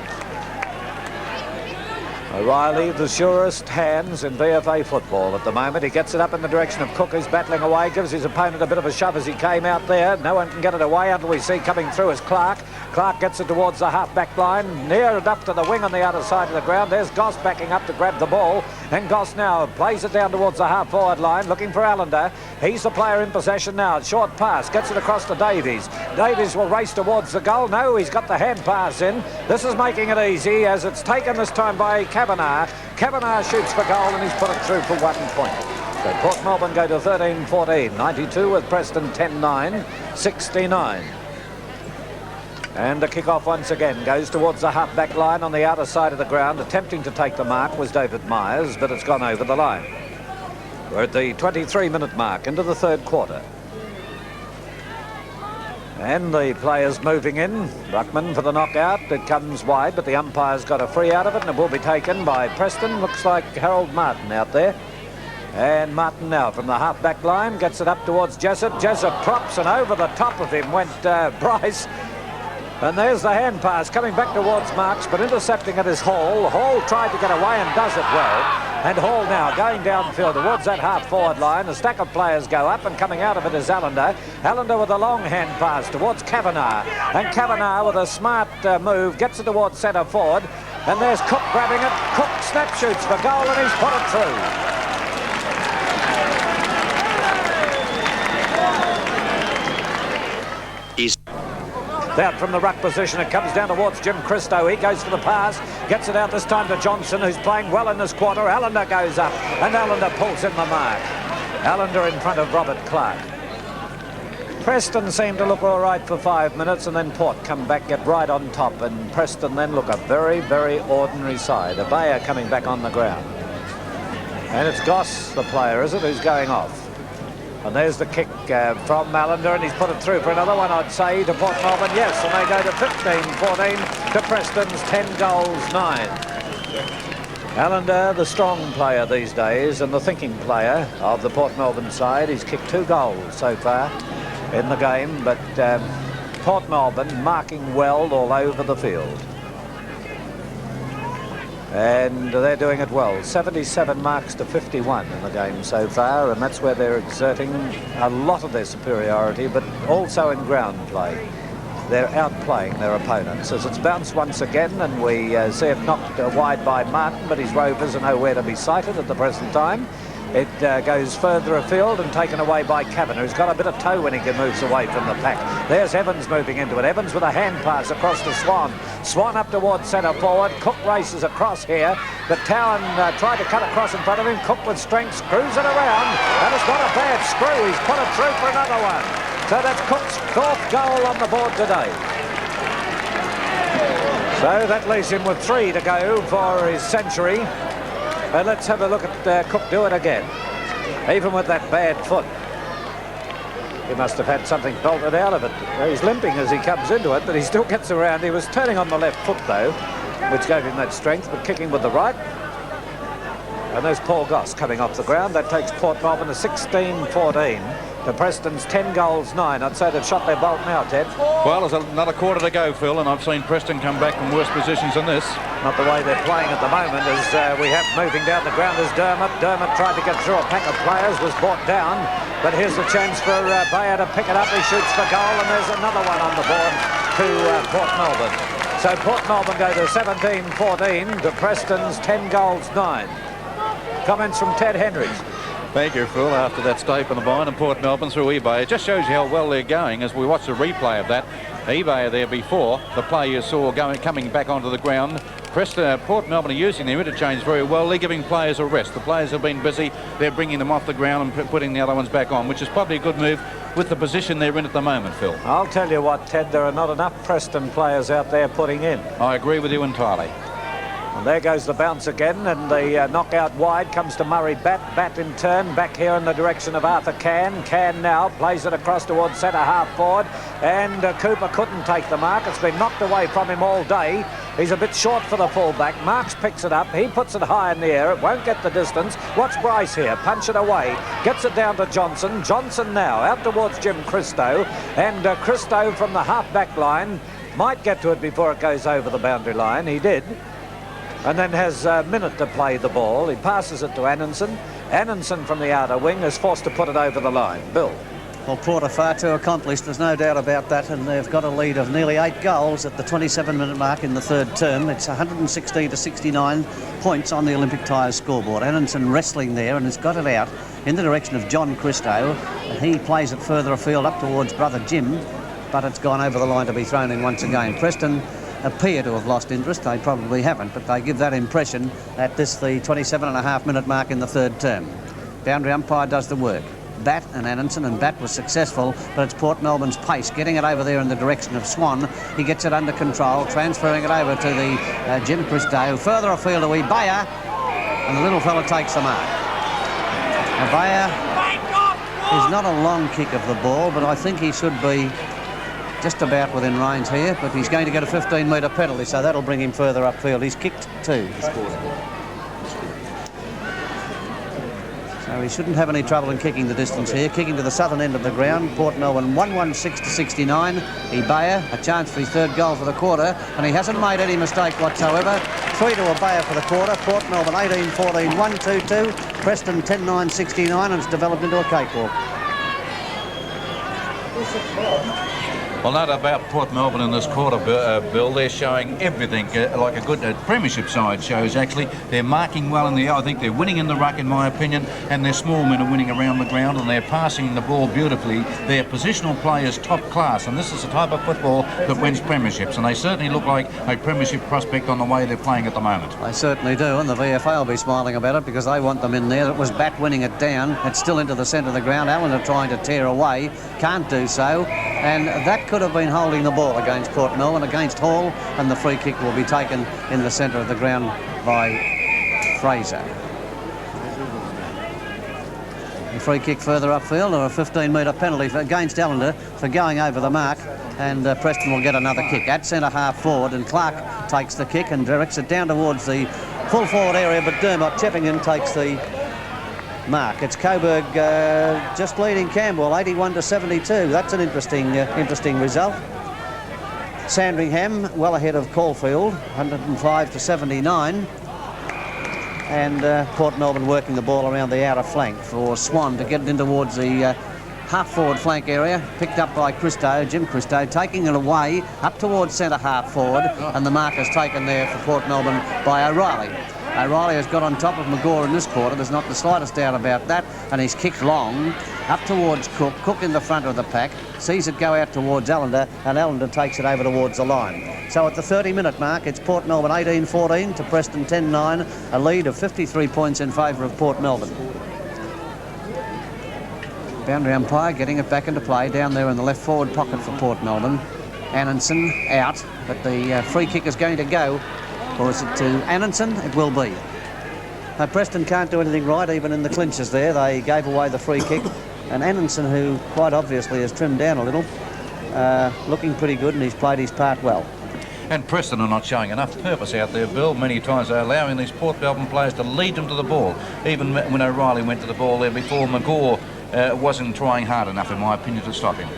O'Reilly, the surest hands in VFA football at the moment. He gets it up in the direction of Cook, who's battling away, gives his opponent a bit of a shove as he came out there. No one can get it away until we see coming through is Clark. Clark gets it towards the half-back line, near enough to the wing on the other side of the ground. There's Goss backing up to grab the ball, and Goss now plays it down towards the half-forward line, looking for Allende. He's the player in possession now. Short pass, gets it across to Davies. Davies will race towards the goal. No, he's got the hand pass in. This is making it easy, as it's taken this time by Kavanagh. Kavanagh shoots for goal, and he's put it through for 1 point. So Port Melbourne go to 13-14, 92 with Preston 10-9, 69. And the kick-off once again goes towards the half-back line on the outer side of the ground. Attempting to take the mark was David Myers, but it's gone over the line. We're at the 23-minute mark into the third quarter. And the players moving in. Ruckman for the knockout. It comes wide, but the umpire's got a free out of it, and it will be taken by Preston. Looks like Harold Martin out there. And Martin now from the half-back line gets it up towards Jessup. Jessup props, and over the top of him went Bryce. And there's the hand pass coming back towards Marks, but intercepting it is Hall. Hall tried to get away and does it well. And Hall now going downfield towards that half-forward line. A stack of players go up, and coming out of it is Allende. Allende with a long hand pass towards Kavanagh. And Kavanagh with a smart move gets it towards centre forward. And there's Cook grabbing it. Cook snap shoots for goal, and he's put it through. Out from the ruck position, it comes down towards Jim Christo. He goes for the pass, gets it out this time to Johnson, who's playing well in this quarter. Allende goes up, and Allende pulls in the mark. Allende in front of Robert Clark. Preston seemed to look all right for 5 minutes, and then Port come back, get right on top, and Preston then look a very, very ordinary side. Abaya coming back on the ground. And it's Goss, the player, is it, who's going off? And there's the kick from Allende, and he's put it through for another one, I'd say, to Port Melbourne. Yes, and they go to 15-14 to Preston's 10 goals, 9. Allende, the strong player these days, and the thinking player of the Port Melbourne side. He's kicked 2 goals so far in the game, but Port Melbourne marking well all over the field. And they're doing it well. 77 marks to 51 in the game so far, and that's where they're exerting a lot of their superiority, but also in ground play. They're outplaying their opponents. As it's bounced once again, and we see it knocked wide by Martin, but his Rovers are nowhere to be sighted at the present time. It goes further afield and taken away by Cavan, who's got a bit of toe when he moves away from the pack. There's Evans moving into it. Evans with a hand pass across to Swan. Swan up towards centre forward. Cook races across here, but Towan tried to cut across in front of him. Cook with strength screws it around, and it's not a bad screw. He's put it through for another one. So that's Cook's 4th goal on the board today. So that leaves him with 3 to go for his century. And let's have a look at Cook do it again. Even with that bad foot. He must have had something bolted out of it. He's limping as he comes into it, but he still gets around. He was turning on the left foot, though, which gave him that strength, but kicking with the right. And there's Paul Goss coming off the ground. That takes Port Melbourne to 16-14. To Preston's 10 goals, 9. I'd say they've shot their bolt now, Ted. Well, there's another quarter to go, Phil, and I've seen Preston come back from worse positions than this. Not the way they're playing at the moment, as we have moving down the ground is Dermott. Dermott tried to get through a pack of players, was brought down, but here's the chance for Bayer to pick it up. He shoots for goal, and there's another one on the board to Port Melbourne. So Port Melbourne go to 17-14 to Preston's 10 goals, 9. Comments from Ted Hendricks. Thank you, Phil. After that stay from the vine and Port Melbourne through eBay, it just shows you how well they're going as we watch the replay of that. eBay there before, the play you saw coming back onto the ground. Port Melbourne are using their interchange very well. They're giving players a rest. The players have been busy. They're bringing them off the ground and putting the other ones back on, which is probably a good move with the position they're in at the moment, Phil. I'll tell you what, Ted, there are not enough Preston players out there putting in. I agree with you entirely. And there goes the bounce again, and the knockout wide comes to Murray Batt. Batt in turn back here in the direction of Arthur Cann. Cann now plays it across towards centre half forward, and Cooper couldn't take the mark. It's been knocked away from him all day. He's a bit short for the fullback. Marks picks it up. He puts it high in the air. It won't get the distance. Watch Bryce here. Punch it away. Gets it down to Johnson. Johnson now out towards Jim Christo, and Christo from the half-back line might get to it before it goes over the boundary line. He did. And then has a minute to play the ball. He passes it to Annanson. Annanson from the outer wing is forced to put it over the line. Bill. Well, Port are far too accomplished, there's no doubt about that, and they've got a lead of nearly 8 goals at the 27-minute mark in the 3rd term. It's 116 to 69 points on the Olympic Tyres scoreboard. Annanson wrestling there and has got it out in the direction of John Christo. He plays it further afield up towards brother Jim, but it's gone over the line to be thrown in once again. Preston appear to have lost interest. They probably haven't, but they give that impression at this, the 27.5-minute mark in the 3rd term. Boundary umpire does the work. Batt and Annanson, and Batt was successful, but it's Port Melbourne's pace getting it over there in the direction of Swan. He gets it under control, transferring it over to the Jim Christo. Further afield to Bayer, and the little fella takes the mark. Now, Bayer is not a long kick of the ball, but I think he should be just about within range here, but he's going to get a 15-metre penalty, so that'll bring him further upfield. He's kicked 2. So he shouldn't have any trouble in kicking the distance here. Kicking to the southern end of the ground. Port Melbourne 116 to 69. Bayer, a chance for his 3rd goal for the quarter, and he hasn't made any mistake whatsoever. 3 to Bayer for the quarter. Port Melbourne 18-14, 1-2-2. Preston 10-9, 69, and it's developed into a cakewalk. Well, not about Port Melbourne in this quarter, Bill. They're showing everything like a good premiership side shows, actually. They're marking well in the air. I think they're winning in the ruck, in my opinion, and their small men are winning around the ground, and they're passing the ball beautifully. Their positional play is top class, and this is the type of football that wins premierships, and they certainly look like a premiership prospect on the way they're playing at the moment. They certainly do, and the VFA will be smiling about it because they want them in there. It was Batt winning it down. It's still into the centre of the ground. Allende trying to tear away. Can't do so, and that could have been holding the ball against Port Melbourne, against Hall, and the free kick will be taken in the centre of the ground by Fraser. The free kick further upfield, or a 15-metre penalty against Allende for going over the mark, and Preston will get another kick at centre half forward, and Clark takes the kick and directs it down towards the full forward area, but Dermott Cheppingham takes the mark. It's Coburg just leading Campbell 81 to 72. That's an interesting result. Sandringham well ahead of Caulfield 105 to 79, and Port Melbourne working the ball around the outer flank for Swan to get it in towards the half forward flank area, picked up by Christo, Jim Christo, taking it away up towards centre half forward, and the mark is taken there for Port Melbourne by O'Reilly. O'Reilly has got on top of McGaw in this quarter. There's not the slightest doubt about that. And he's kicked long up towards Cook. Cook in the front of the pack. Sees it go out towards Allende, and Allende takes it over towards the line. So at the 30-minute mark, it's Port Melbourne 18-14 to Preston 10-9, a lead of 53 points in favour of Port Melbourne. Boundary umpire getting it back into play down there in the left forward pocket for Port Melbourne. Annanson out, but the free kick is going to go. Or is it to Annanson? It will be. Now, Preston can't do anything right, even in the clinches there. They gave away the free kick. And Annanson, who quite obviously has trimmed down a little, looking pretty good, and he's played his part well. And Preston are not showing enough purpose out there, Bill. Many times they're allowing these Port Melbourne players to lead them to the ball. Even when O'Reilly went to the ball there before, McGaw wasn't trying hard enough, in my opinion, to stop him.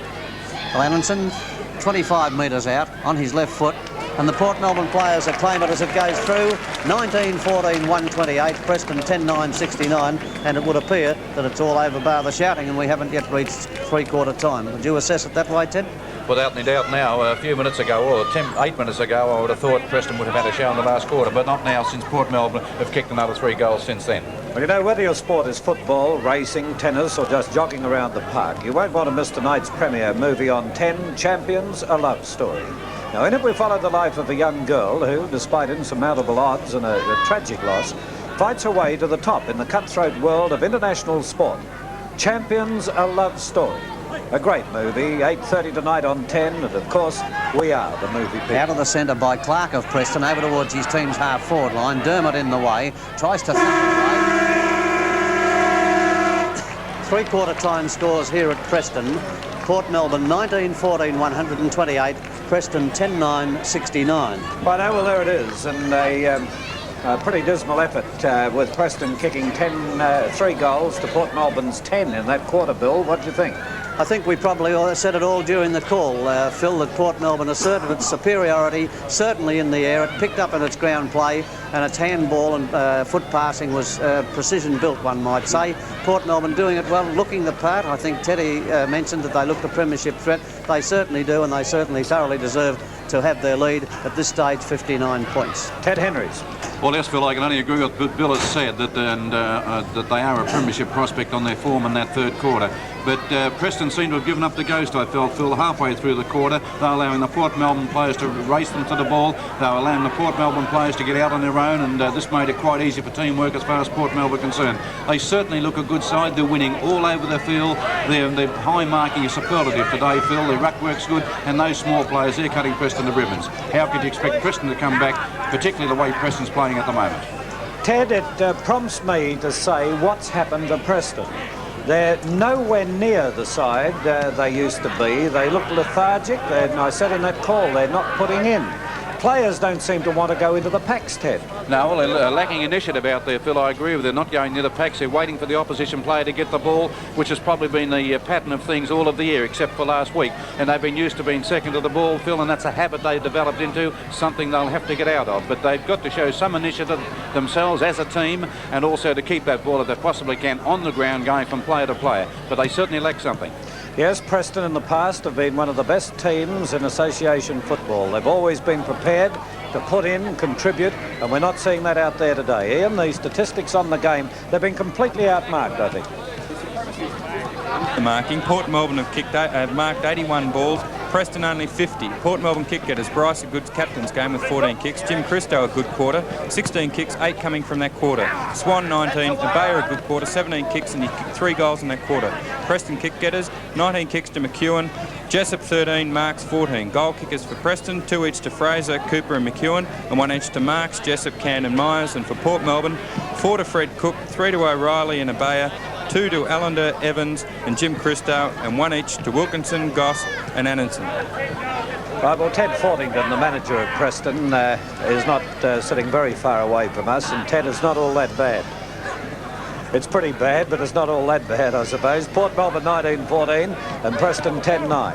Well, Annanson, 25 metres out on his left foot. And the Port Melbourne players acclaim it as it goes through. 19-14-128, Preston 10-9-69, and it would appear that it's all over bar the shouting, and we haven't yet reached three-quarter time. Would you assess it that way, Ted? Without any doubt now, a few minutes ago, or 8 minutes ago, I would have thought Preston would have had a show in the last quarter, but not now, since Port Melbourne have kicked another 3 goals since then. Well, you know, whether your sport is football, racing, tennis, or just jogging around the park, you won't want to miss tonight's premiere movie on 10 Champions, A Love Story. Now, in it we follow the life of a young girl who, despite insurmountable odds and a tragic loss, fights her way to the top in the cutthroat world of international sport. Champions, A Love Story. A great movie, 8:30 tonight on 10, and of course, we are the movie people. Out of the centre by Clark of Preston, over towards his team's half-forward line. Dermott in the way, tries to thump it away. Three-quarter time scores here at Preston. Port Melbourne 19-14-128, Preston 10-9-69. Well, there it is, and a pretty dismal effort with Preston kicking 3 goals to Port Melbourne's 10 in that quarter, Bill. What do you think? I think we probably said it all during the call, Phil, that Port Melbourne asserted its superiority, certainly in the air. It picked up in its ground play, and its handball and foot passing was precision built, one might say. Port Melbourne doing it well, looking the part. I think Teddy mentioned that they looked a premiership threat. They certainly do, and they certainly thoroughly deserve to have their lead at this stage, 59 points. Ted Henrys. Well, yes, Phil, I can only agree with what Bill has said, that they are a premiership prospect on their form in that third quarter. But Preston seem to have given up the ghost, I felt, Phil, halfway through the quarter. They're allowing the Port Melbourne players to race them to the ball. They're allowing the Port Melbourne players to get out on their own, and this made it quite easy for teamwork as far as Port Melbourne are concerned. They certainly look a good side. They're winning all over the field. Their high marking is superlative today, Phil. Their ruck work's good, and those small players, they're cutting Preston to ribbons. How could you expect Preston to come back, particularly the way Preston's playing at the moment? Ted, it prompts me to say what's happened to Preston. They're nowhere near the side they used to be. They look lethargic. I said in that call, they're not putting in. Players don't seem to want to go into the packs, Ted. No, well, they're lacking initiative out there, Phil. I agree with you. They're not going near the packs. They're waiting for the opposition player to get the ball, which has probably been the pattern of things all of the year, except for last week. And they've been used to being second to the ball, Phil, and that's a habit they've developed into, something they'll have to get out of. But they've got to show some initiative themselves as a team, and also to keep that ball, if they possibly can, on the ground, going from player to player. But they certainly lack something. Yes, Preston in the past have been one of the best teams in association football. They've always been prepared to put in, contribute, and we're not seeing that out there today. Ian, the statistics on the game, they've been completely outmarked, I think. The marking, Port Melbourne have marked 81 balls, Preston only 50. Port Melbourne kick getters, Bryce a good captain's game with 14 kicks, Jim Christo a good quarter, 16 kicks, 8 coming from that quarter. Swan 19, Bayer a good quarter, 17 kicks, and he kicked 3 goals in that quarter. Preston kick getters, 19 kicks to McEwen, Jessup 13, Marks 14. Goal kickers for Preston, 2 each to Fraser, Cooper and McEwen, and 1 each to Marks, Jessup, Can and Myers. And for Port Melbourne, 4 to Fred Cook, 3 to O'Reilly and Bayer, 2 to Allende, Evans and Jim Christo, and 1 each to Wilkinson, Goss and Annanson. Right, well, Ted Fordington, the manager of Preston, is not sitting very far away from us, and Ted is not all that bad. It's pretty bad, but it's not all that bad, I suppose. Port Melbourne 19-14 and Preston 10-9.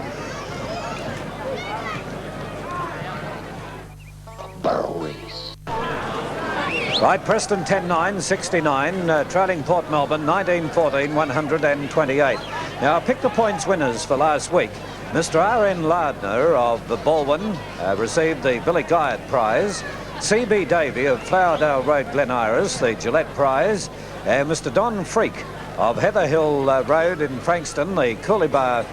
Right, Preston 10-9, 69, trailing Port Melbourne 19-14, 128. Now, I picked the points winners for last week. Mr. R.N. Lardner of the Balwyn received the Billy Guyatt Prize. C.B. Davey of Flowerdale Road, Glen Iris, the Gillette Prize. And Mr. Don Freak of Heather Hill Road in Frankston, the Coolibah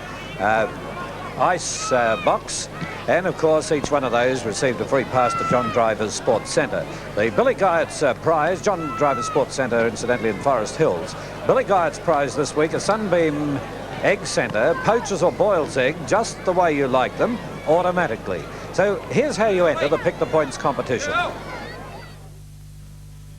Ice Box. And, of course, each one of those received a free pass to John Driver's Sports Centre. The Billy Guyatt's Prize, John Driver's Sports Centre, incidentally, in Forest Hills. Billy Guyatt's Prize this week, a Sunbeam Egg Centre, poachers or boils egg, just the way you like them, automatically. So here's how you enter the Pick the Points competition.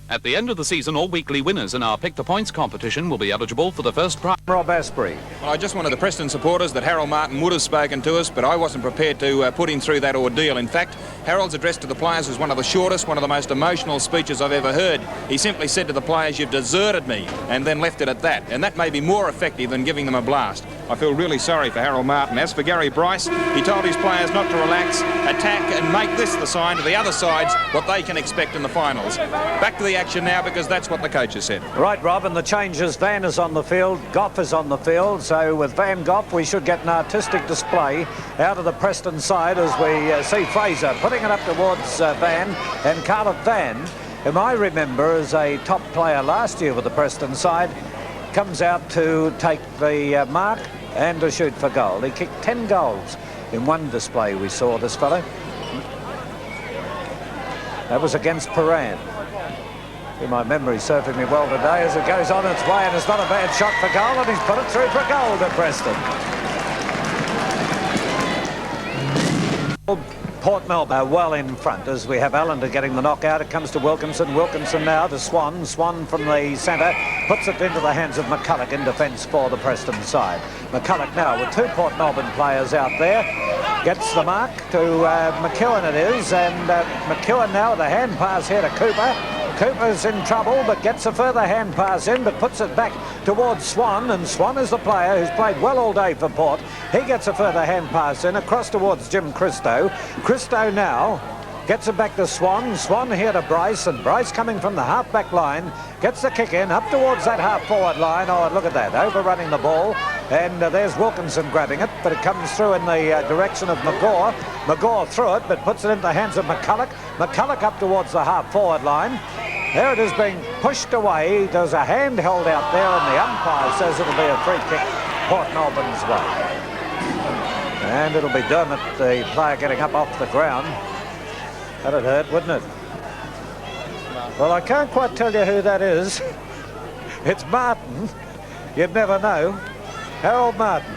At the end of the season, all weekly winners in our Pick the Points competition will be eligible for the first prize. Rob Asprey. Well, I just wanted the Preston supporters that Harold Martin would have spoken to us, but I wasn't prepared to put him through that ordeal. In fact, Harold's address to the players was one of the shortest, one of the most emotional speeches I've ever heard. He simply said to the players, "You've deserted me," and then left it at that. And that may be more effective than giving them a blast. I feel really sorry for Harold Martin. As for Gary Bryce, he told his players not to relax, attack, and make this the sign to the other sides what they can expect in the finals. Back to the action now, because that's what the coaches said. Right, Rob, and the changes. Van is on the field, Goff is on the field, so with Van Goff we should get an artistic display out of the Preston side as we see Fraser putting it up towards Van, and Carlett Van, whom I remember as a top player last year with the Preston side, comes out to take the mark and to shoot for goal. He kicked 10 goals in one display we saw, this fellow. That was against Paran. My memory's serving me well today as it goes on its way, and it's not a bad shot for goal, and he's put it through for goal to Preston. Port Melbourne well in front as we have Allende getting the knockout. It comes to Wilkinson. Wilkinson now to Swan. Swan from the centre puts it into the hands of McCulloch in defence for the Preston side. McCulloch now with two Port Melbourne players out there. Gets the mark to McEwen it is, and McEwen now with a hand pass here to Cooper. Cooper's in trouble, but gets a further hand pass in, but puts it back towards Swan, and Swan is the player who's played well all day for Port. He gets a further hand pass in, across towards Jim Christo. Christo now gets it back to Swan. Swan here to Bryce, and Bryce coming from the half-back line, gets the kick in, up towards that half-forward line. Oh, look at that, overrunning the ball. And there's Wilkinson grabbing it, but it comes through in the direction of McGaw. McGaw threw it, but puts it into the hands of McCulloch. McCulloch up towards the half-forward line. There it is being pushed away. There's a hand held out there, and the umpire says it'll be a free kick Port Melbourne's way. And it'll be Dermott, the player, getting up off the ground. That'd hurt, wouldn't it? Well, I can't quite tell you who that is. It's Martin. You'd never know. Harold Martin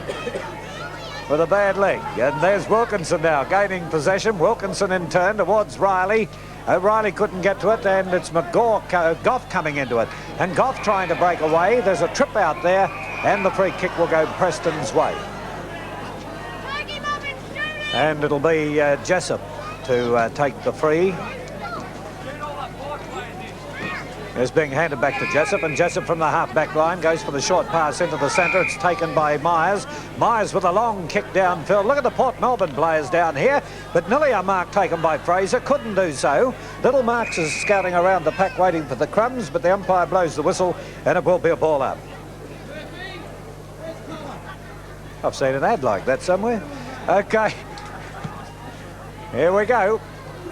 with a bad leg. And there's Wilkinson now gaining possession. Wilkinson in turn towards Riley. Riley couldn't get to it, and it's Goff coming into it. And Goff trying to break away. There's a trip out there, and the free kick will go Preston's way. And it'll be Jessup to take the free. It's being handed back to Jessup, and Jessup from the half-back line goes for the short pass into the centre. It's taken by Myers. Myers with a long kick downfield. Look at the Port Melbourne players down here, but nearly a mark taken by Fraser. Couldn't do so. Little Marks is scouting around the pack waiting for the crumbs, but the umpire blows the whistle, and it will be a ball up. I've seen an ad like that somewhere. Okay. Here we go.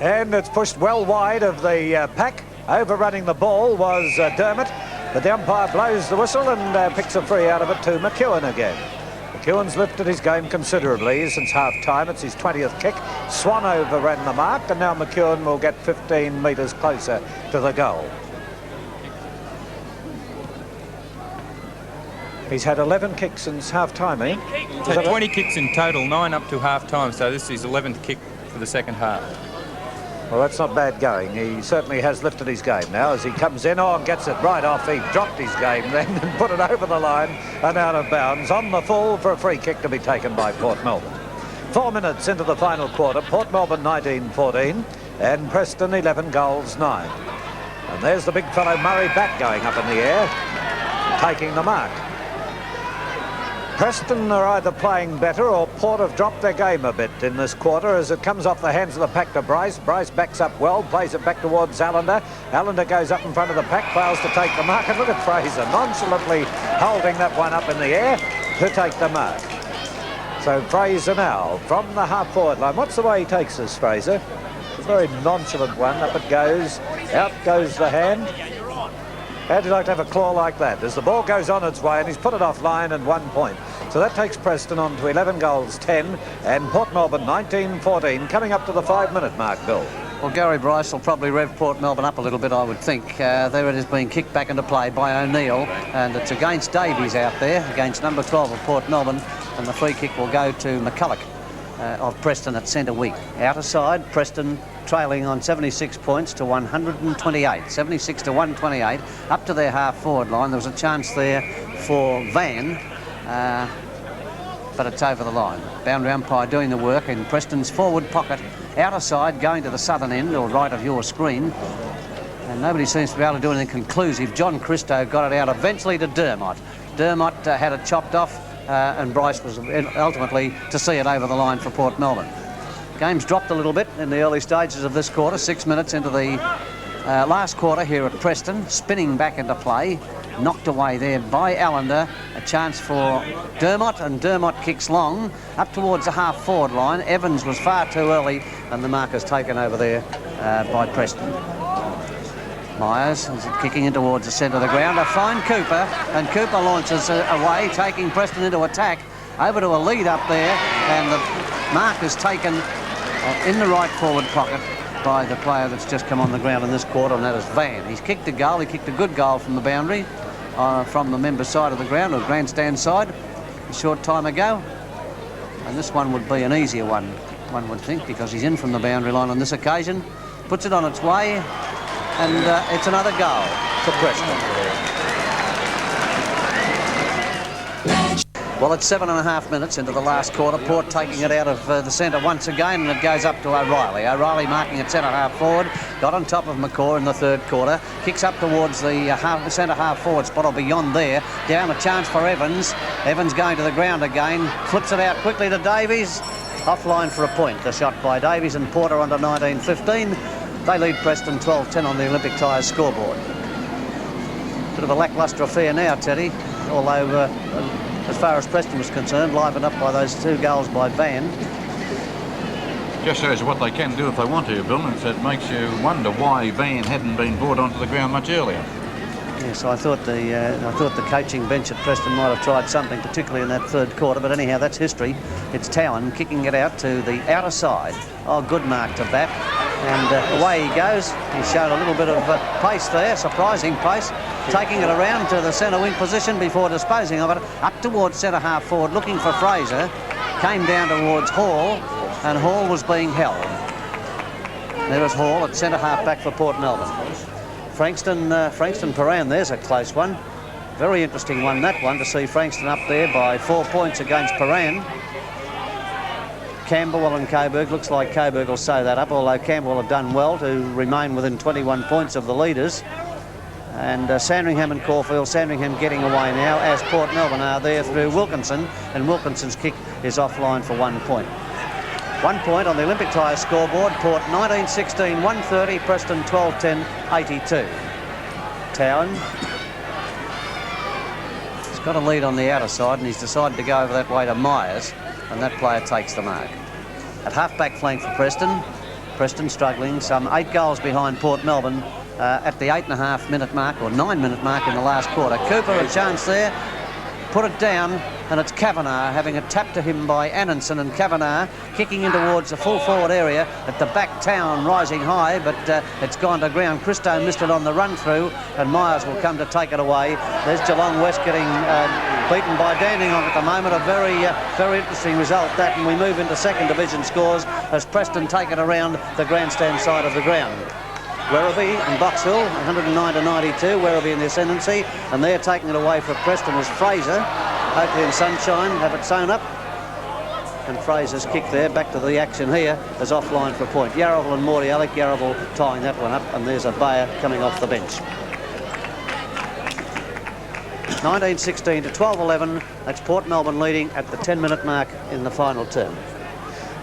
And it's pushed well wide of the pack. Overrunning the ball was Dermott, but the umpire blows the whistle and picks a free out of it to McEwen again. McEwen's lifted his game considerably since half-time. It's his 20th kick. Swan overran the mark, and now McEwen will get 15 metres closer to the goal. He's had 11 kicks since half-time, eh? He's had 20 kicks in total, 9 up to half-time, so this is his 11th kick for the second half. Well, that's not bad going. He certainly has lifted his game now as he comes in. Oh, and gets it right off. He dropped his game then and put it over the line and out of bounds. On the full for a free kick to be taken by Port Melbourne. 4 minutes into the final quarter. Port Melbourne 19-14 and Preston 11 goals 9. And there's the big fellow Murray back going up in the air, taking the mark. Preston are either playing better or Port have dropped their game a bit in this quarter as it comes off the hands of the pack to Bryce. Bryce backs up well, plays it back towards Allende. Allende goes up in front of the pack, fails to take the mark. And look at Fraser nonchalantly holding that one up in the air to take the mark. So Fraser now from the half-forward line. What's the way he takes this, Fraser? A very nonchalant one. Up it goes. Out goes the hand. How'd you like to have a claw like that? As the ball goes on its way, and he's put it offline and 1 point. So that takes Preston on to 11 goals, 10, and Port Melbourne 19-14, coming up to the 5-minute mark, Bill. Well, Gary Bryce will probably rev Port Melbourne up a little bit, I would think. There it is being kicked back into play by O'Neill, and it's against Davies out there, against number 12 of Port Melbourne, and the free kick will go to McCulloch of Preston at centre wing. Outer side, Preston trailing on 76 points to 128, 76 to 128, up to their half-forward line. There was a chance there for Van, but it's over the line. Boundary umpire doing the work in Preston's forward pocket. Outer side going to the southern end or right of your screen, and nobody seems to be able to do anything conclusive. John Christo got it out eventually to Dermott. Dermott had it chopped off, and Bryce was ultimately to see it over the line for Port Melbourne. Game's dropped a little bit in the early stages of this quarter, 6 minutes into the last quarter here at Preston. Spinning back into play, knocked away there by Allende. A chance for Dermott, and Dermott kicks long up towards the half-forward line. Evans was far too early, and the marker's taken over there by Preston. Myers is kicking in towards the centre of the ground. A fine Cooper, and Cooper launches away, taking Preston into attack. Over to a lead up there, and the mark is taken in the right forward pocket by the player that's just come on the ground in this quarter, and that is Van. He's kicked a goal. He kicked a good goal from the boundary, from the member side of the ground, or grandstand side, a short time ago. And this one would be an easier one would think, because he's in from the boundary line on this occasion. Puts it on its way, and it's another goal for Preston. Well, it's 7.5 minutes into the last quarter. Port taking it out of the centre once again, and it goes up to O'Reilly. O'Reilly marking at centre half forward. Got on top of McCaw in the third quarter. Kicks up towards the centre half forward spot or beyond there. Down a chance for Evans. Evans going to the ground again. Flips it out quickly to Davies. Offline for a point. The shot by Davies, and Porter under 19-15. They lead Preston 12-10 on the Olympic Tyres scoreboard. Bit of a lacklustre affair now, Teddy, although as far as Preston was concerned, livened up by those 2 goals by Van. Just shows you what they can do if they want to, Bill, and it makes you wonder why Van hadn't been brought onto the ground much earlier. Yes, I thought the coaching bench at Preston might have tried something, particularly in that third quarter, but anyhow, that's history. It's Towan kicking it out to the outer side. Oh, good mark to bat, and away he goes. He's shown a little bit of pace there, surprising pace, taking it around to the centre wing position before disposing of it, up towards centre half forward, looking for Fraser. Came down towards Hall, and Hall was being held. There is Hall at centre half back for Port Melbourne. Frankston Paran, there's a close one. Very interesting one, that one, to see Frankston up there by 4 points against Paran. Campbell and Coburg, looks like Coburg will sew that up, although Campbell have done well to remain within 21 points of the leaders. And Sandringham and Caulfield, Sandringham getting away now, as Port Melbourne are there through Wilkinson, and Wilkinson's kick is offline for 1 point. 1 point on the Olympic Tyres scoreboard. Port 19-16, 130, Preston 12-10, 82. Towan. He's got a lead on the outer side, and he's decided to go over that way to Myers, and that player takes the mark. At half-back flank for Preston. Preston struggling, some 8 goals behind Port Melbourne at the 8.5-minute mark, or 9-minute mark in the last quarter. Cooper a chance there, put it down, and it's Kavanagh having a tap to him by Annanson, and Kavanagh kicking in towards the full forward area at the back. Town rising high, but it's gone to ground. Christo missed it on the run through, and Myers will come to take it away. There's Geelong West getting beaten by Dandenong at the moment. A very interesting result that, and we move into second division scores as Preston take it around the grandstand side of the ground. Werribee and Box Hill, 109-92, Werribee in the ascendancy, and they're taking it away for Preston as Fraser. Oakley and Sunshine have it sewn up, and Fraser's kick there, back to the action here, is offline for a point. Yarraville and Morty, Alec Yarraville tying that one up, and there's a Bayer coming off the bench. 19-16 to 12-11, that's Port Melbourne leading at the 10-minute mark in the final term.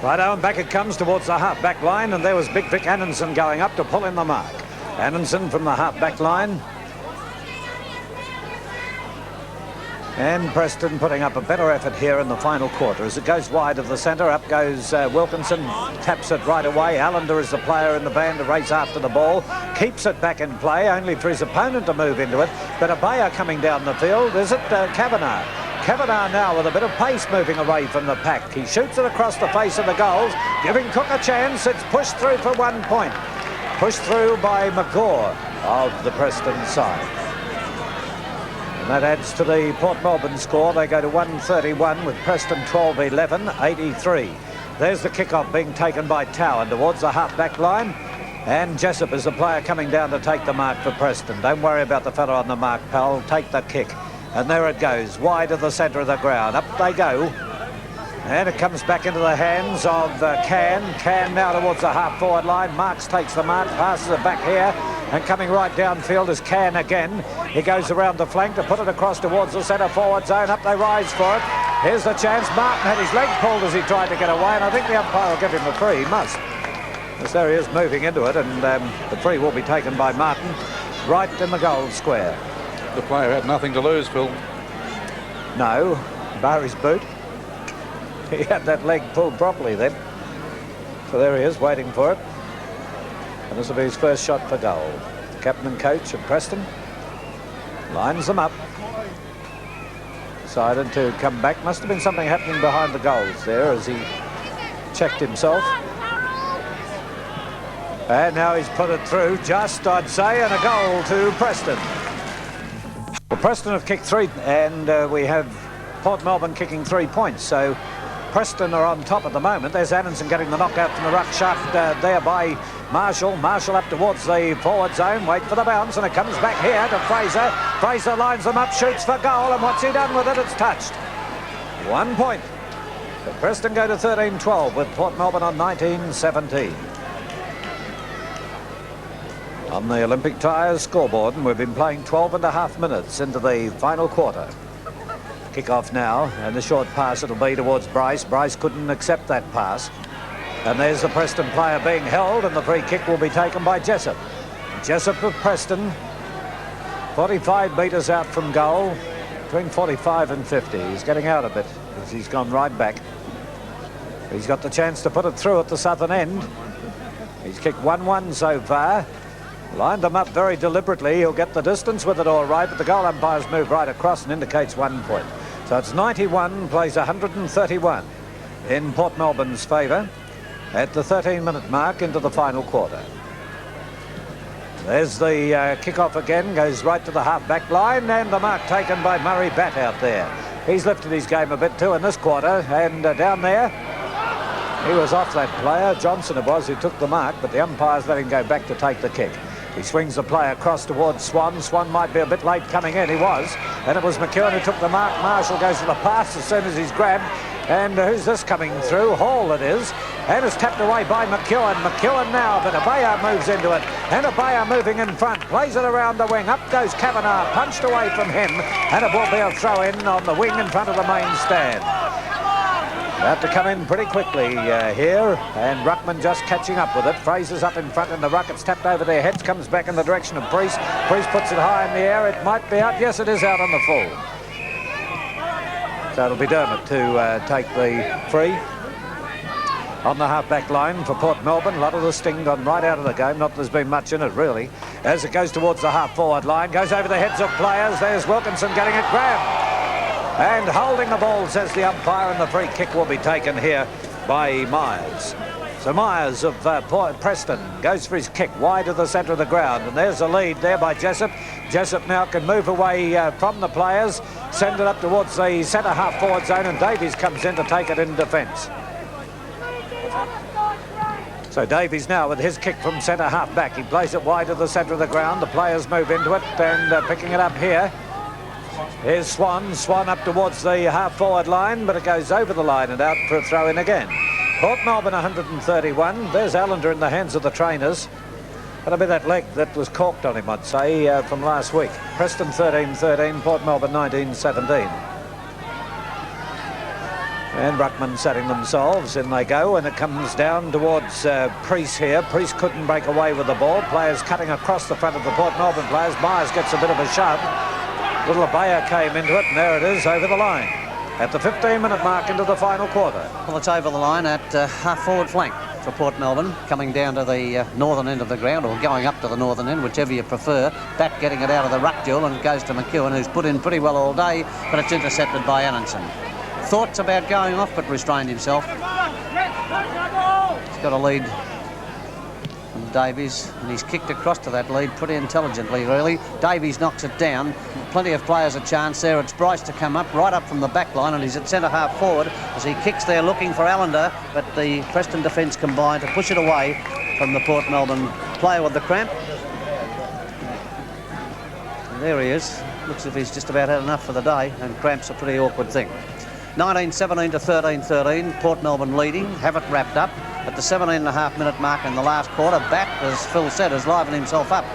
Righto, and back it comes towards the half-back line, and there was Big Vic Annanson going up to pull in the mark. Annanson from the half-back line. And Preston putting up a better effort here in the final quarter. As it goes wide of the centre, up goes Wilkinson, taps it right away. Allende is the player in the band to race after the ball. Keeps it back in play, only for his opponent to move into it. But Abaya coming down the field. Is it Kavanagh? Kavanagh now with a bit of pace moving away from the pack. He shoots it across the face of the goals, giving Cook a chance. It's pushed through for 1 point. Pushed through by McGaw of the Preston side. And that adds to the Port Melbourne score. They go to 131 with Preston 12-11, 83. There's the kick-off being taken by Towan towards the half-back line. And Jessup is the player coming down to take the mark for Preston. Don't worry about the fellow on the mark, pal. Take the kick. And there it goes, wide of the centre of the ground. Up they go. And it comes back into the hands of Can. Can now towards the half-forward line. Marks takes the mark, passes it back here. And coming right downfield is Can again. He goes around the flank to put it across towards the centre-forward zone. Up they rise for it. Here's the chance. Martin had his leg pulled as he tried to get away. And I think the umpire will give him the free. He must. As there he is moving into it. And the free will be taken by Martin right in the goal square. The player had nothing to lose, Phil. No, bar his boot. He had that leg pulled properly then. So there he is, waiting for it. And this will be his first shot for goal. The captain and coach of Preston lines them up. Decided to come back. Must have been something happening behind the goals there as he checked himself. And now he's put it through, just, I'd say, and a goal to Preston. Well, Preston have kicked 3, and we have Port Melbourne kicking 3 points. So Preston are on top at the moment. There's Anderson getting the knockout from the ruck shaft there by Marshall. Marshall up towards the forward zone. Wait for the bounce, and it comes back here to Fraser. Fraser lines them up, shoots for goal, and what's he done with it? It's touched. 1 point. So Preston go to 13-12 with Port Melbourne on 19-17. On the Olympic Tyres scoreboard, and we've been playing 12.5 minutes into the final quarter. Kick-off now, and the short pass it'll be towards Bryce. Bryce couldn't accept that pass. And there's the Preston player being held, and the free kick will be taken by Jessup. Jessup of Preston, 45 metres out from goal, between 45 and 50. He's getting out a bit as he's gone right back. He's got the chance to put it through at the southern end. He's kicked 1-1 so far. Lined them up very deliberately. He'll get the distance with it all right, but the goal umpire's move right across and indicates 1 point. So it's 91, plays 131 in Port Melbourne's favour at the 13-minute mark into the final quarter. There's the kick-off again, goes right to the half-back line, and the mark taken by Murray Batt out there. He's lifted his game a bit too in this quarter, and down there, he was off that player. Johnson it was who took the mark, but the umpire's let him go back to take the kick. He swings the play across towards Swan. Swan might be a bit late coming in. He was. And it was McEwen who took the mark. Marshall goes to the pass as soon as he's grabbed. And who's this coming through? Hall it is. And it's tapped away by McEwen. McEwen now, but Abaya moves into it. And Abaya moving in front. Plays it around the wing. Up goes Kavanagh. Punched away from him. And it will be a throw-in on the wing in front of the main stand. About to come in pretty quickly here, and Ruckman just catching up with it. Fraser's up in front in the ruck. It's tapped over their heads, comes back in the direction of Priest. Priest puts it high in the air. It might be out. Yes, it is out on the full. So it'll be Dermott to take the free. On the half-back line for Port Melbourne. A lot of the sting gone right out of the game. Not that there's been much in it, really. As it goes towards the half-forward line, goes over the heads of players. There's Wilkinson getting it grabbed. And holding the ball, says the umpire, and the free kick will be taken here by Myers. So Myers of Preston goes for his kick wide of the centre of the ground, and there's a lead there by Jessup. Jessup now can move away from the players, send it up towards the centre half-forward zone, and Davies comes in to take it in defence. So Davies now with his kick from centre half-back. He plays it wide of the centre of the ground. The players move into it, and picking it up here. Here's Swan. Swan up towards the half-forward line, but it goes over the line and out for a throw-in again. Port Melbourne 131. There's Allende in the hands of the trainers. That'll be that leg that was corked on him, I'd say, from last week. Preston 13-13, Port Melbourne 19-17. And Ruckman setting themselves. In they go, and it comes down towards Priest here. Priest couldn't break away with the ball. Players cutting across the front of the Port Melbourne players. Myers gets a bit of a shove. Little Abaya came into it, and there it is over the line at the 15-minute mark into the final quarter. Well, it's over the line at half-forward flank for Port Melbourne, coming down to the northern end of the ground, or going up to the northern end, whichever you prefer. Bat getting it out of the ruck duel, and it goes to McEwen, who's put in pretty well all day, but it's intercepted by Anderson. Thoughts about going off, but restrained himself. He's got a lead from Davies, and he's kicked across to that lead pretty intelligently, really. Davies knocks it down. Plenty of players a chance there. It's Bryce to come up, right up from the back line, and he's at centre half forward as he kicks there looking for Allende, but the Preston defence combined to push it away from the Port Melbourne player with the cramp. And there he is. Looks as if he's just about had enough for the day, and cramp's a pretty awkward thing. 19-17 to 13-13, Port Melbourne leading, have it wrapped up at the 17.5-minute mark in the last quarter. Bat, as Phil said, has livened himself up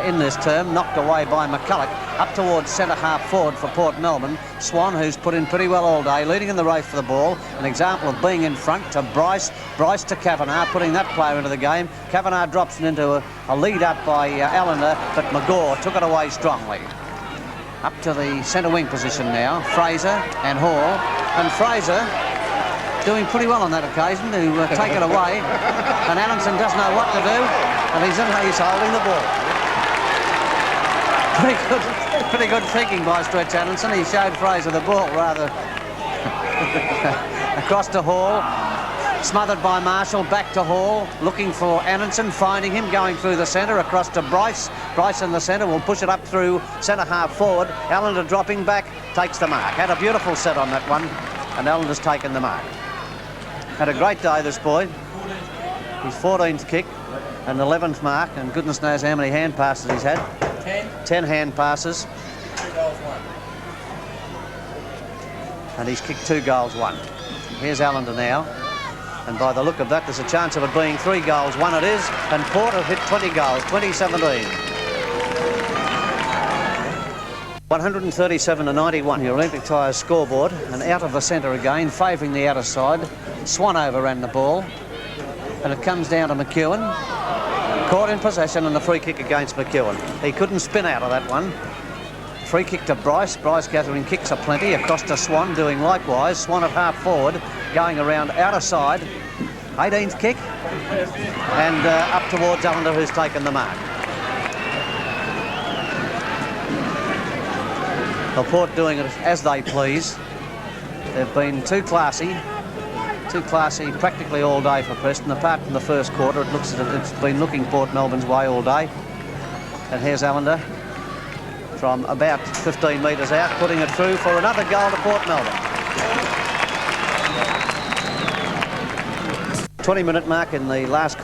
in this term, knocked away by McCulloch, up towards centre half forward for Port Melbourne. Swan, who's put in pretty well all day, leading in the race for the ball, an example of being in front to Bryce, Bryce to Kavanagh, putting that player into the game. Kavanagh drops it into a lead up by Allende, but McGaw took it away strongly. Up to the centre wing position now, Fraser and Hall, and Fraser doing pretty well on that occasion to take it away, and Anderson doesn't know what to do, and he's holding the ball. Pretty good thinking by Stretch Anderson. He showed Fraser the ball rather across to Hall, smothered by Marshall, back to Hall, looking for Anderson, finding him, going through the centre, across to Bryce. Bryce in the centre will push it up through centre half forward. Allende dropping back, takes the mark. Had a beautiful set on that one, and Allende's taken the mark. Had a great day, this boy. His 14th kick and 11th mark, and goodness knows how many hand passes he's had. 10 hand passes. 2 goals, 1. And he's kicked 2 goals, 1. Here's Allende now. And by the look of that, there's a chance of it being 3 goals, 1 it is. And Port have hit 20 goals, 2017. 137 to 91, your Olympic Tyres scoreboard. And out of the centre again, favouring the outer side. Swan overran the ball. And it comes down to McEwen. Caught in possession, and the free kick against McEwen. He couldn't spin out of that one. Free kick to Bryce. Bryce gathering kicks aplenty. Across to Swan, doing likewise. Swan at half forward, going around outer side. 18th kick. And up towards Allende, who's taken the mark. Well, Port doing it as they please. They've been too classy practically all day for Preston. Apart from the first quarter, it looks as if it's been looking Port Melbourne's way all day. And here's Allende from about 15 metres out, putting it through for another goal to Port Melbourne. 20-minute mark in the last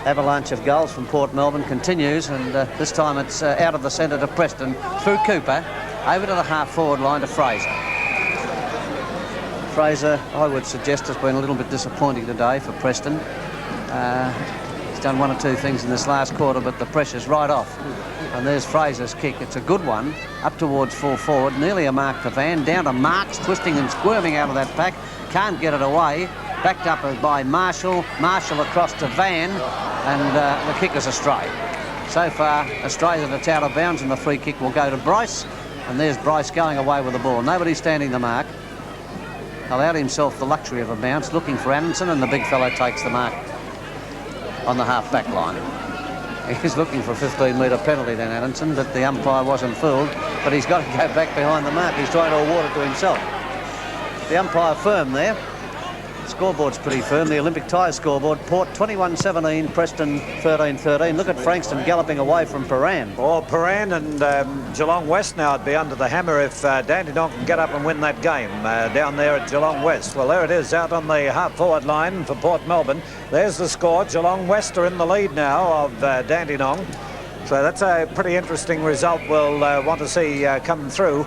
avalanche of goals from Port Melbourne continues, and this time it's out of the centre to Preston, through Cooper, over to the half-forward line to Fraser. Fraser, I would suggest, has been a little bit disappointing today for Preston. He's done 1 or 2 things in this last quarter, but the pressure's right off. And there's Fraser's kick. It's a good one, up towards full forward, nearly a mark to Van, down to Marks, twisting and squirming out of that pack, can't get it away, backed up by Marshall, Marshall across to Van, and the kick is astray. So far, Australia that's out of bounds, and the free kick will go to Bryce, and there's Bryce going away with the ball. Nobody standing the mark. Allowed himself the luxury of a bounce, looking for Anderson, and the big fellow takes the mark on the half-back line. He's looking for a 15-metre penalty then, Anderson, but the umpire wasn't fooled, but he's got to go back behind the mark. He's trying to award it to himself. The umpire firm there. Scoreboard's pretty firm, the Olympic Tyres scoreboard. Port 21-17, Preston 13-13. Look at Frankston galloping away from Paran. Oh, Paran and Geelong West now would be under the hammer if Dandenong can get up and win that game down there at Geelong West. Well, there it is, out on the half-forward line for Port Melbourne. There's the score. Geelong West are in the lead now of Dandenong. So that's a pretty interesting result we'll want to see come through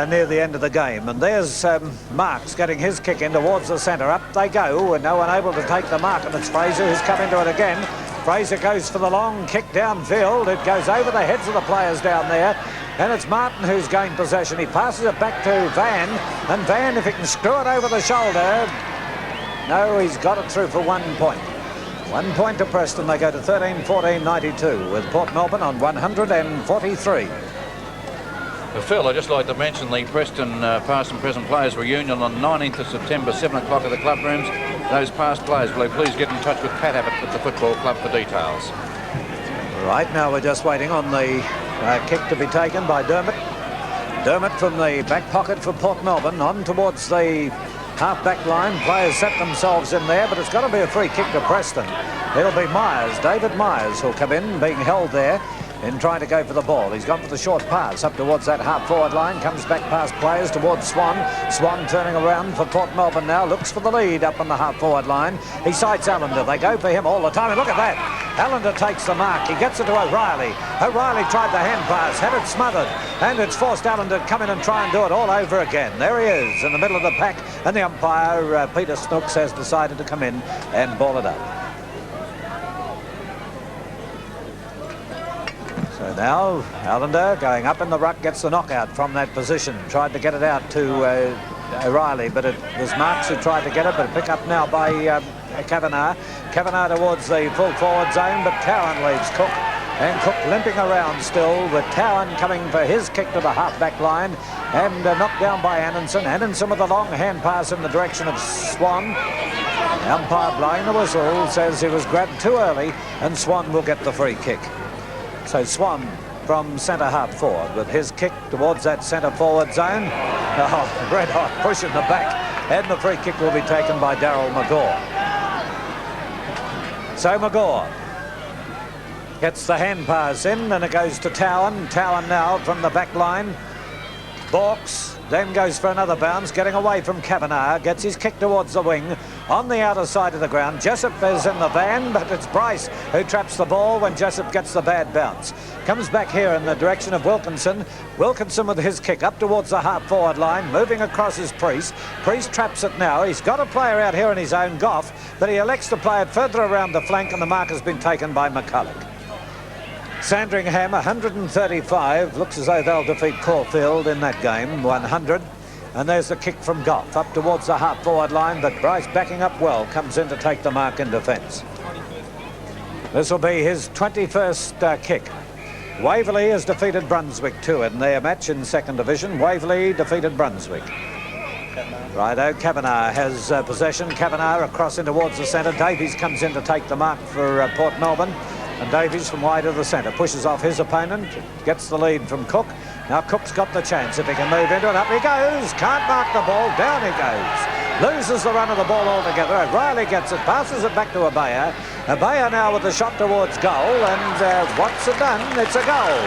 near the end of the game. And there's Marks getting his kick in towards the centre. Up they go, and no one able to take the mark, and it's Fraser who's come into it again. Fraser goes for the long kick downfield. It goes over the heads of the players down there, and it's Martin who's gained possession. He passes it back to Van, and Van, if he can screw it over the shoulder, no, he's got it through for 1 point. 1 point to Preston. They go to 13-14-92 with Port Melbourne on 143. Phil, I'd just like to mention the Preston past and present players reunion on 19th of September, 7 o'clock at the club rooms. Those past players, will you please get in touch with Pat Abbott with the football club for details. Right, now we're just waiting on the kick to be taken by Dermott. Dermott from the back pocket for Port Melbourne, on towards the half-back line. Players set themselves in there, but it's got to be a free kick to Preston. It'll be Myers, David Myers, who'll come in, being held there in trying to go for the ball. He's gone for the short pass up towards that half-forward line, comes back past players towards Swan. Swan turning around for Port Melbourne now, looks for the lead up on the half-forward line. He sights Allende. They go for him all the time, and look at that. Allende takes the mark. He gets it to O'Reilly. O'Reilly tried the hand pass, had it smothered, and it's forced Allende to come in and try and do it all over again. There he is in the middle of the pack, and the umpire, Peter Snooks, has decided to come in and ball it up. So now Allende going up in the ruck, gets the knockout from that position. Tried to get it out to O'Reilly, but it was Marks who tried to get it, but pick up now by Kavanagh. Kavanagh towards the full forward zone, but Cowan leaves Cook. And Cook limping around still, with Cowan coming for his kick to the half-back line, and knocked down by Anderson. Anderson with a long hand pass in the direction of Swan. The umpire blowing the whistle says he was grabbed too early, and Swan will get the free kick. So Swan from centre half forward with his kick towards that centre forward zone. Oh, red hot push in the back, and the free kick will be taken by Darryl McGaw. So McGaw gets the hand pass in, and it goes to Towan. Towan now from the back line. Balks then goes for another bounce, getting away from Kavanagh, gets his kick towards the wing on the outer side of the ground. Jessup is in the van, but it's Bryce who traps the ball when Jessup gets the bad bounce. Comes back here in the direction of Wilkinson. Wilkinson with his kick up towards the half-forward line, moving across is Priest. Priest traps it now. He's got a player out here in his own Goff, but he elects to play it further around the flank, and the mark has been taken by McCulloch. Sandringham 135, looks as though they'll defeat Caulfield in that game, 100. And there's the kick from Goff up towards the half-forward line, but Bryce backing up well, comes in to take the mark in defence. This will be his 21st kick. Waverley has defeated Brunswick too in their match in second division. Waverley defeated Brunswick. Righto, Kavanagh has possession. Kavanagh across in towards the centre. Davies comes in to take the mark for Port Melbourne. And Davies from wide of the centre pushes off his opponent, gets the lead from Cook. Now Cook's got the chance if he can move into it. Up he goes, can't mark the ball, down he goes. Loses the run of the ball altogether. O'Reilly gets it, passes it back to Abaya. Abaya now with the shot towards goal, and what's it done? It's a goal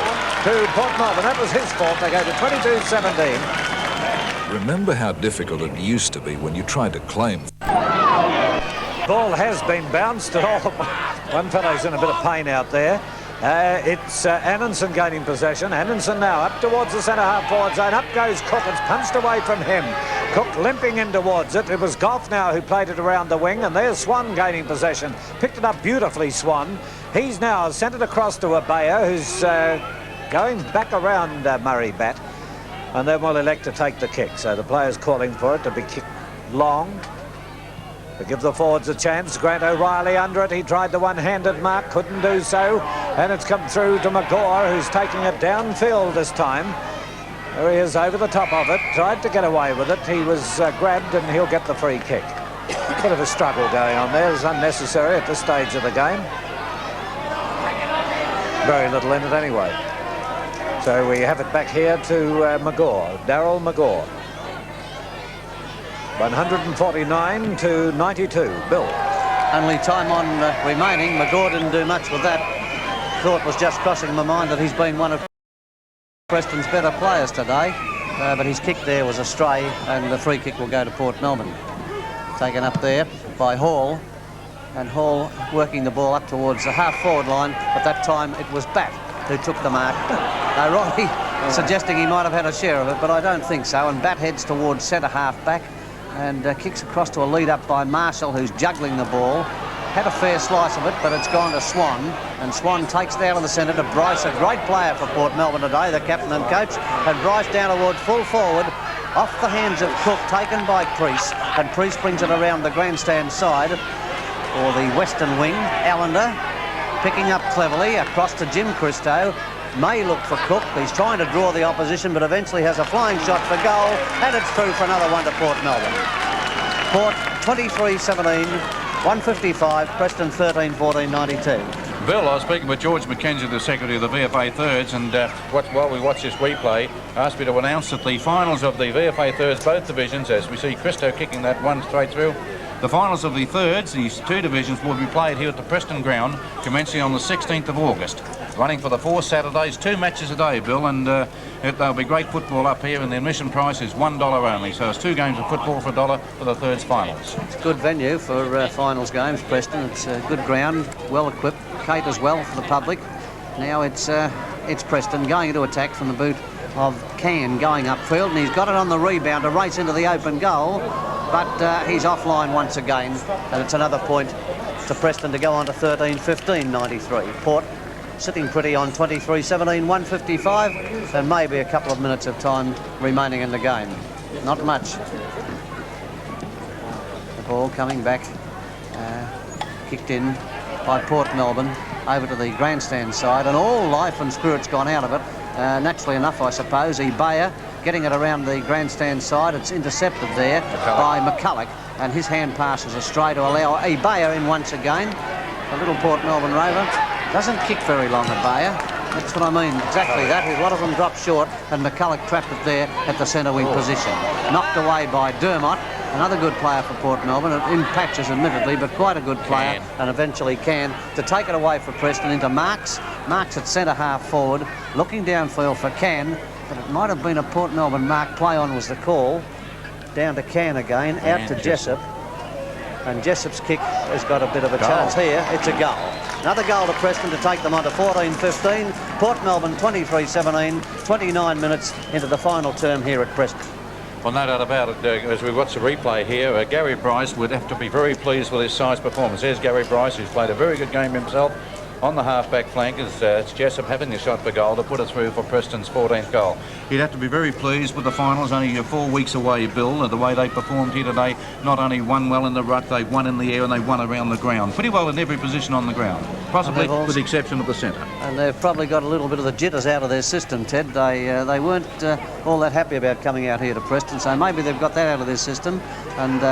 to Port Melbourne. That was his fault. They go to 22-17. Remember how difficult it used to be when you tried to claim. Ball has been bounced at all. One fellow's in a bit of pain out there. It's Anderson gaining possession. Anderson now up towards the centre half forward zone. Up goes Cook. It's punched away from him. Cook limping in towards it. It was Goff now who played it around the wing, and there's Swan gaining possession. Picked it up beautifully, Swan. He's now sent it across to Abaya, who's going back around Murray Bat, and then will elect to take the kick. So the player's calling for it to be kicked long. To give the forwards a chance. Grant O'Reilly under it. He tried the one-handed mark, couldn't do so. And it's come through to McGaw, who's taking it downfield this time. There he is over the top of it. Tried to get away with it. He was grabbed, and he'll get the free kick. A bit of a struggle going on there. It's unnecessary at this stage of the game. Very little in it anyway. So we have it back here to McGaw, Darryl McGaw. 149-92. Bill. Only time on remaining. McGaw didn't do much with that. Thought was just crossing my mind that he's been one of Preston's better players today. But his kick there was astray, and the free kick will go to Port Melbourne. Taken up there by Hall. And Hall working the ball up towards the half-forward line. But that time it was Bat who took the mark. Robbie suggesting he might have had a share of it, but I don't think so. And Bat heads towards centre half-back. And kicks across to a lead up by Marshall, who's juggling the ball. Had a fair slice of it, but it's gone to Swan. And Swan takes it out of the centre to Bryce, a great player for Port Melbourne today, the captain and coach. And Bryce down towards full forward, off the hands of Cook, taken by Priest. And Priest brings it around the grandstand side, or the western wing. Allende picking up cleverly across to Jim Christo. may look for Cook. He's trying to draw the opposition, but eventually has a flying shot for goal, and it's through for another one to Port Melbourne. Port 23-17, 155, Preston 13-14, 92. Bill, I was speaking with George McKenzie, the secretary of the VFA Thirds, and while we watch this replay, asked me to announce that the finals of the VFA Thirds, both divisions, as we see Christo kicking that one straight through, the finals of the Thirds, these two divisions, will be played here at the Preston ground, commencing on the 16th of August. Running for the 4 Saturdays, 2 matches a day, Bill, and there'll be great football up here, and the admission price is $1 only, so it's 2 games of football for $1 for the Thirds finals. It's a good venue for finals games, Preston. It's a good ground, well equipped, caters well for the public. Now it's Preston going into attack from the boot of Can going upfield, and he's got it on the rebound to race into the open goal, but he's offline once again, and it's another point to Preston to go on to 13-15, 93. Port sitting pretty on 23-17, 155, and maybe a couple of minutes of time remaining in the game. Not much. The ball coming back, kicked in by Port Melbourne over to the grandstand side, and all life and spirit's gone out of it. Naturally enough, I suppose. Ebeyer getting it around the grandstand side. It's intercepted there by McCulloch, and his hand passes astray to allow Ebeyer in once again. A little Port Melbourne rover. Doesn't kick very long, Ebeyer. That's what I mean, exactly that. A lot of them drop short, and McCulloch trapped it there at the centre wing position. Knocked away by Dermott, another good player for Port Melbourne, in patches admittedly, but quite a good player, and eventually Can to take it away for Preston into Marks. Marks at centre half forward, looking downfield for Can, but it might have been a Port Melbourne mark. Play on was the call. Down to Can again, out to Jessup. And Jessup's kick has got a bit of a chance here. It's a goal. Another goal to Preston to take them on to 14-15. Port Melbourne 23-17, 29 minutes into the final term here at Preston. Well, no doubt about it. As we watch the replay here, Gary Bryce would have to be very pleased with his side's performance. There's Gary Bryce, who's played a very good game himself. On the half-back flank is it's Jessup having the shot for goal to put it through for Preston's 14th goal. He'd have to be very pleased with the finals, only 4 weeks away, Bill, the way they performed here today. Not only won well in the rut, they won in the air and they won around the ground. Pretty well in every position on the ground, possibly with the exception of the centre. And they've probably got a little bit of the jitters out of their system, Ted. They weren't all that happy about coming out here to Preston, so maybe they've got that out of their system. And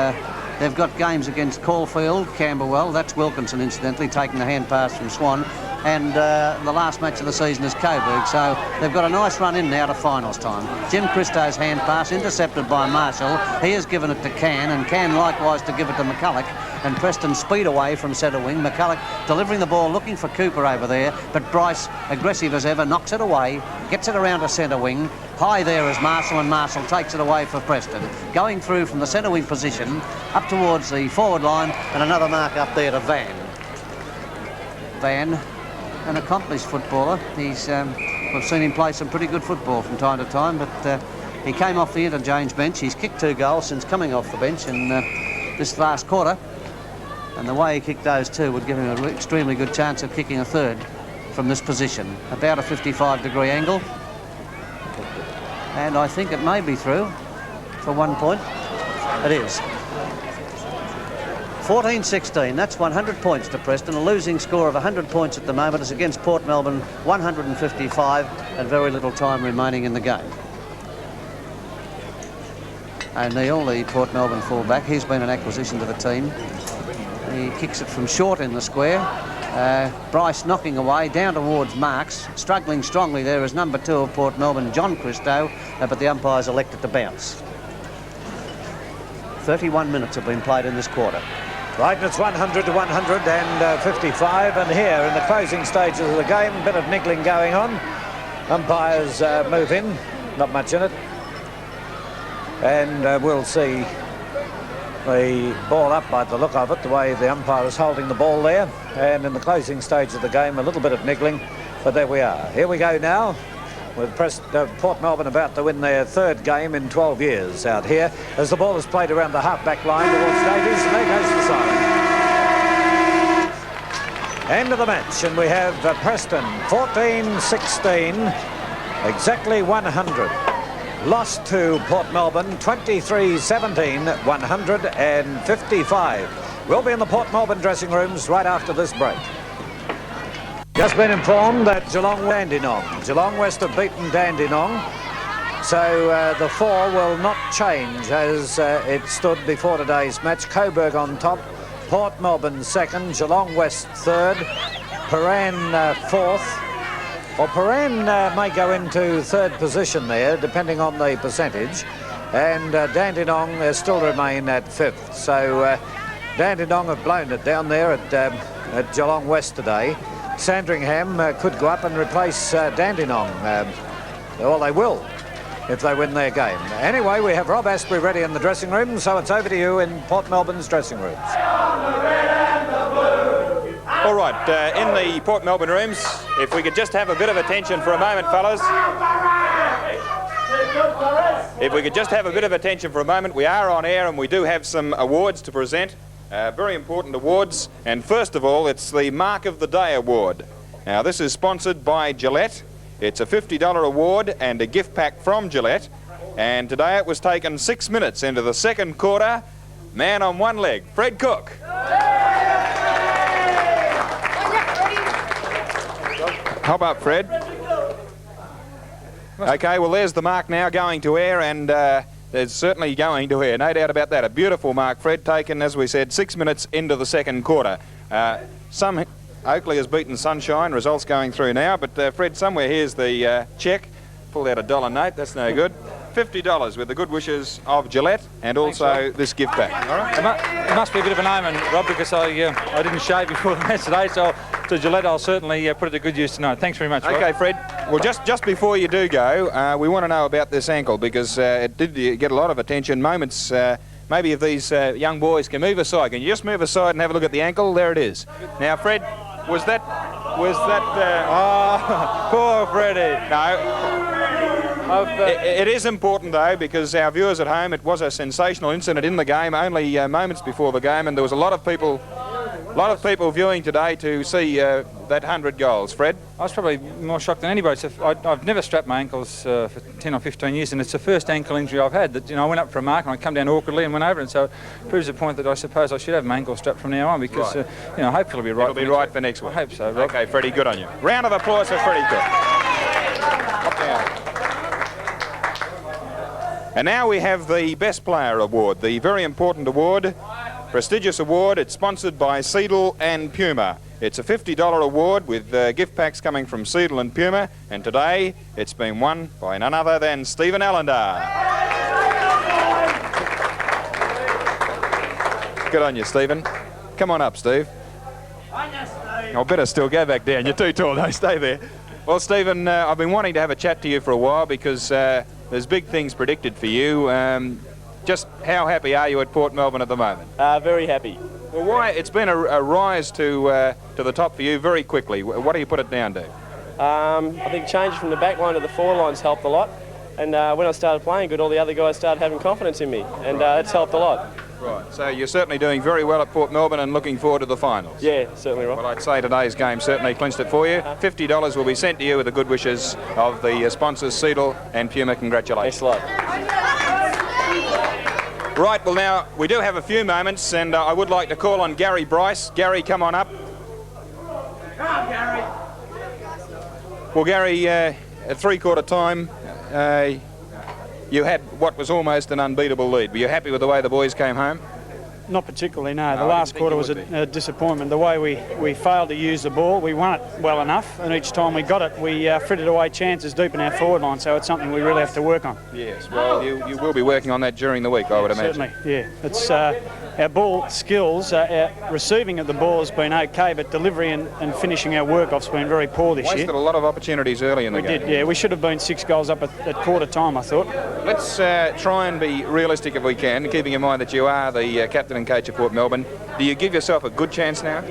they've got games against Caulfield, Camberwell, that's Wilkinson incidentally, taking the hand pass from Swan, and the last match of the season is Coburg, so they've got a nice run in now to finals time. Jim Christo's hand pass intercepted by Marshall. He has given it to Can, and Can likewise to give it to McCulloch, and Preston speed away from centre wing. McCulloch delivering the ball, looking for Cooper over there, but Bryce, aggressive as ever, knocks it away, gets it around to centre wing. High there is Marshall, and Marshall takes it away for Preston. Going through from the centre wing position up towards the forward line, and another mark up there to Van. Van, an accomplished footballer. We've seen him play some pretty good football from time to time, but he came off the interchange bench. He's kicked 2 goals since coming off the bench in this last quarter, and the way he kicked those 2 would give him an extremely good chance of kicking a 3rd from this position. About a 55-degree angle, and I think it may be through for 1 point. It is. 14-16, that's 100 points to Preston. A losing score of 100 points at the moment is against Port Melbourne, 155, and very little time remaining in the game. O'Neill, the Port Melbourne fullback, he's been an acquisition to the team. He kicks it from short in the square. Bryce knocking away down towards Marks. Struggling strongly there is number 2 of Port Melbourne, John Christo, but the umpires elected to bounce. 31 minutes have been played in this quarter. Right, and it's 100 to 155, and here in the closing stages of the game, a bit of niggling going on. Umpires move in, not much in it. And we'll see the ball up by the look of it, the way the umpire is holding the ball there. And in the closing stage of the game, a little bit of niggling, but there we are. Here we go now, with Port Melbourne about to win their 3rd game in 12 years out here, as the ball is played around the half-back line towards Davies, and there goes the siren. End of the match, and we have Preston 14-16, exactly 100. Lost to Port Melbourne 23-17, 155. We'll be in the Port Melbourne dressing rooms right after this break. Just been informed that Geelong West have beaten Dandenong, so the 4 will not change as it stood before today's match. Coburg on top, Port Melbourne second, Geelong West third, Paran fourth. Well, Paran may go into third position there, depending on the percentage, and Dandenong still remain at fifth. So Dandenong have blown it down there at Geelong West today. Sandringham could go up and replace Dandenong. Well, they will if they win their game. Anyway, we have Rob Asprey ready in the dressing room, so it's over to you in Port Melbourne's dressing rooms. All right, in the Port Melbourne rooms, if we could just have a bit of attention for a moment, fellas. If we could just have a bit of attention for a moment. We are on air and we do have some awards to present. Very important awards, and first of all, it's the Mark of the Day award. Now, this is sponsored by Gillette. It's a $50 award and a gift pack from Gillette, and today it was taken 6 minutes into the second quarter. Man on one leg, Fred Cook. How about Fred? Okay, well, there's the mark now going to air, and there's certainly going to air, no doubt about that. A beautiful mark, Fred, taken, as we said, 6 minutes into the second quarter. Oakley has beaten Sunshine, results going through now, but Fred, somewhere here's the cheque. Pulled out a $1 note, that's no good. $50 with the good wishes of Gillette and also this gift pack. All right? It must be a bit of an omen, Rob, because I didn't shave before the match today, so to Gillette I'll certainly put it to good use tonight. Thanks very much, Rob. Okay, Fred. Well, just before you do go, we want to know about this ankle because it did get a lot of attention. Moments, maybe if these young boys can move aside. Can you just move aside and have a look at the ankle? There it is. Now, Fred, was that... Oh, poor Freddie. No. It is important, though, because our viewers at home, it was a sensational incident in the game, only moments before the game, and there was a lot of people viewing today to see that 100 goals. Fred? I was probably more shocked than anybody. I've never strapped my ankles for 10 or 15 years, and it's the first ankle injury I've had. That I went up for a mark and I come down awkwardly and went over, and so it proves the point that I suppose I should have my ankle strapped from now on because right. Hopefully it'll be right. It'll be right for next week. I hope so, Rob. Okay, Freddie, good on you. Round of applause for Freddie Cook. Up down. And now we have the Best Player Award, the very important award, prestigious award. It's sponsored by Seidel and Puma. It's a $50 award with gift packs coming from Seidel and Puma, and today it's been won by none other than Stephen Allende. Good on you, Stephen. Come on up, Steve. I'll better still go back down. You're too tall, no, stay there. Well, Stephen, I've been wanting to have a chat to you for a while because there's big things predicted for you. Just how happy are you at Port Melbourne at the moment? Very happy. Well, why? It's been a rise to the top for you very quickly. What do you put it down to? I think changing from the back line to the forward line's helped a lot. And when I started playing good, all the other guys started having confidence in me, and it's helped a lot. Right, so you're certainly doing very well at Port Melbourne and looking forward to the finals. Yeah, certainly, Rob. Well, I'd say today's game certainly clinched it for you. $50 will be sent to you with the good wishes of the sponsors, Seidel and Puma. Congratulations. Thanks a lot. Right, well now, we do have a few moments, and I would like to call on Gary Bryce. Gary, come on up. Come on, Gary. Well, Gary, at three-quarter time, you had what was almost an unbeatable lead. Were you happy with the way the boys came home? Not particularly, no. The last quarter was a disappointment. The way we failed to use the ball, we won it well enough, and each time we got it, we frittered away chances deep in our forward line, so it's something we really have to work on. Yes, well, you will be working on that during the week, I would imagine. Certainly, yeah. It's our ball skills, our receiving of the ball has been okay, but delivery and finishing our work-off's been very poor this year. Wasted a lot of opportunities early in the game. We did, yeah. We should have been 6 goals up at quarter time, I thought. Let's try and be realistic if we can, keeping in mind that you are the captain and coach of Port Melbourne. Do you give yourself a good chance now?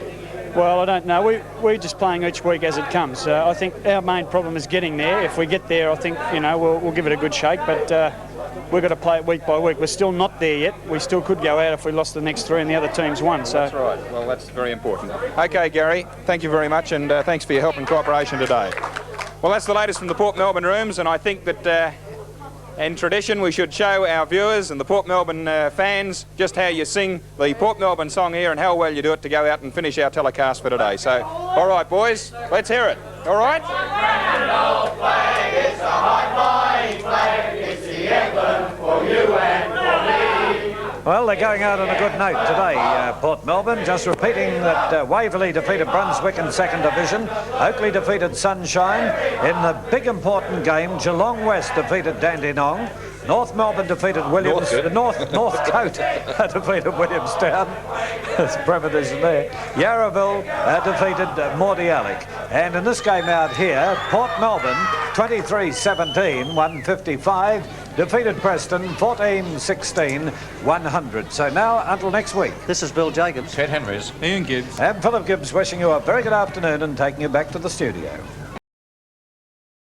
Well, I don't know. We're just playing each week as it comes. I think our main problem is getting there. If we get there, I think, we'll give it a good shake, but we've got to play it week by week. We're still not there yet. We still could go out if we lost the next 3 and the other team's won. So. That's right. Well, that's very important. Okay, Gary, thank you very much, and thanks for your help and cooperation today. Well, that's the latest from the Port Melbourne rooms, and I think that in tradition, we should show our viewers and the Port Melbourne fans just how you sing the Port Melbourne song here and how well you do it to go out and finish our telecast for today. So, all right, boys, let's hear it. All right? It's a grand old flag, it's a high-flying flag, it's the emblem for you and for me. Well, they're going out on a good note today, Port Melbourne. Just repeating that Waverley defeated Brunswick in 2nd Division. Oakley defeated Sunshine. In the big important game, Geelong West defeated Dandenong. North Melbourne defeated Williams. Northcote defeated Williamstown. There's premonition there. Yarraville defeated Mordialloc. And in this game out here, Port Melbourne 23-17, 155. Defeated Preston 14-16, 100. So now, until next week. This is Bill Jacobs. Ted Henrys. Ian Gibbs. And Philip Gibbs wishing you a very good afternoon and taking you back to the studio.